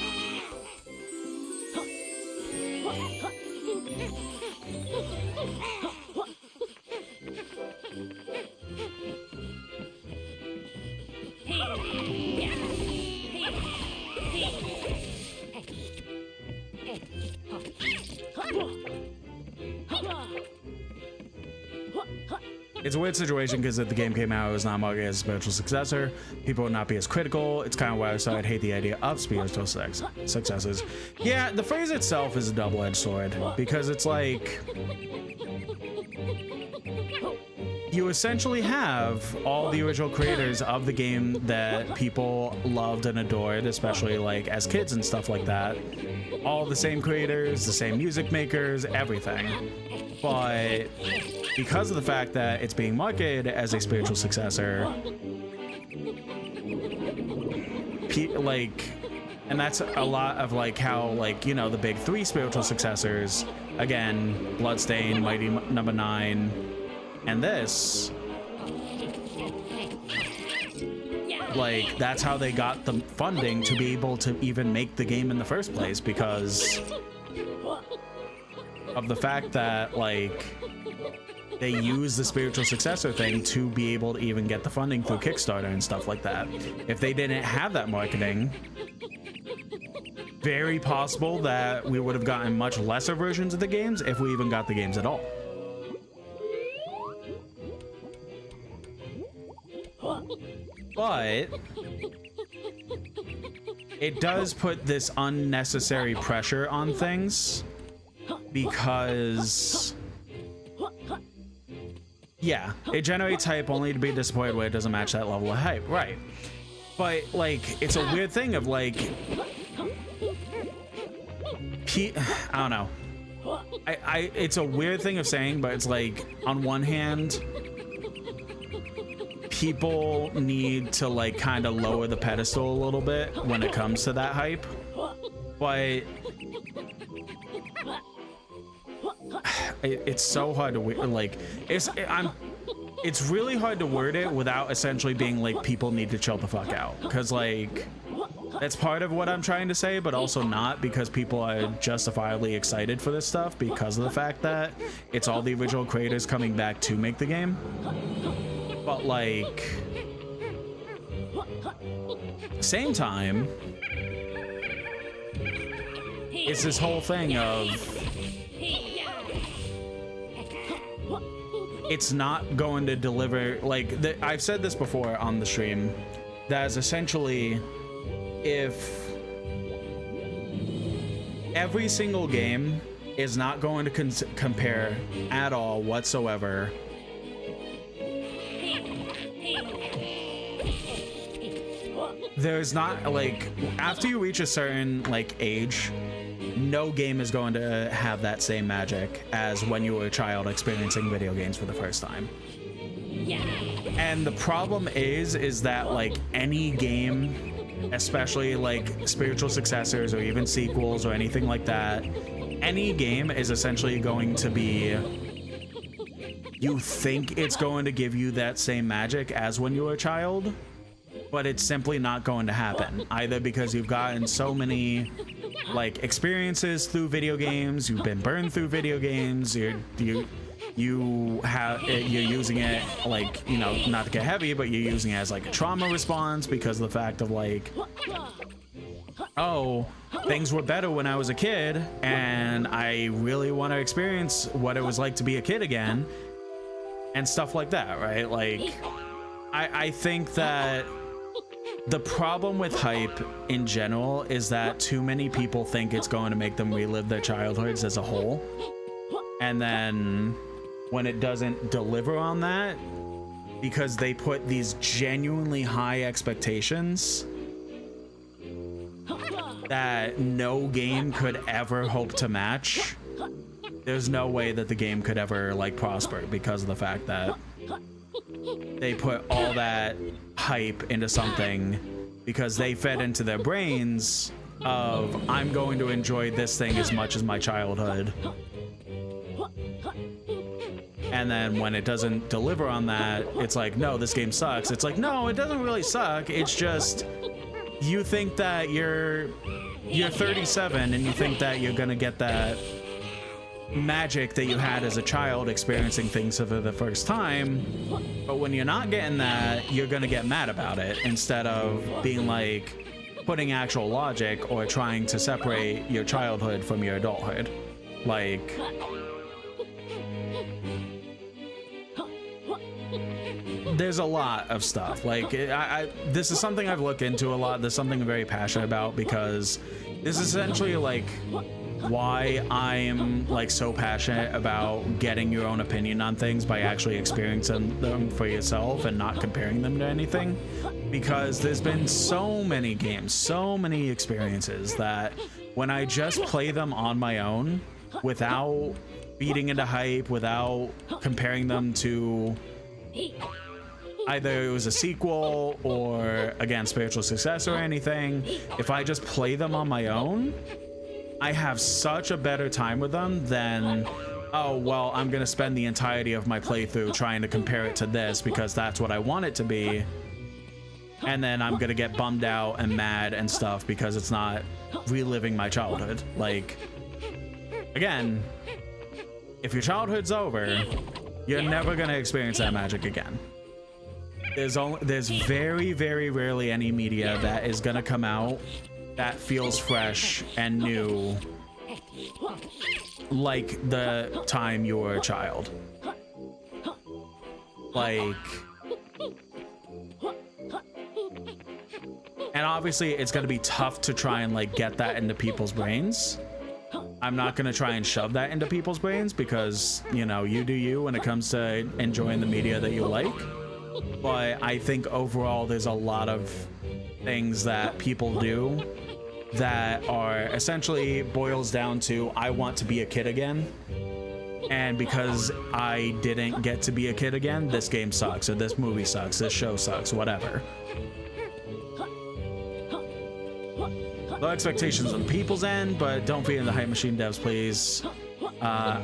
It's a weird situation because if the game came out, it was not marketed as a spiritual successor, people would not be as critical. It's kind of why I started to hate the idea of spiritual successors. Yeah, the phrase itself is a double-edged sword, because it's like, you essentially have all the original creators of the game that people loved and adored, especially like as kids and stuff like that. All the same creators, the same music makers, everything. But because of the fact that it's being marketed as a spiritual successor, and that's a lot of like how, like, you know, the big three spiritual successors, again, Bloodstained, Mighty Number 9, and this, like, that's how they got the funding to be able to even make the game in the first place, because of the fact that, like, they use the spiritual successor thing to be able to even get the funding through Kickstarter and stuff like that. If they didn't have that marketing, very possible that we would have gotten much lesser versions of the games, if we even got the games at all. But it does put this unnecessary pressure on things, because yeah, it generates hype only to be disappointed when it doesn't match that level of hype, right? But like, it's a weird thing of like, I don't know. It's a weird thing of saying, but it's like, on one hand, people need to like kind of lower the pedestal a little bit when it comes to that hype, but it's so hard to like, it's really hard to word it without essentially being like, people need to chill the fuck out, because like, that's part of what I'm trying to say, but also not, because people are justifiably excited for this stuff because of the fact that it's all the original creators coming back to make the game. But like, same time, it's this whole thing of, it's not going to deliver, like, I've said this before on the stream, that is essentially, if every single game is not going to compare at all whatsoever there's not, like, after you reach a certain like age, no game is going to have that same magic as when you were a child experiencing video games for the first time. And the problem is that like any game, especially like spiritual successors or even sequels or anything like that, any game is essentially going to be, you think it's going to give you that same magic as when you were a child, but it's simply not going to happen, either because you've gotten so many like experiences through video games, you've been burned through video games, you're using it, like, you know, not to get heavy, but you're using it as like a trauma response because of the fact of like, oh, things were better when I was a kid and I really want to experience what it was like to be a kid again and stuff like that, right? Like, I think that the problem with hype in general is that too many people think it's going to make them relive their childhoods as a whole, and then when it doesn't deliver on that, because they put these genuinely high expectations that no game could ever hope to match, there's no way that the game could ever like prosper, because of the fact that they put all that hype into something because they fed into their brains of, I'm going to enjoy this thing as much as my childhood. And then when it doesn't deliver on that, it's like, no, this game sucks. It's like, no, it doesn't really suck. It's just, you think that you're 37 and you think that you're gonna get that magic that you had as a child experiencing things for the first time, but when you're not getting that, you're gonna get mad about it instead of being like, putting actual logic or trying to separate your childhood from your adulthood. Like, there's a lot of stuff. Like, this is something I've looked into a lot. This is something I'm very passionate about, because this is essentially like why I'm like so passionate about getting your own opinion on things by actually experiencing them for yourself and not comparing them to anything, because there's been so many games, so many experiences that when I just play them on my own without feeding into hype, without comparing them to either it was a sequel or, again, spiritual successor or anything, if I just play them on my own, I have such a better time with them than, oh, well, I'm going to spend the entirety of my playthrough trying to compare it to this because that's what I want it to be. And then I'm going to get bummed out and mad and stuff because it's not reliving my childhood. Like, again, if your childhood's over, you're never going to experience that magic again. There's very, very rarely any media that is going to come out that feels fresh and new like the time you were a child. Like, and obviously it's going to be tough to try and like get that into people's brains. I'm not going to try and shove that into people's brains because, you know, you do you when it comes to enjoying the media that you like. But I think overall there's a lot of things that people do that are essentially boils down to, I want to be a kid again. And because I didn't get to be a kid again, this game sucks, or this movie sucks, this show sucks, whatever. Low expectations on people's end, but don't feed in the hype machine, devs, please.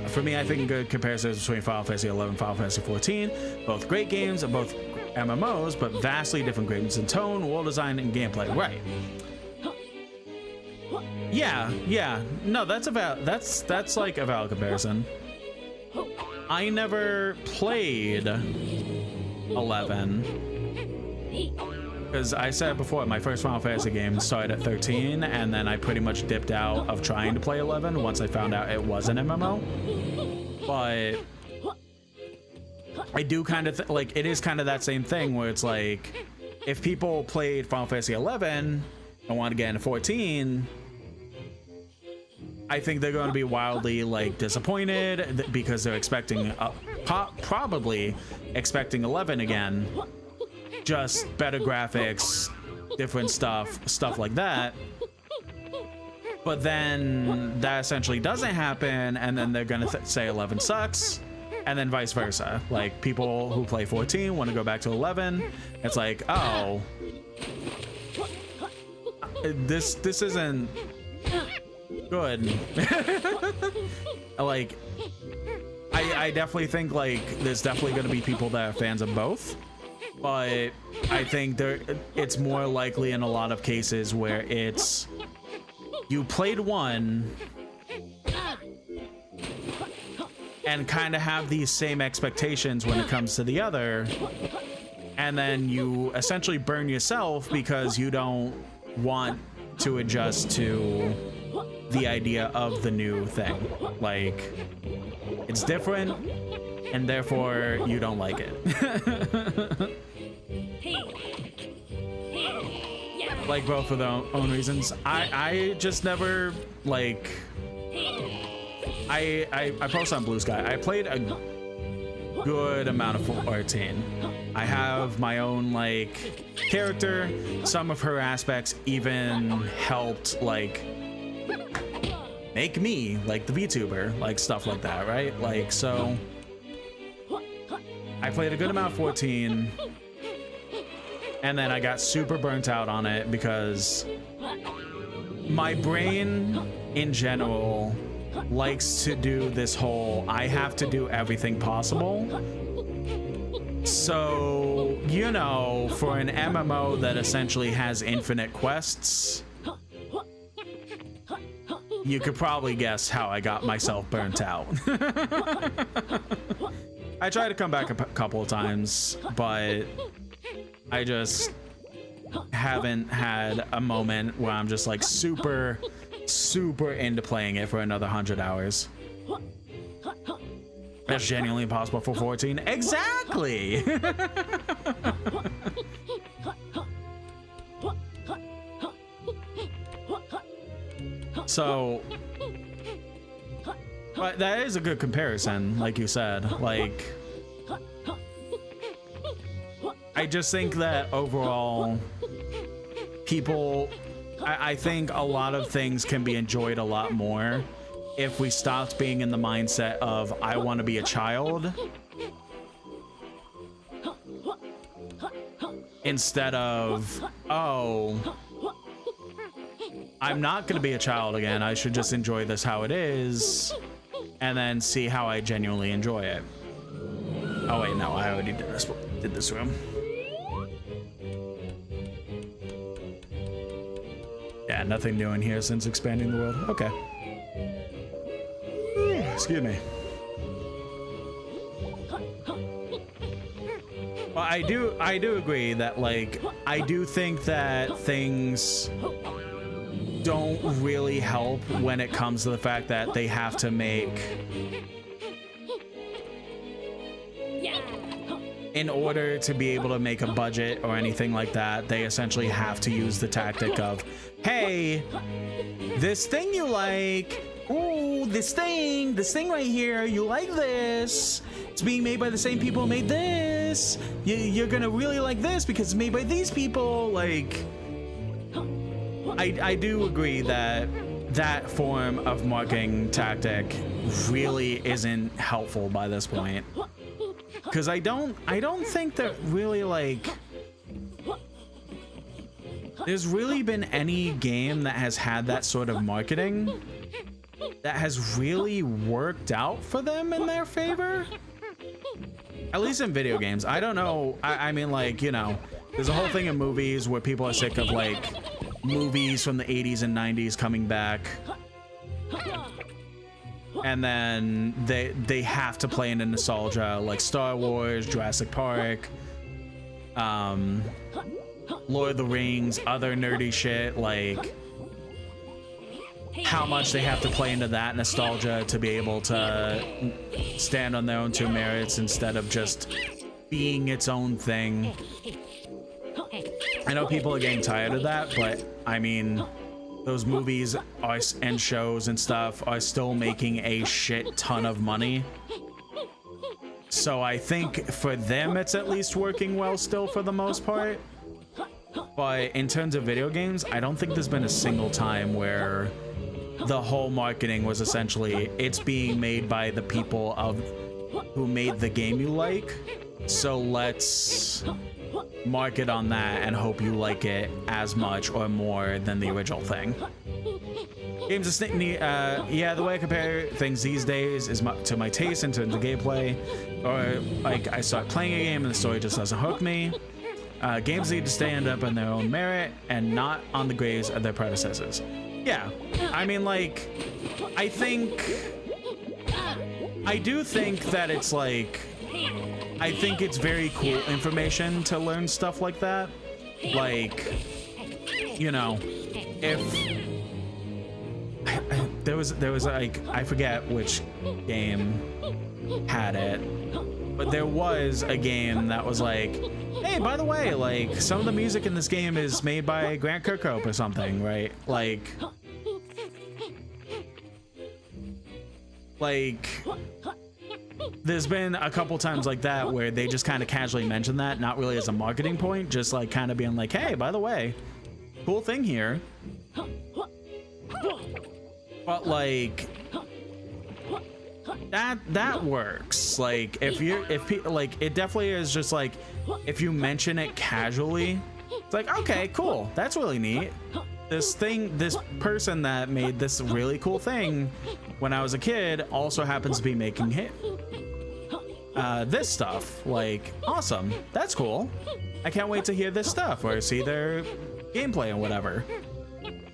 For me, I think good comparisons between Final Fantasy 11 and Final Fantasy 14. Both great games and both MMOs, but vastly different gradients in tone, world design, and gameplay. Right. Yeah. No, that's like a valid comparison. I never played 11 because I said before, my first Final Fantasy game started at 13, and then I pretty much dipped out of trying to play 11 once I found out it was an MMO. But I do kind of like, it is kind of that same thing where it's like, if people played Final Fantasy 11 and want to get into 14, I think they're going to be wildly like disappointed because they're expecting probably expecting 11 again, just better graphics, different stuff like that. But then that essentially doesn't happen, and then they're gonna say 11 sucks, and then vice versa. Like, people who play 14 want to go back to 11. It's like, oh, this isn't good. Like, I definitely think like there's definitely going to be people that are fans of both, but I think it's more likely in a lot of cases where it's you played one and kind of have these same expectations when it comes to the other, and then you essentially burn yourself because you don't want to adjust to the idea of the new thing. Like, it's different and therefore you don't like it. Like, both for their own reasons. I just never like I post on Blue Sky. I played a good amount of 14. I have my own like character. Some of her aspects even helped like make me like the VTuber, like stuff like that, right? Like, so I played a good amount of 14, and then I got super burnt out on it because my brain in general likes to do this whole I have to do everything possible. So, you know, for an MMO that essentially has infinite quests, you could probably guess how I got myself burnt out. I tried to come back a couple of times, but I just haven't had a moment where I'm just like super into playing it for another 100 hours. That's genuinely impossible for 14. Exactly. So But that is a good comparison, like you said. Like, I just think that overall, people, I think a lot of things can be enjoyed a lot more if we stopped being in the mindset of, I want to be a child, instead of, oh, I'm not going to be a child again, I should just enjoy this how it is, and then see how I genuinely enjoy it. Oh wait, no, I already did this room. Yeah, nothing new in here since expanding the world. Okay. Excuse me. Well, I do agree that, like, I do think that things don't really help when it comes to the fact that they have to make, in order to be able to make a budget or anything like that, they essentially have to use the tactic of, hey, this thing you like, ooh, this thing right here, you like this, it's being made by the same people who made this, you're gonna really like this because it's made by these people. Like, I do agree that that form of marketing tactic really isn't helpful by this point, because I don't think that really, like, there's really been any game that has had that sort of marketing that has really worked out for them in their favor, at least in video games. I don't know, I mean, like, you know, there's a whole thing in movies where people are sick of, like, movies from the 80s and 90s coming back, and then they have to play into nostalgia, like Star Wars, Jurassic Park, Lord of the Rings, other nerdy shit. Like, how much they have to play into that nostalgia to be able to stand on their own two merits instead of just being its own thing. I know people are getting tired of that, but I mean, those movies and shows and stuff are still making a shit ton of money. So I think for them, it's at least working well still for the most part. But in terms of video games, I don't think there's been a single time where the whole marketing was essentially, it's being made by the people who made the game you like, so let's market on that and hope you like it as much or more than the original thing. Games are yeah, the way I compare things these days is to my taste in terms of gameplay, or like I start playing a game and the story just doesn't hook me. Games need to stand up on their own merit and not on the grades of their predecessors. Yeah, I mean, like, I do think that it's like, I think it's very cool information to learn stuff like that. Like, you know, if there was like, I forget which game had it, but there was a game that was like, hey, by the way, like, some of the music in this game is made by Grant Kirkhope or something, right? Like, there's been a couple times like that where they just kind of casually mention that, not really as a marketing point, just like kind of being like, hey, by the way, cool thing here. But like, that works. Like, if like, it definitely is just like, if you mention it casually, it's like, okay, cool, that's really neat. This person that made this really cool thing when I was a kid also happens to be making this stuff. Like, awesome, that's cool. I can't wait to hear this stuff or see their gameplay and whatever.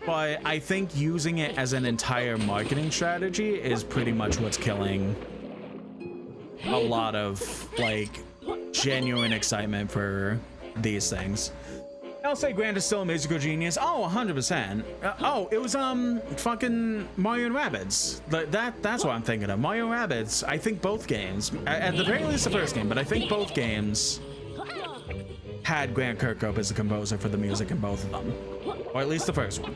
But I think using it as an entire marketing strategy is pretty much what's killing a lot of, like, genuine excitement for these things. I'll say Grant is still a musical genius. Oh, 100%. Oh, it was fucking Mario and Rabbids. That's what I'm thinking of. Mario and Rabbids. I think both games, at the very least the first game, but I think both games had Grant Kirkhope as the composer for the music in both of them, or at least the first one.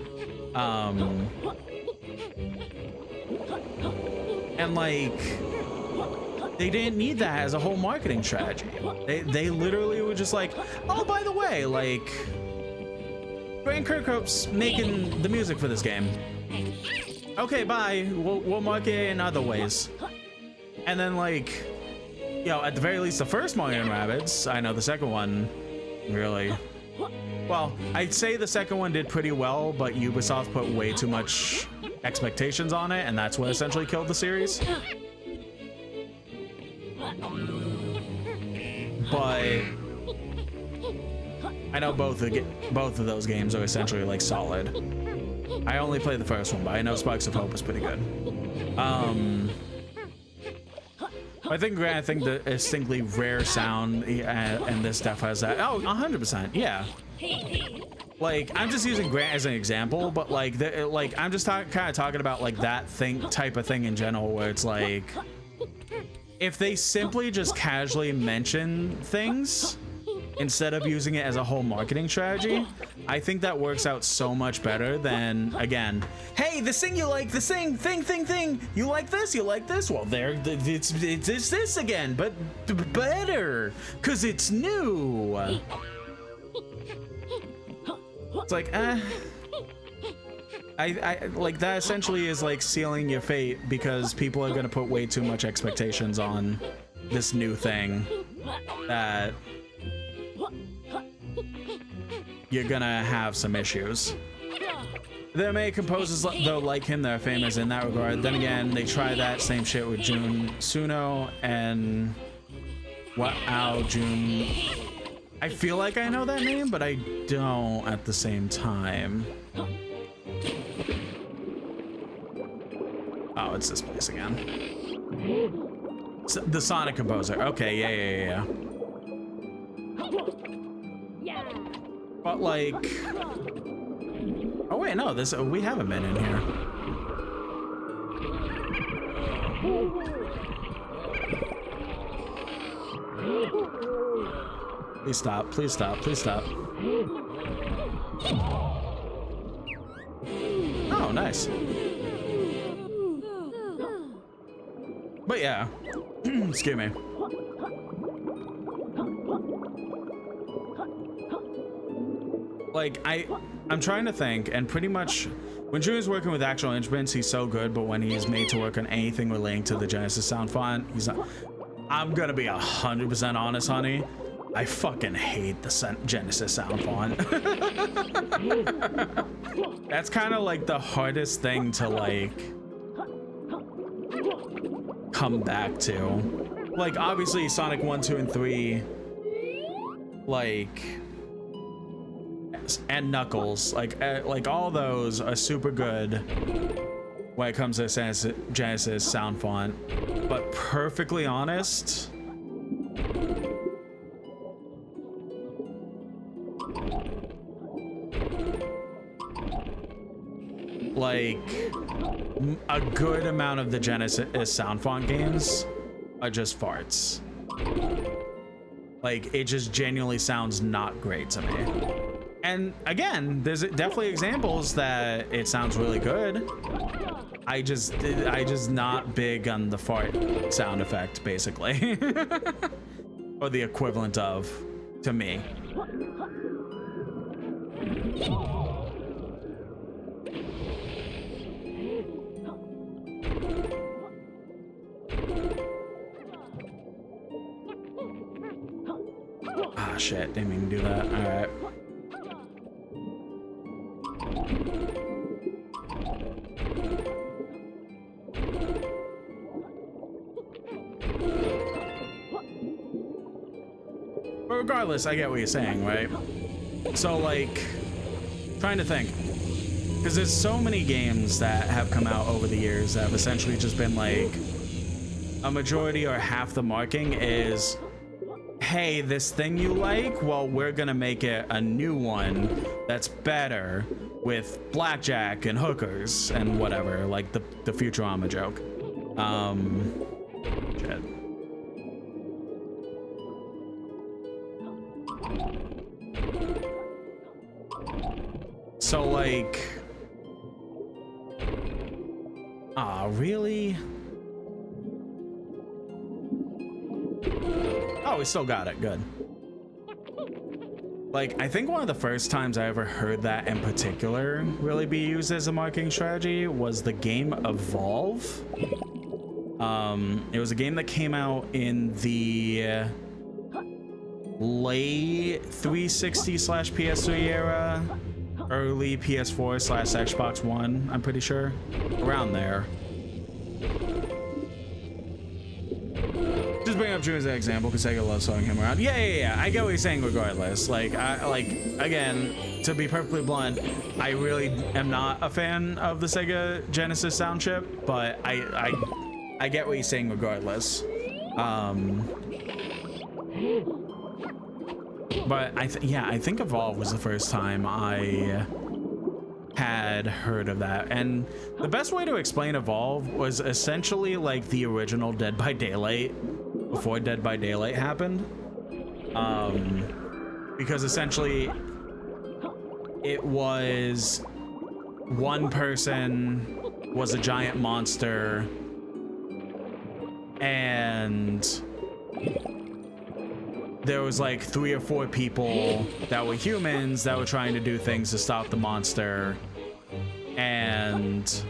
And like, they didn't need that as a whole marketing strategy. They literally were just like, oh, by the way, like, Grant Kirkhope's making the music for this game. Okay, bye. We'll market it in other ways. And then like, you know, at the very least, the first Mario & Rabbids, I know the second one really, well, I'd say the second one did pretty well, but Ubisoft put way too much expectations on it, and that's what essentially killed the series. But I know both of those games are essentially like solid. I only played the first one, but I know Sparks of Hope is pretty good. I think the distinctly rare sound and this stuff has that. Oh, 100%, yeah. Like, I'm just using Grant as an example, but like, I'm just kind of talking about like that type of thing in general, where it's like, if they simply just casually mention things instead of using it as a whole marketing strategy, I think that works out so much better than, again, hey, this thing you like, this thing, you like this, well, it's this again, but better, because it's new. It's like, I like, that essentially is like sealing your fate, because people are going to put way too much expectations on this new thing that you're gonna have some issues. There are many composers though like him that are famous in that regard. Then again, they try that same shit with Jun Suno and Jun. I feel like I know that name, but I don't at the same time. Oh, it's this place again. The Sonic composer. Okay, yeah. But like, oh wait, no, we haven't been in here. Please stop, please stop, please stop. Oh, nice. But yeah, excuse me. Like, I'm trying to think, and pretty much when Jun is working with actual instruments, he's so good, but when he's made to work on anything relating to the Genesis sound font, he's not. I'm gonna be 100% honest, honey. I fucking hate the Genesis sound font. That's kind of like the hardest thing to like come back to. Like, obviously Sonic 1, 2, and 3, like, and Knuckles, like all those are super good when it comes to Genesis sound font, but perfectly honest, like a good amount of the Genesis sound font games are just farts. Like, it just genuinely sounds not great to me. And again, there's definitely examples that it sounds really good. I just not big on the fart sound effect, basically. Or the equivalent of, to me. Ah, shit, didn't mean to do that. All right. But regardless, I get what you're saying, right? So, like, trying to think, because there's so many games that have come out over the years that have essentially just been like, a majority or half the marking is, hey, this thing you like, well, we're gonna make it a new one that's better with blackjack and hookers and whatever, like the Futurama joke. Shit. So like, really? Oh, we still got it. Good. Like, I think one of the first times I ever heard that in particular really be used as a marketing strategy was the game Evolve. It was a game that came out in the late 360/PS3 era, early PS4/Xbox One, I'm pretty sure. Around there. Just bring up Drew as an example because Sega loves throwing him around. Yeah. I get what you're saying regardless. Like, again, to be perfectly blunt, I really am not a fan of the Sega Genesis sound chip, but I get what you're saying regardless. But I think Evolve was the first time I had heard of that, and the best way to explain Evolve was essentially like the original Dead by Daylight before Dead by Daylight happened, because essentially it was one person was a giant monster and there was like 3 or 4 people that were humans that were trying to do things to stop the monster, and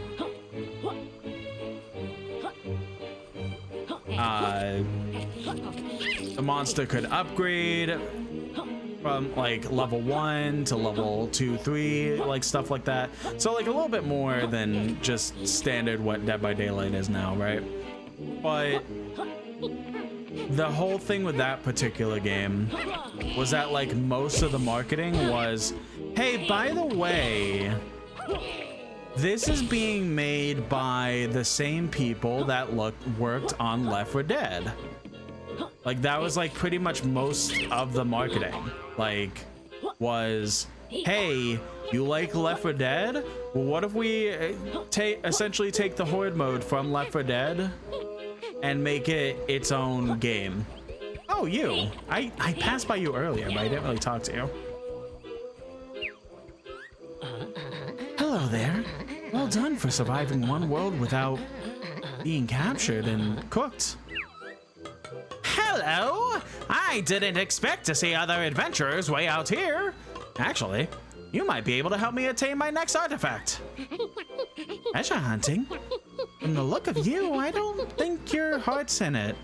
the monster could upgrade from like level 1 to level 2, 3, like stuff like that. So like a little bit more than just standard what Dead by Daylight is now, right? But the whole thing with that particular game was that like most of the marketing was, hey, by the way, this is being made by the same people that worked on Left 4 Dead. Like that was like pretty much most of the marketing, like was, hey, you like Left 4 Dead? Well, what if we essentially take the horde mode from Left 4 Dead and make it its own game? Oh, you. I passed by you earlier, but I didn't really talk to you. Hello there. Well done for surviving one world without being captured and cooked. Hello! I didn't expect to see other adventurers way out here. Actually, you might be able to help me attain my next artifact. Treasure hunting? From the look of you, I don't think your heart's in it.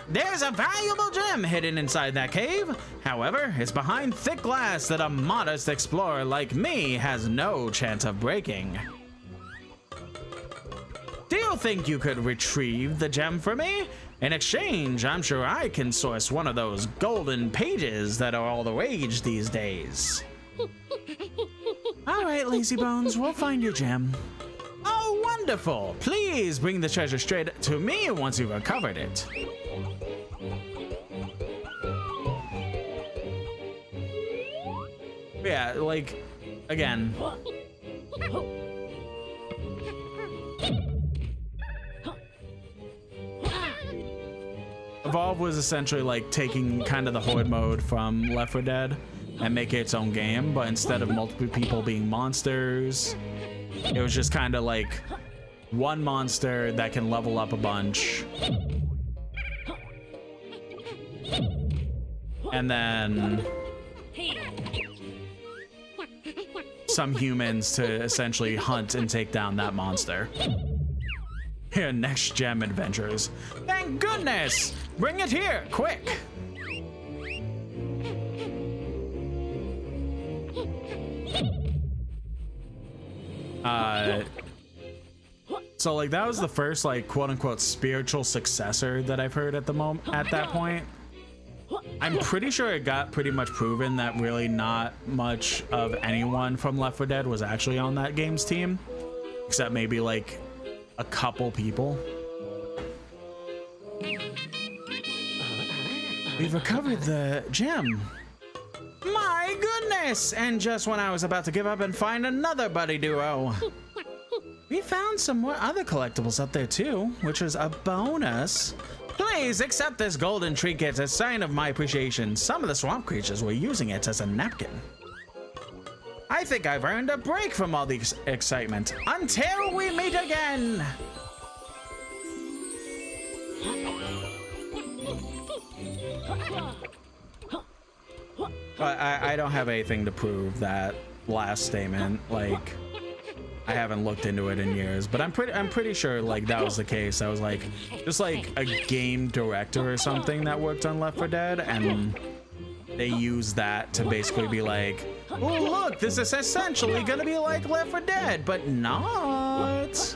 There's a valuable gem hidden inside that cave. However, it's behind thick glass that a modest explorer like me has no chance of breaking. Do you think you could retrieve the gem for me? In exchange, I'm sure I can source one of those golden pages that are all the rage these days. All right, Lazy Bones, we'll find your gem. Oh, wonderful! Please bring the treasure straight to me once you've recovered it. Yeah, like, again. Evolve was essentially like taking kind of the horde mode from Left 4 Dead and make it its own game, but instead of multiple people being monsters, it was just kind of like one monster that can level up a bunch, and then some humans to essentially hunt and take down that monster. Here, next gem adventures. Thank goodness! Bring it here, quick! So like that was the first like quote unquote spiritual successor that I've heard at that point. I'm pretty sure it got pretty much proven that really not much of anyone from Left 4 Dead was actually on that game's team, except maybe like a couple people. We've recovered the gem. My goodness! And just when I was about to give up and find another buddy duo, we found some more other collectibles up there too, which is a bonus. Please accept this golden trinket as a sign of my appreciation. Some of the swamp creatures were using it as a napkin. I think I've earned a break from all the excitement. Until we meet again! I don't have anything to prove that last statement. Like, I haven't looked into it in years, but I'm pretty sure like that was the case. I was like, just like a game director or something that worked on Left 4 Dead, and they used that to basically be like, oh look, this is essentially gonna be like Left 4 Dead, but not.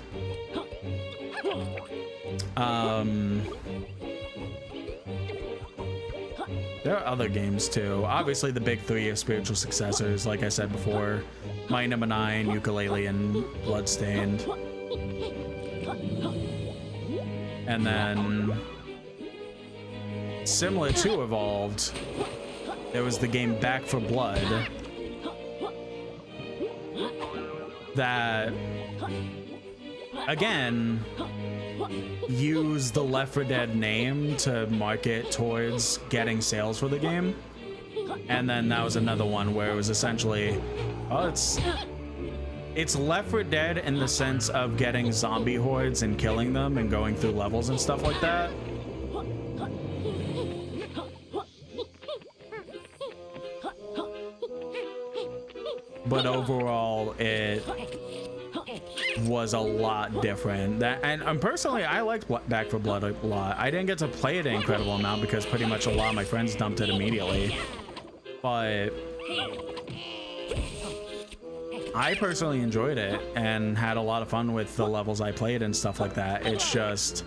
There are other games too. Obviously, the big three are spiritual successors, like I said before: Mighty Number 9, Yooka-Laylee, and Bloodstained. And then, similar to Evolved, there was the game Back 4 Blood that, again, use the Left 4 Dead name to market towards getting sales for the game. And then that was another one where it was essentially, oh, it's Left 4 Dead in the sense of getting zombie hordes and killing them and going through levels and stuff like that. But overall, it was a lot different. And personally, I liked Back 4 Blood a lot. I didn't get to play it an incredible amount because pretty much a lot of my friends dumped it immediately. But I personally enjoyed it and had a lot of fun with the levels I played and stuff like that. It's just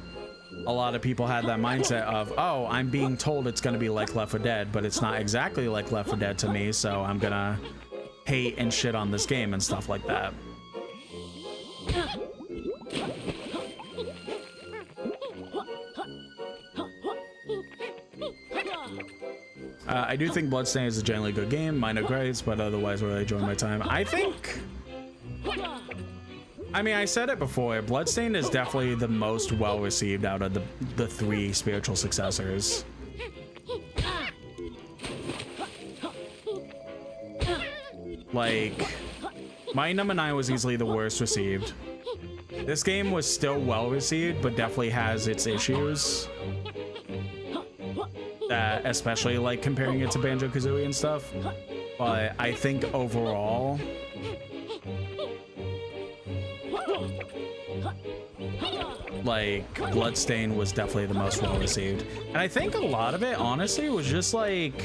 a lot of people had that mindset of, oh, I'm being told it's going to be like Left 4 Dead, but it's not exactly like Left 4 Dead to me, so I'm gonna hate and shit on this game and stuff like that. I do think Bloodstained is a generally good game. Minor grades, but otherwise really enjoying my time. I mean, I said it before, Bloodstained is definitely the most well-received out of the three spiritual successors. Like, Mighty Number 9 was easily the worst received. This game was still well-received, but definitely has its issues. Especially like comparing it to Banjo-Kazooie and stuff. But I think overall, like, Bloodstained was definitely the most well-received. And I think a lot of it, honestly, was just like,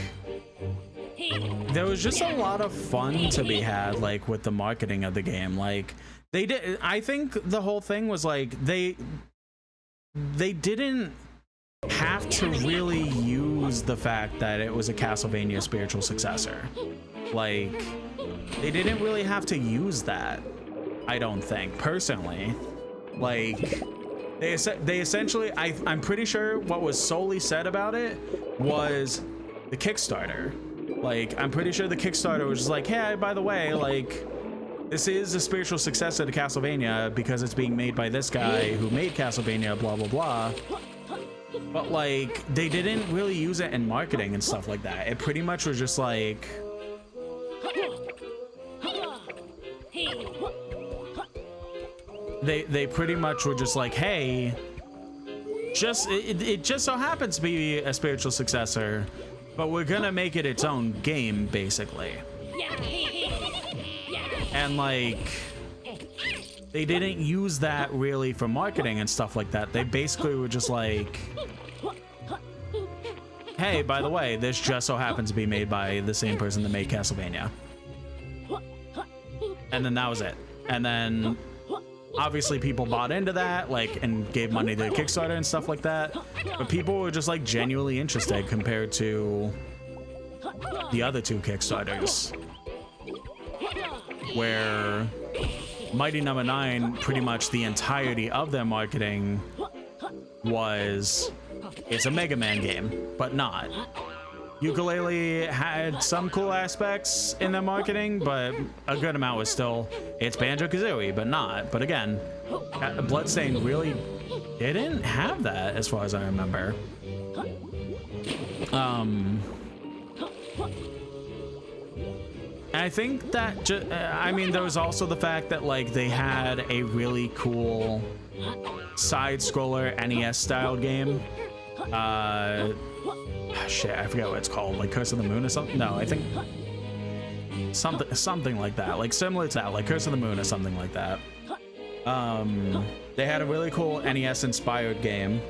there was just a lot of fun to be had, like, with the marketing of the game. Like, they did, I think the whole thing was like, they didn't have to really use the fact that it was a Castlevania spiritual successor. Like, they didn't really have to use that, I don't think, personally. Like, they essentially, I'm pretty sure what was solely said about it was the Kickstarter. Like, I'm pretty sure the Kickstarter was just like, hey, by the way, like, this is a spiritual successor to Castlevania because it's being made by this guy who made Castlevania, blah, blah, blah. But, like, they didn't really use it in marketing and stuff like that. It pretty much was just like, they pretty much were just like, hey, it just so happens to be a spiritual successor, but we're gonna make it its own game, basically. And, like, they didn't use that really for marketing and stuff like that. They basically were just like, hey, by the way, this just so happens to be made by the same person that made Castlevania. And then that was it. And then obviously people bought into that, like, and gave money to Kickstarter and stuff like that. But people were just like genuinely interested compared to the other two Kickstarters, where Mighty Number 9, pretty much the entirety of their marketing was, it's a Mega Man game, but not. Yooka-Laylee had some cool aspects in their marketing, but a good amount was still, it's Banjo-Kazooie, but not. But again, Bloodstained really didn't have that, as far as I remember. And I think that, I mean, there was also the fact that, like, they had a really cool side-scroller NES-style game shit, I forget what it's called, like Curse of the Moon or something. No, I think something like that, like similar to that, like Curse of the Moon or something like that. They had a really cool NES inspired game,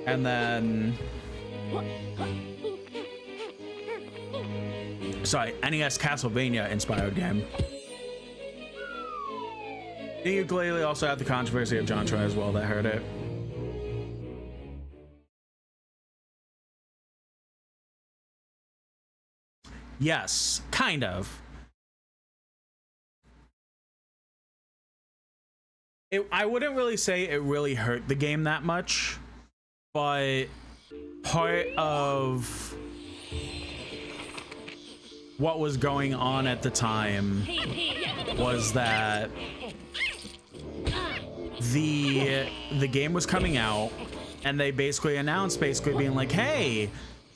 and then sorry, NES Castlevania inspired game. The ukulele also had the controversy of JonTron as well that hurt it. Yes, kind of. I wouldn't really say it really hurt the game that much, but part of what was going on at the time was that the game was coming out, and they basically announced being like, hey,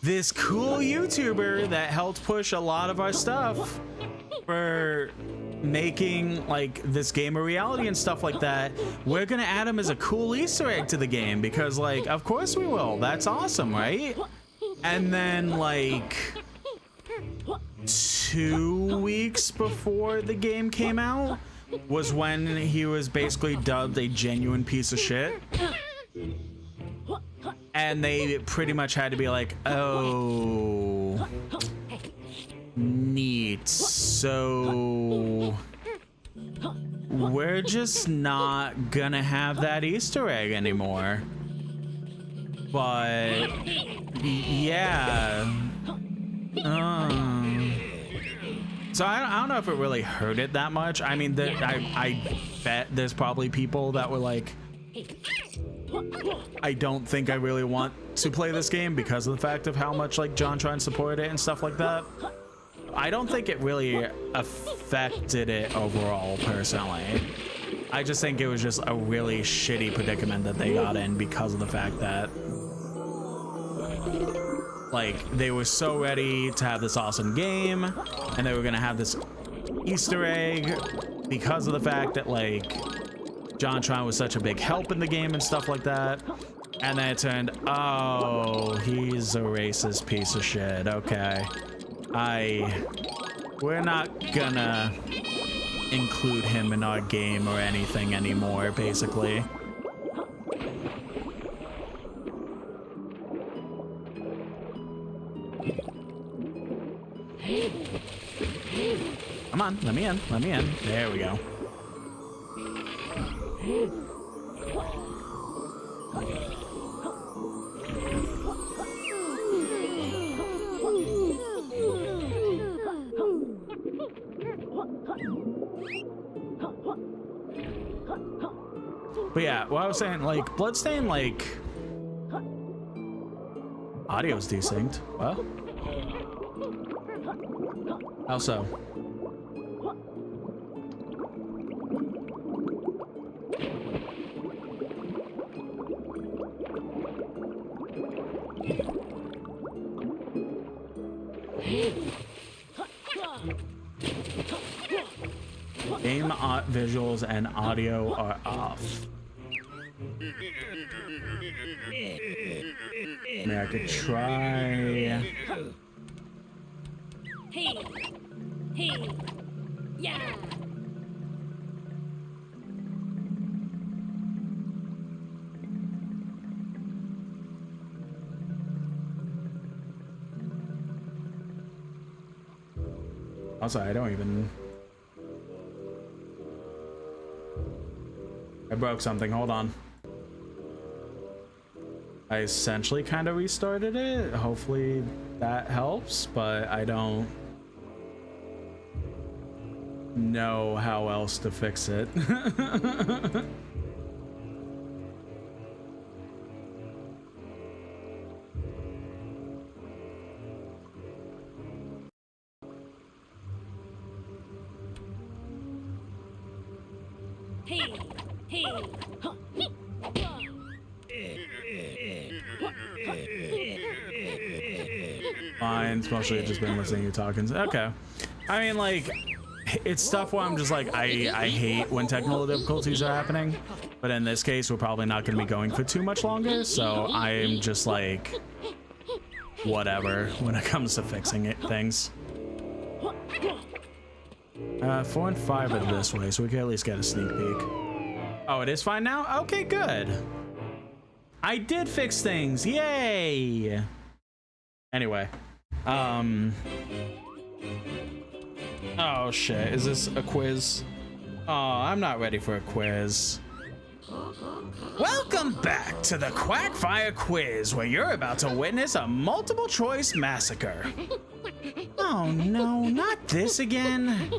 this cool YouTuber that helped push a lot of our stuff for making like this game a reality and stuff like that, we're gonna add him as a cool Easter egg to the game because, like, of course we will. That's awesome, right? And then like 2 weeks before the game came out was when he was basically dubbed a genuine piece of shit. And they pretty much had to be like, oh, neat. So we're just not gonna have that Easter egg anymore. But yeah. So I don't know if it really hurt it that much. I mean, I bet there's probably people that were like, I don't think I really want to play this game because of the fact of how much like JonTron supported it and stuff like that. I don't think it really affected it overall, personally. I just think it was just a really shitty predicament that they got in because of the fact that like they were so ready to have this awesome game and they were gonna have this Easter egg because of the fact that like JonTron was such a big help in the game and stuff like that. And then it turned, oh, he's a racist piece of shit. Okay. We're not gonna include him in our game or anything anymore, basically. Come on, let me in, let me in. There we go. But yeah, what I was saying, like, Bloodstain, like, audio's desynced. What? How so? Game visuals and audio are off. I mean, I could try. Hey, yeah. Also, I don't even. I broke something. Hold on. I essentially kind of restarted it. Hopefully that helps, but I don't know how else to fix it. Fine, it's mostly just been listening to you talking. Okay. I mean, like, it's stuff where I'm just like, I hate when technical difficulties are happening, but in this case, we're probably not going to be going for too much longer, so I'm just like, whatever when it comes to fixing things. 4 and 5 are this way, so we can at least get a sneak peek. Oh, it is fine now? Okay, good. I did fix things. Yay! Anyway. Oh, shit. Is this a quiz? Oh, I'm not ready for a quiz. Welcome back to the Quackfire Quiz, where you're about to witness a multiple choice massacre. Oh no, not this again.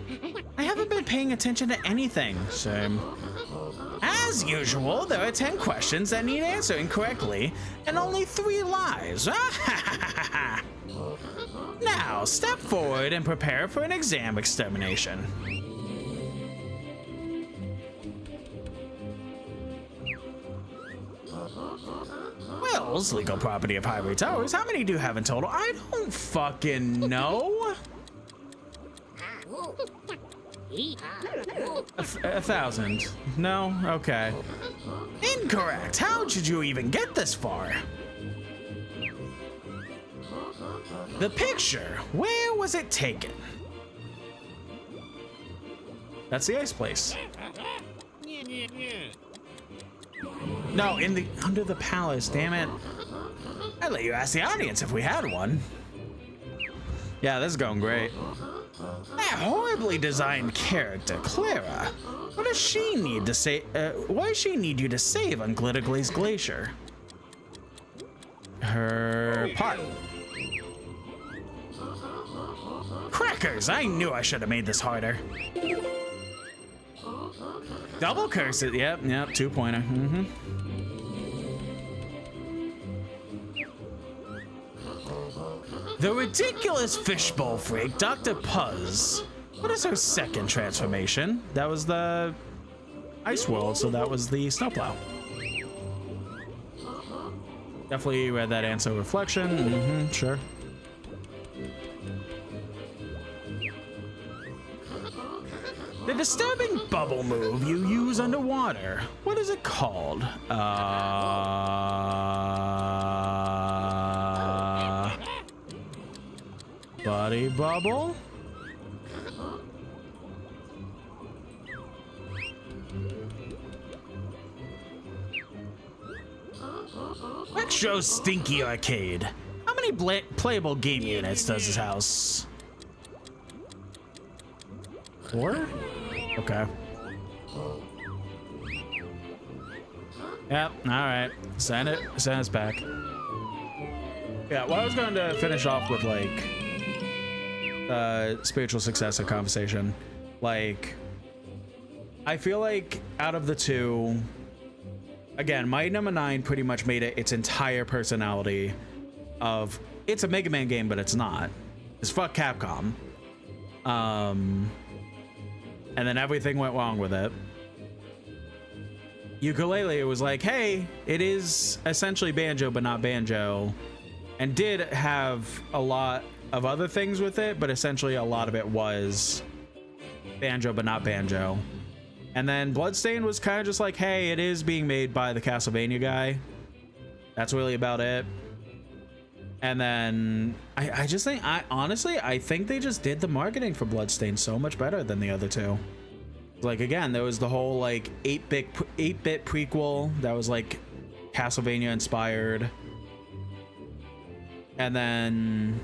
I haven't been paying attention to anything. Same. As usual, there are 10 questions that need answering correctly, and only 3 lies. Now, step forward and prepare for an exam extermination. Wells, legal property of Highway Towers. How many do you have in total? I don't fucking know. 1,000. No? Okay. Incorrect. How did you even get this far? The picture. Where was it taken? That's the ice place. No, under the palace, damn it. I'd let you ask the audience if we had one. Yeah, this is going great. That horribly designed character, Clara. What does she need to say? Why does she need you to save on Glitterglaze Glacier? Her part. Crackers! I knew I should have made this harder. Double curse it. Yep, 2-pointer. The ridiculous fishbowl freak, Dr. Puzz. What is her second transformation? That was the Ice World, so that was the snowplow. Definitely read that answer. Reflection. Sure. The disturbing bubble move you use underwater. What is it called? Body bubble? Extra Stinky Arcade. How many playable game units does this house? 4? Okay. Yep, alright. Send us back. Yeah, well, I was going to finish off with, like, spiritual successor conversation. Like, I feel like out of the two, again, Mighty Number 9 pretty much made it its entire personality of, it's a Mega Man game, but it's not. It's fuck Capcom. And then everything went wrong with it. Yooka-Laylee was like, hey, it is essentially Banjo, but not Banjo. And did have a lot of other things with it, but essentially a lot of it was Banjo, but not Banjo. And then Bloodstained was kind of just like, hey, it is being made by the Castlevania guy. That's really about it. And then I just think, I think they just did the marketing for Bloodstained so much better than the other two. Like, again, there was the whole like 8-bit prequel that was like Castlevania inspired. And then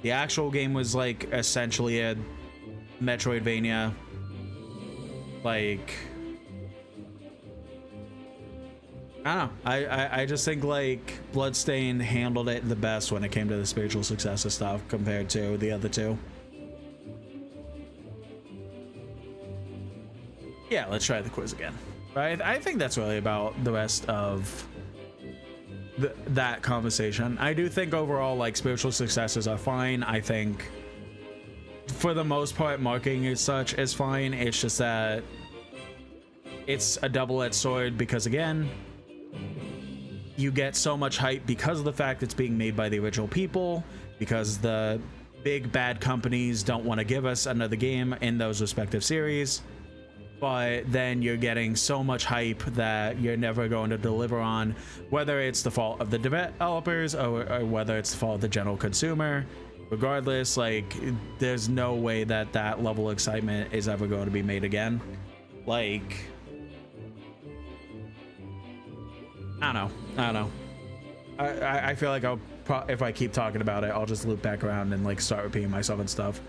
the actual game was like essentially a Metroidvania. Like, I don't know. I just think like Bloodstained handled it the best when it came to the spiritual successor stuff compared to the other two. Yeah, let's try the quiz again. Right? I think that's really about the rest of that conversation. I do think overall, like, spiritual successors are fine. I think for the most part, marketing as such is fine. It's just that it's a double-edged sword because, again, you get so much hype because of the fact it's being made by the original people, because the big bad companies don't want to give us another game in those respective series. but then you're getting so much hype that you're never going to deliver on, whether it's the fault of the developers or whether it's the fault of the general consumer. Regardless, like, there's no way that that level of excitement is ever going to be made again. Like, I don't know. I feel like if I keep talking about it, I'll just loop back around and like start repeating myself and stuff.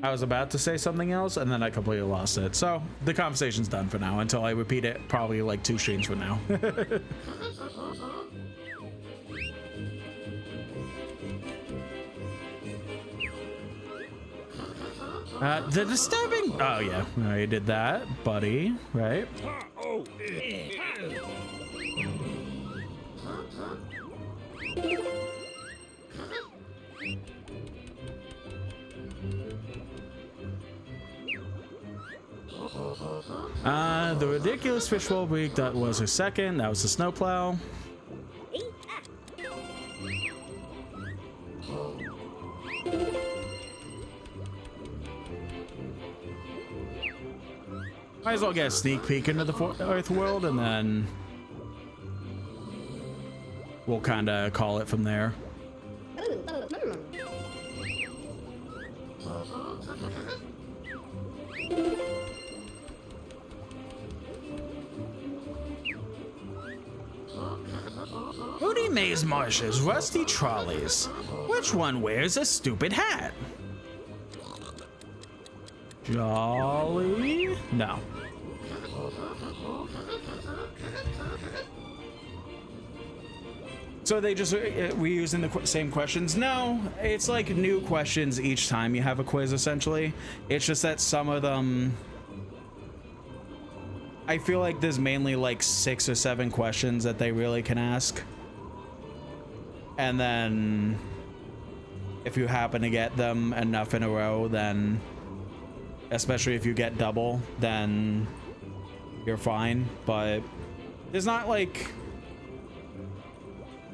I was about to say something else and then I completely lost it. So the conversation's done for now until I repeat it probably like 2 streams from now. The disturbing. Oh yeah, no, you did that, buddy. Right? The ridiculous fishbowl week, that was her second. That was the snowplow. Might as well get a sneak peek into the Earth world, and then we'll kind of call it from there. Moody Maze Marshes, rusty trolleys. Which one wears a stupid hat? Jolly? No. So they just reusing the same questions? No, it's like new questions each time you have a quiz, essentially. It's just that some of them, I feel like there's mainly like 6 or 7 questions that they really can ask. And then if you happen to get them enough in a row, then especially if you get double, then you're fine. But there's not like,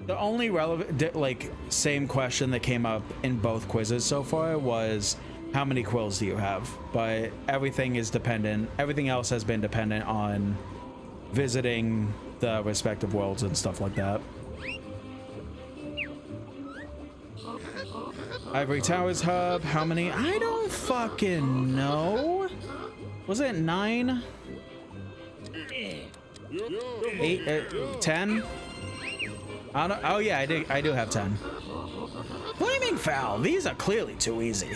the only relevant like same question that came up in both quizzes so far was how many quills do you have? But everything is dependent, everything else has been dependent on visiting the respective worlds and stuff like that. Ivory Towers hub, how many? I don't fucking know. Was it 9? 8, 10? I don't, oh yeah, I do have 10. Flaming Fowl, these are clearly too easy.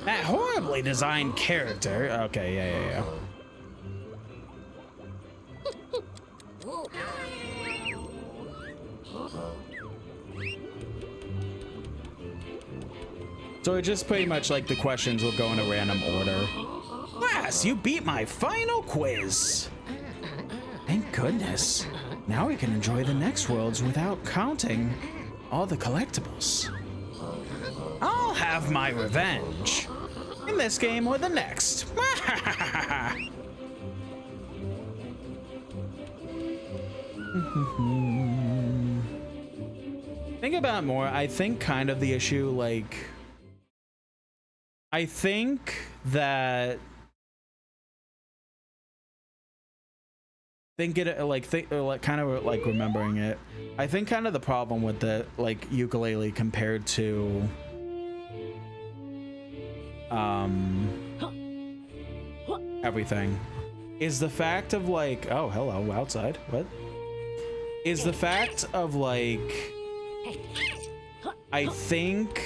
That horribly designed character. Okay, yeah. So it just pretty much like the questions will go in a random order. Yes, you beat my final quiz. Thank goodness. Now we can enjoy the next worlds without counting all the collectibles. I'll have my revenge. In this game or the next. Think about it more. I think kind of the issue, like, I think that kind of like remembering it. I think kind of the problem with the like Yooka-Laylee compared to everything is the fact of like, oh hello outside, what is the fact of like, I think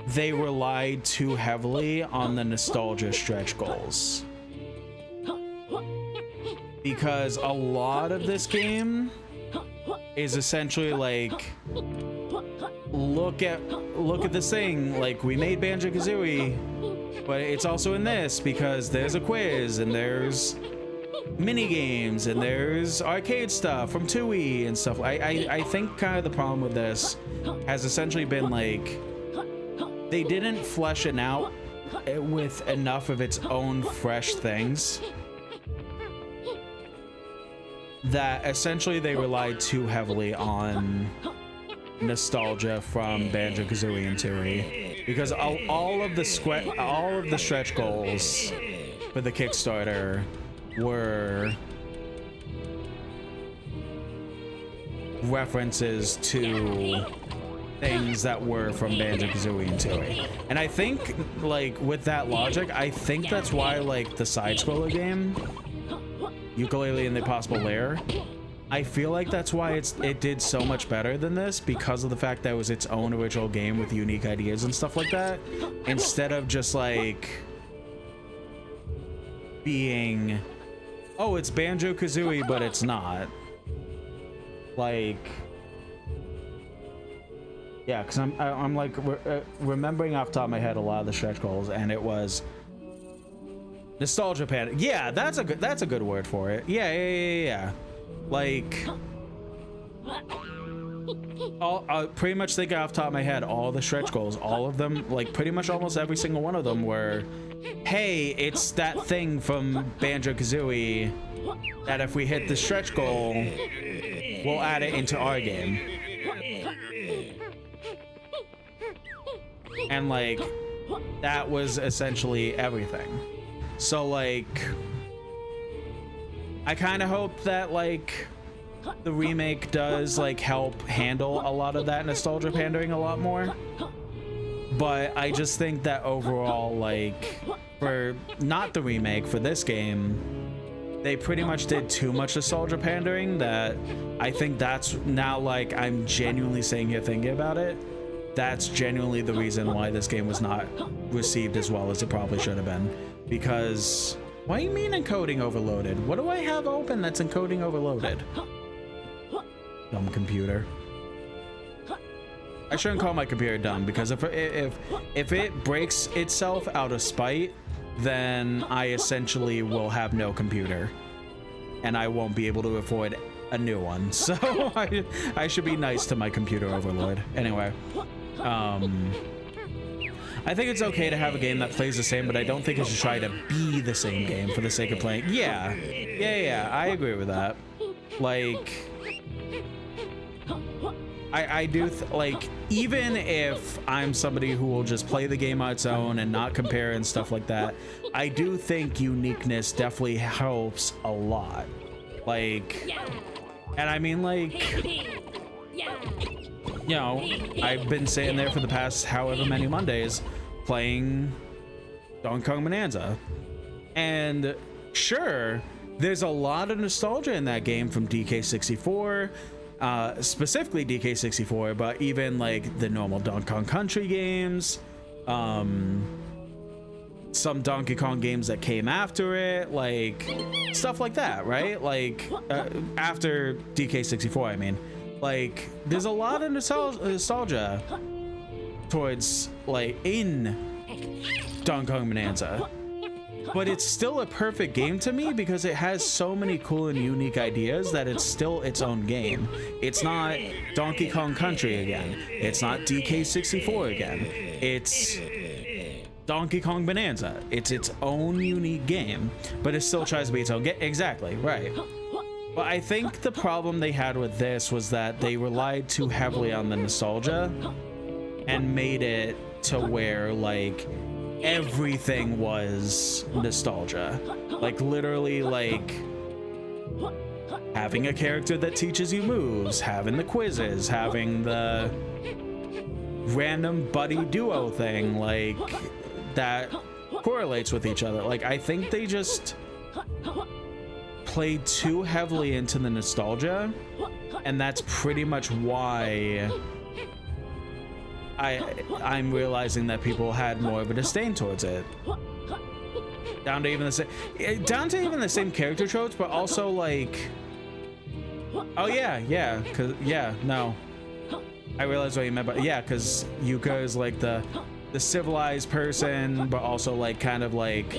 they relied too heavily on the nostalgia stretch goals, because a lot of this game is essentially like, look at this thing, like we made Banjo-Kazooie, but it's also in this because there's a quiz and there's mini games and there's arcade stuff from Tooie and stuff. I think kind of the problem with this has essentially been like, they didn't flesh it out with enough of its own fresh things. that essentially they relied too heavily on nostalgia from Banjo-Kazooie and Tooie, because all of the stretch goals for the Kickstarter were references to things that were from Banjo-Kazooie and Tooie. And I think, like, with that logic, I think that's why, like, the side-scroller game, Yooka-Laylee and the Impossible Lair, I feel like that's why it did so much better than this, because of the fact that it was its own original game with unique ideas and stuff like that, instead of just, like, being, oh, it's Banjo-Kazooie, but it's not. Like, yeah, because I'm like remembering off the top of my head a lot of the stretch goals, and it was nostalgia panic. Yeah, that's a good word for it. Yeah. Like, pretty much thinking off the top of my head, all the stretch goals, all of them, like pretty much almost every single one of them were, hey, it's that thing from Banjo-Kazooie that if we hit the stretch goal, we'll add it into our game. And like, that was essentially everything. So like, I kind of hope that like the remake does like help handle a lot of that nostalgia pandering a lot more. But I just think that overall, like, for not the remake, for this game, they pretty much did too much nostalgia pandering that I think that's now, like, I'm genuinely sitting here thinking about it, that's genuinely the reason why this game was not received as well as it probably should have been. Because, what do you mean encoding overloaded? What do I have open that's encoding overloaded? Dumb computer. I shouldn't call my computer dumb, because if it breaks itself out of spite, then I essentially will have no computer, and I won't be able to afford a new one. So I should be nice to my computer overlord. Anyway, I think it's okay to have a game that plays the same, but I don't think it should try to be the same game for the sake of playing. Yeah, I agree with that. Like, I do like, even if I'm somebody who will just play the game on its own and not compare and stuff like that, I do think uniqueness definitely helps a lot. Like, and I mean, like, you know, I've been sitting there for the past however many Mondays playing Donkey Kong Bonanza, and sure, there's a lot of nostalgia in that game from DK64, specifically DK64, but even like the normal Donkey Kong Country games, some Donkey Kong games that came after it, like stuff like that, right? Like after DK64, I mean, like there's a lot of nostalgia towards, like, in Donkey Kong Bonanza, but it's still a perfect game to me because it has so many cool and unique ideas that it's still its own game. It's not Donkey Kong Country again. It's not DK64 again. It's Donkey Kong Bonanza. It's its own unique game, but it still tries to be its own game. Exactly, right. But I think the problem they had with this was that they relied too heavily on the nostalgia and made it to where, like, everything was nostalgia. Like, literally, like, having a character that teaches you moves, having the quizzes, having the random buddy duo thing, like, that correlates with each other. Like, I think they just played too heavily into the nostalgia, and that's pretty much why I'm realizing that people had more of a disdain towards it. Down to even the same character tropes, but also like, oh yeah, cause no, I realized what you meant, but yeah, cause Yuka is like the civilized person, but also like kind of like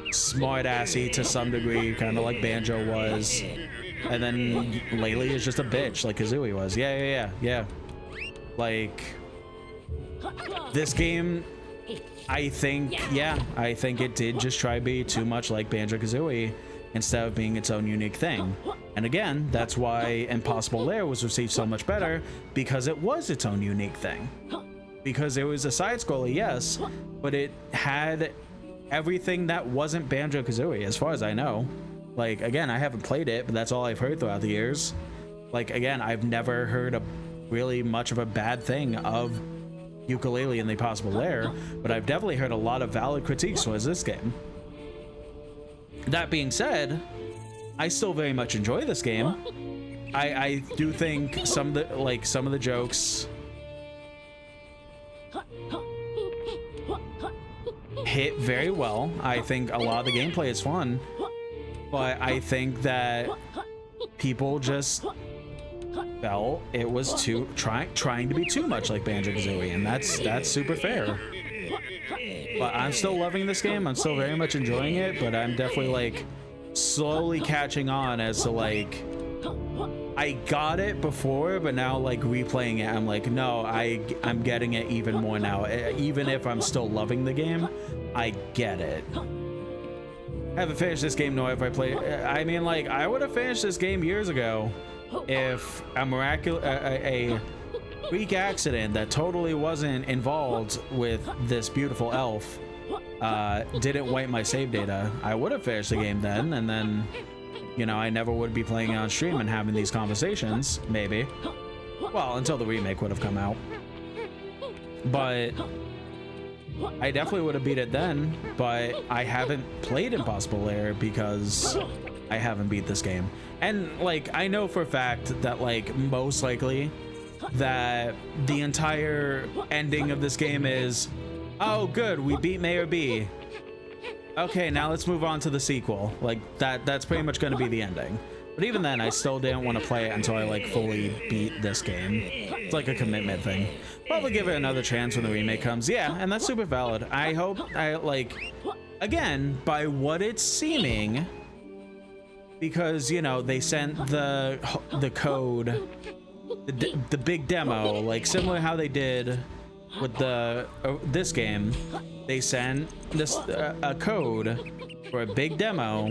smart-assy to some degree, kind of like Banjo was, and then Laylee is just a bitch like Kazooie was. Yeah. Like, this game, I think it did just try to be too much like Banjo-Kazooie instead of being its own unique thing. And again, that's why Impossible Lair was received so much better, because it was its own unique thing. Because it was a side-scroller, yes, but it had everything that wasn't Banjo-Kazooie, as far as I know. Like, again, I haven't played it, but that's all I've heard throughout the years. Like, again, I've never heard really much of a bad thing of Yooka-Laylee in the Impossible Lair, but I've definitely heard a lot of valid critiques towards this game. That being said, I still very much enjoy this game. I do think some of the jokes hit very well. I think a lot of the gameplay is fun, but I think that people just felt it was trying to be too much like Banjo-Kazooie, and that's super fair. But I'm still loving this game. I'm still very much enjoying it, but I'm definitely like slowly catching on as to like, I got it before, but now like replaying it, I'm like, no, I'm getting it even more now. Even if I'm still loving the game, I get it. I haven't finished this game nor have I played. I mean, like, I would have finished this game years ago if a freak accident that totally wasn't involved with this beautiful elf didn't wipe my save data. I would have finished the game then, and then, you know, I never would be playing it on stream and having these conversations, maybe. Well, until the remake would have come out. But I definitely would have beat it then, but I haven't played Impossible Lair because I haven't beat this game. And, like, I know for a fact that, like, most likely that the entire ending of this game is, oh, good, we beat Mayor B. Okay, now let's move on to the sequel. Like, that's pretty much going to be the ending. But even then, I still didn't want to play it until I, like, fully beat this game. It's like a commitment thing. Probably give it another chance when the remake comes. Yeah, and that's super valid. I hope, again, by what it's seeming, because, you know, they sent the code, the big demo, like similar how they did with this game. They sent a code for a big demo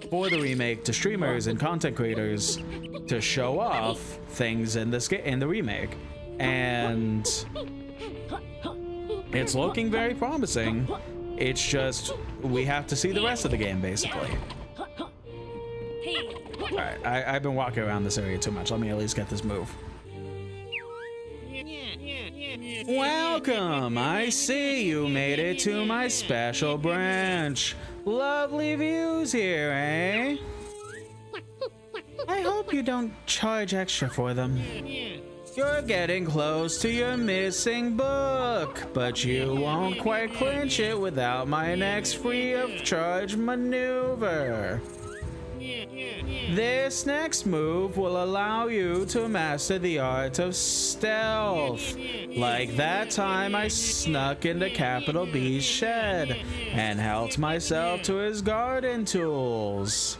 for the remake to streamers and content creators to show off things in the remake, and it's looking very promising. It's just we have to see the rest of the game, basically. All right, I've been walking around this area too much. Let me at least get this move. Welcome! I see you made it to my special branch. Lovely views here, eh? I hope you don't charge extra for them. You're getting close to your missing book, but you won't quite clinch it without my next free of charge maneuver. This next move will allow you to master the art of stealth, like that time I snuck into Capital B's shed and helped myself to his garden tools.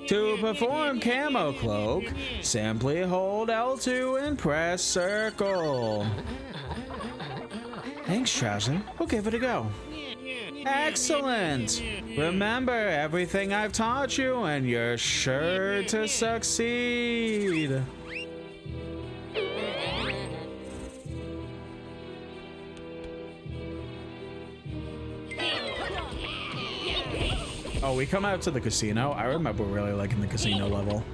To perform Camo Cloak, simply hold L2 and press circle. Thanks, Trouser. We'll give it a go. Excellent! Remember everything I've taught you and you're sure to succeed. Oh, we come out to the casino? I remember really liking the casino level.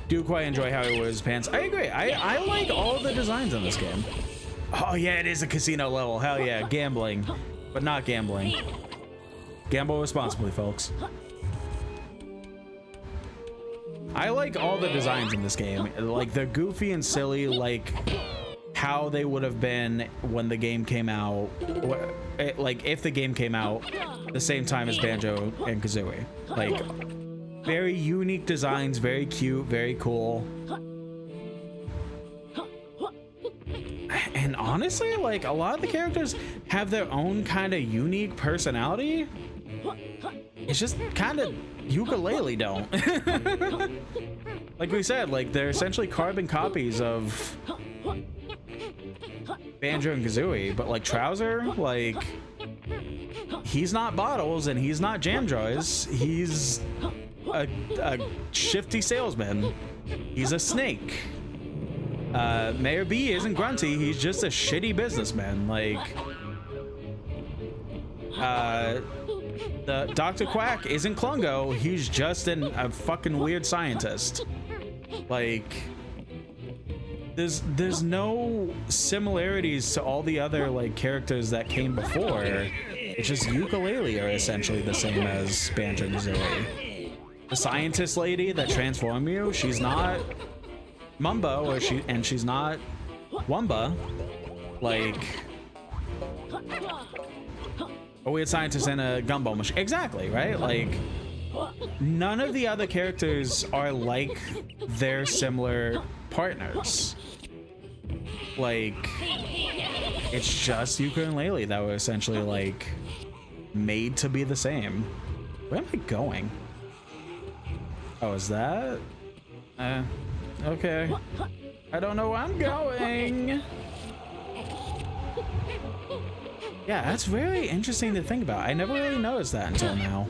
Do quite enjoy how he wears his pants. I agree. I like all the designs in this game. Oh yeah, it is a casino level. Hell yeah, gambling, but not gambling. Gamble responsibly, folks. I like all the designs in this game. Like, they're goofy and silly, like how they would have been when the game came out. Like, if the game came out the same time as Banjo and Kazooie. Like, very unique designs, very cute, very cool. And honestly, like, a lot of the characters have their own kind of unique personality. It's just kind of Yooka-Laylee don't. Like we said, like, they're essentially carbon copies of Banjo and Kazooie, but like Trouser, like he's not Bottles and he's not Jamjoys. He's a shifty salesman. He's a snake. Mayor B isn't Grunty. He's just a shitty businessman. Like, the Dr. Quack isn't Klungo. He's just a fucking weird scientist. Like, there's no similarities to all the other like characters that came before. It's just Yooka-Laylee are essentially the same as Banjo and Kazooie. The scientist lady that transformed you, she's not Mumbo, and she's not Wumba. Like a weird scientist in a gumball machine. Exactly, right? Like, none of the other characters are like their similar partners. Like, it's just Yuka and Laylee that were essentially like made to be the same. Where am I going? Oh, is that? Okay. I don't know where I'm going. Yeah, that's very interesting to think about. I never really noticed that until now.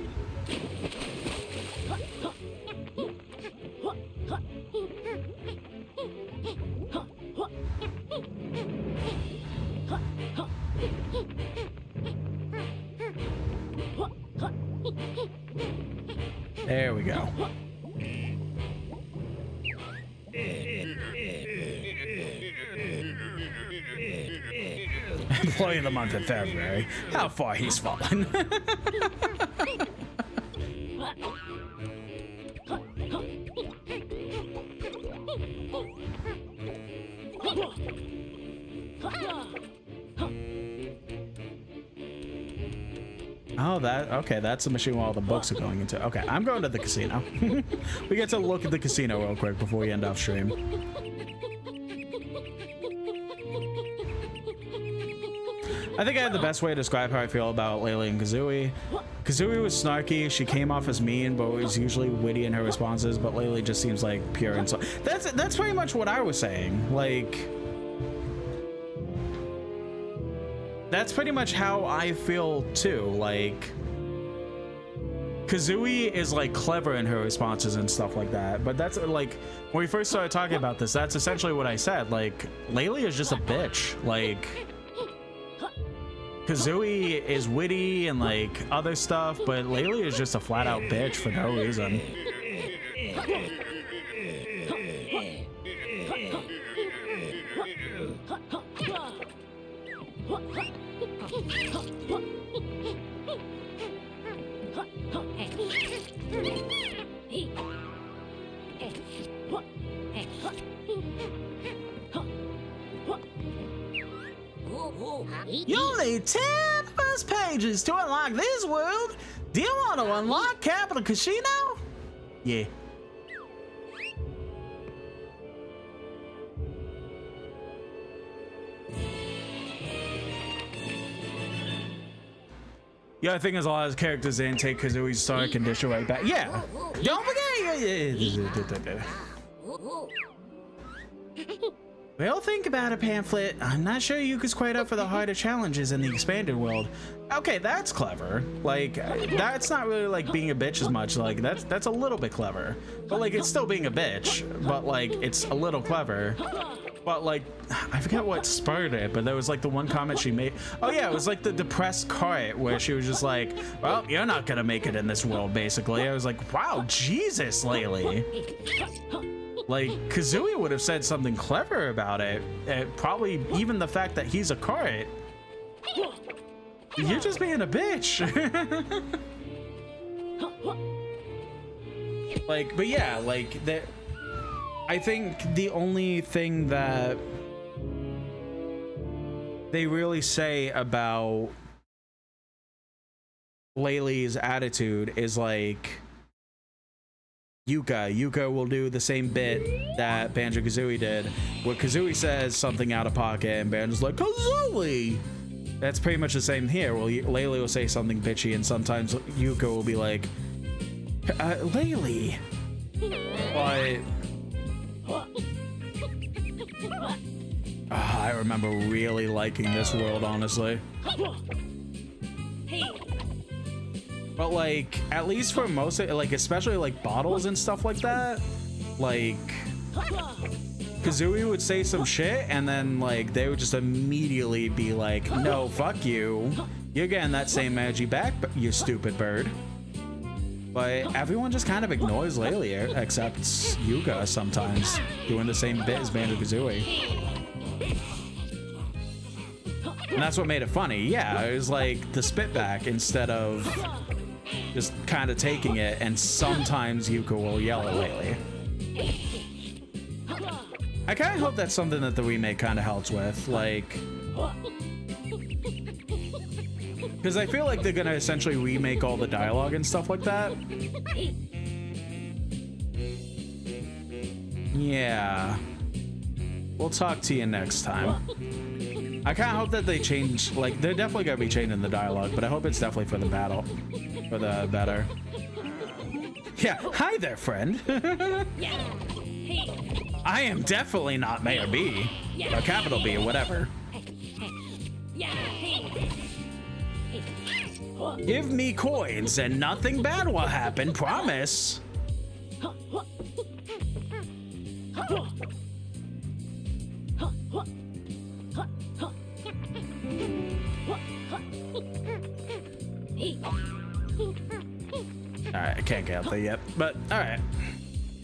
There we go. Employee of the month of February. How far he's fallen. Oh, okay, that's the machine where all the books are going into. Okay, I'm going to the casino. We get to look at the casino real quick before we end off stream. I think I had the best way to describe how I feel about Laylee and Kazooie. Kazooie was snarky, she came off as mean, but was usually witty in her responses, but Laylee just seems like pure and so. That's pretty much what I was saying. Like, that's pretty much how I feel too. Like, Kazooie is like clever in her responses and stuff like that, but that's like when we first started talking about this, that's essentially what I said. Like, Laylee is just a bitch. Like, Kazooie is witty and like other stuff, but Laylee is just a flat out bitch for no reason. You'll need 10 first pages to unlock this world. Do you want to unlock Capital Casino? Yeah. Yeah, I think as long as characters in, take Kazooie's star condition right back. Yeah. Don't forget. Well, think about it, Pamphlet. I'm not sure Yuka's quite up for the harder challenges in the expanded world. Okay, that's clever. Like, that's not really like being a bitch as much. Like, that's a little bit clever. But like, it's still being a bitch. But like, it's a little clever. But like, I forget what spurred it, but there was like the one comment she made. Oh yeah, it was like the depressed cart where she was just like, well, you're not gonna make it in this world, basically. I was like, wow, Jesus, Laylee. Like, Kazooie would have said something clever about it. Probably even the fact that he's a cart. You're just being a bitch. Like, but yeah, like, I think the only thing that they really say about Laylee's attitude is like, Yuka will do the same bit that Banjo-Kazooie did, where Kazooie says something out of pocket and Banjo's like, Kazooie! That's pretty much the same here. Well, Laylee will say something bitchy and sometimes Yuka will be like, Laylee. But I remember really liking this world, honestly. But like, at least for most of it, like especially like bottles and stuff like that, like Kazooie would say some shit and then like they would just immediately be like, no, fuck you. You're getting that same energy back, you stupid bird. But everyone just kind of ignores Lelia, except Yuka sometimes, doing the same bit as Banjo-Kazooie. And that's what made it funny. Yeah, it was like the spit back instead of just kind of taking it, and sometimes Yuka will yell at Lelia. I kind of hope that's something that the remake kind of helps with, like... Because I feel like they're gonna essentially remake all the dialogue and stuff like that. Yeah. We'll talk to you next time. I kind of hope that they change, like, they're definitely gonna be changing the dialogue, but I hope it's definitely for the battle. For the better. Yeah, hi there, friend. I am definitely not Mayor B. Or Capital B, or whatever. Give me coins and nothing bad will happen, promise. Alright, I can't get out there yet, but alright.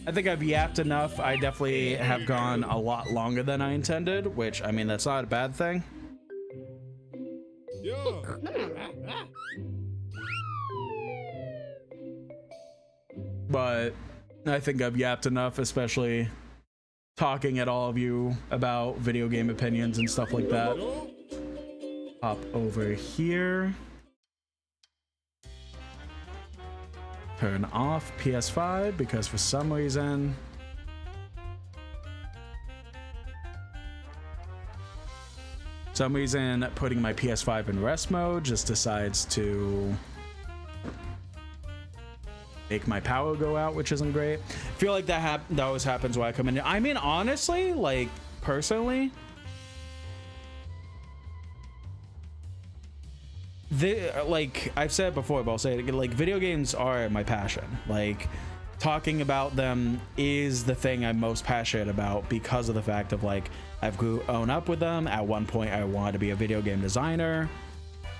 I think I've yapped enough. I definitely have gone a lot longer than I intended, which, I mean, that's not a bad thing. But I think I've yapped enough, especially talking at all of you about video game opinions and stuff like that. Hop over here. Turn off PS5 because for some reason putting my PS5 in rest mode just decides to make my power go out, which isn't great. I feel like that always happens when I come in. I mean, honestly, like personally, like I've said before, but I'll say it again, like video games are my passion. Like talking about them is the thing I'm most passionate about because of the fact of like I've grown up with them. At one point I wanted to be a video game designer,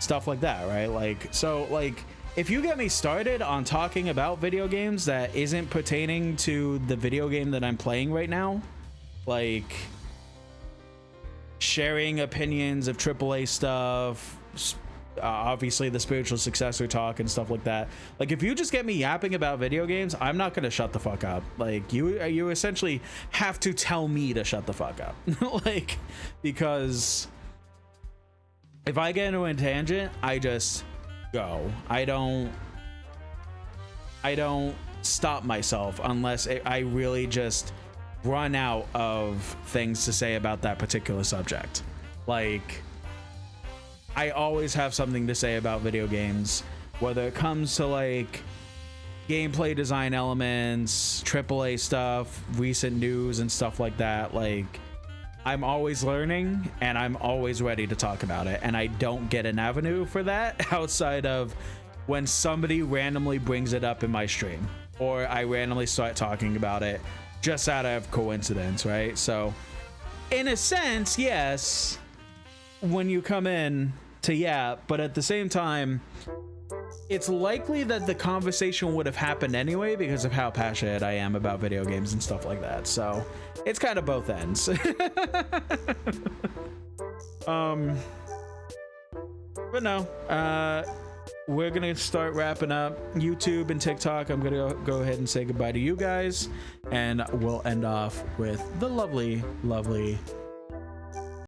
stuff like that, right? Like, so like if you get me started on talking about video games that isn't pertaining to the video game that I'm playing right now, like sharing opinions of AAA stuff, obviously the spiritual successor talk and stuff like that, like if you just get me yapping about video games, I'm not gonna shut the fuck up. Like you essentially have to tell me to shut the fuck up. Like, because if I get into a tangent, I just go. I don't stop myself unless I really just run out of things to say about that particular subject. Like, I always have something to say about video games, whether it comes to like gameplay design elements, AAA stuff, recent news and stuff like that. Like, I'm always learning and I'm always ready to talk about it, and I don't get an avenue for that outside of when somebody randomly brings it up in my stream or I randomly start talking about it just out of coincidence, right? So in a sense, yes, when you come in to yap, but at the same time it's likely that the conversation would have happened anyway because of how passionate I am about video games and stuff like that. So it's kind of both ends. But no, we're gonna start wrapping up YouTube and TikTok. I'm gonna go ahead and say goodbye to you guys, and we'll end off with the lovely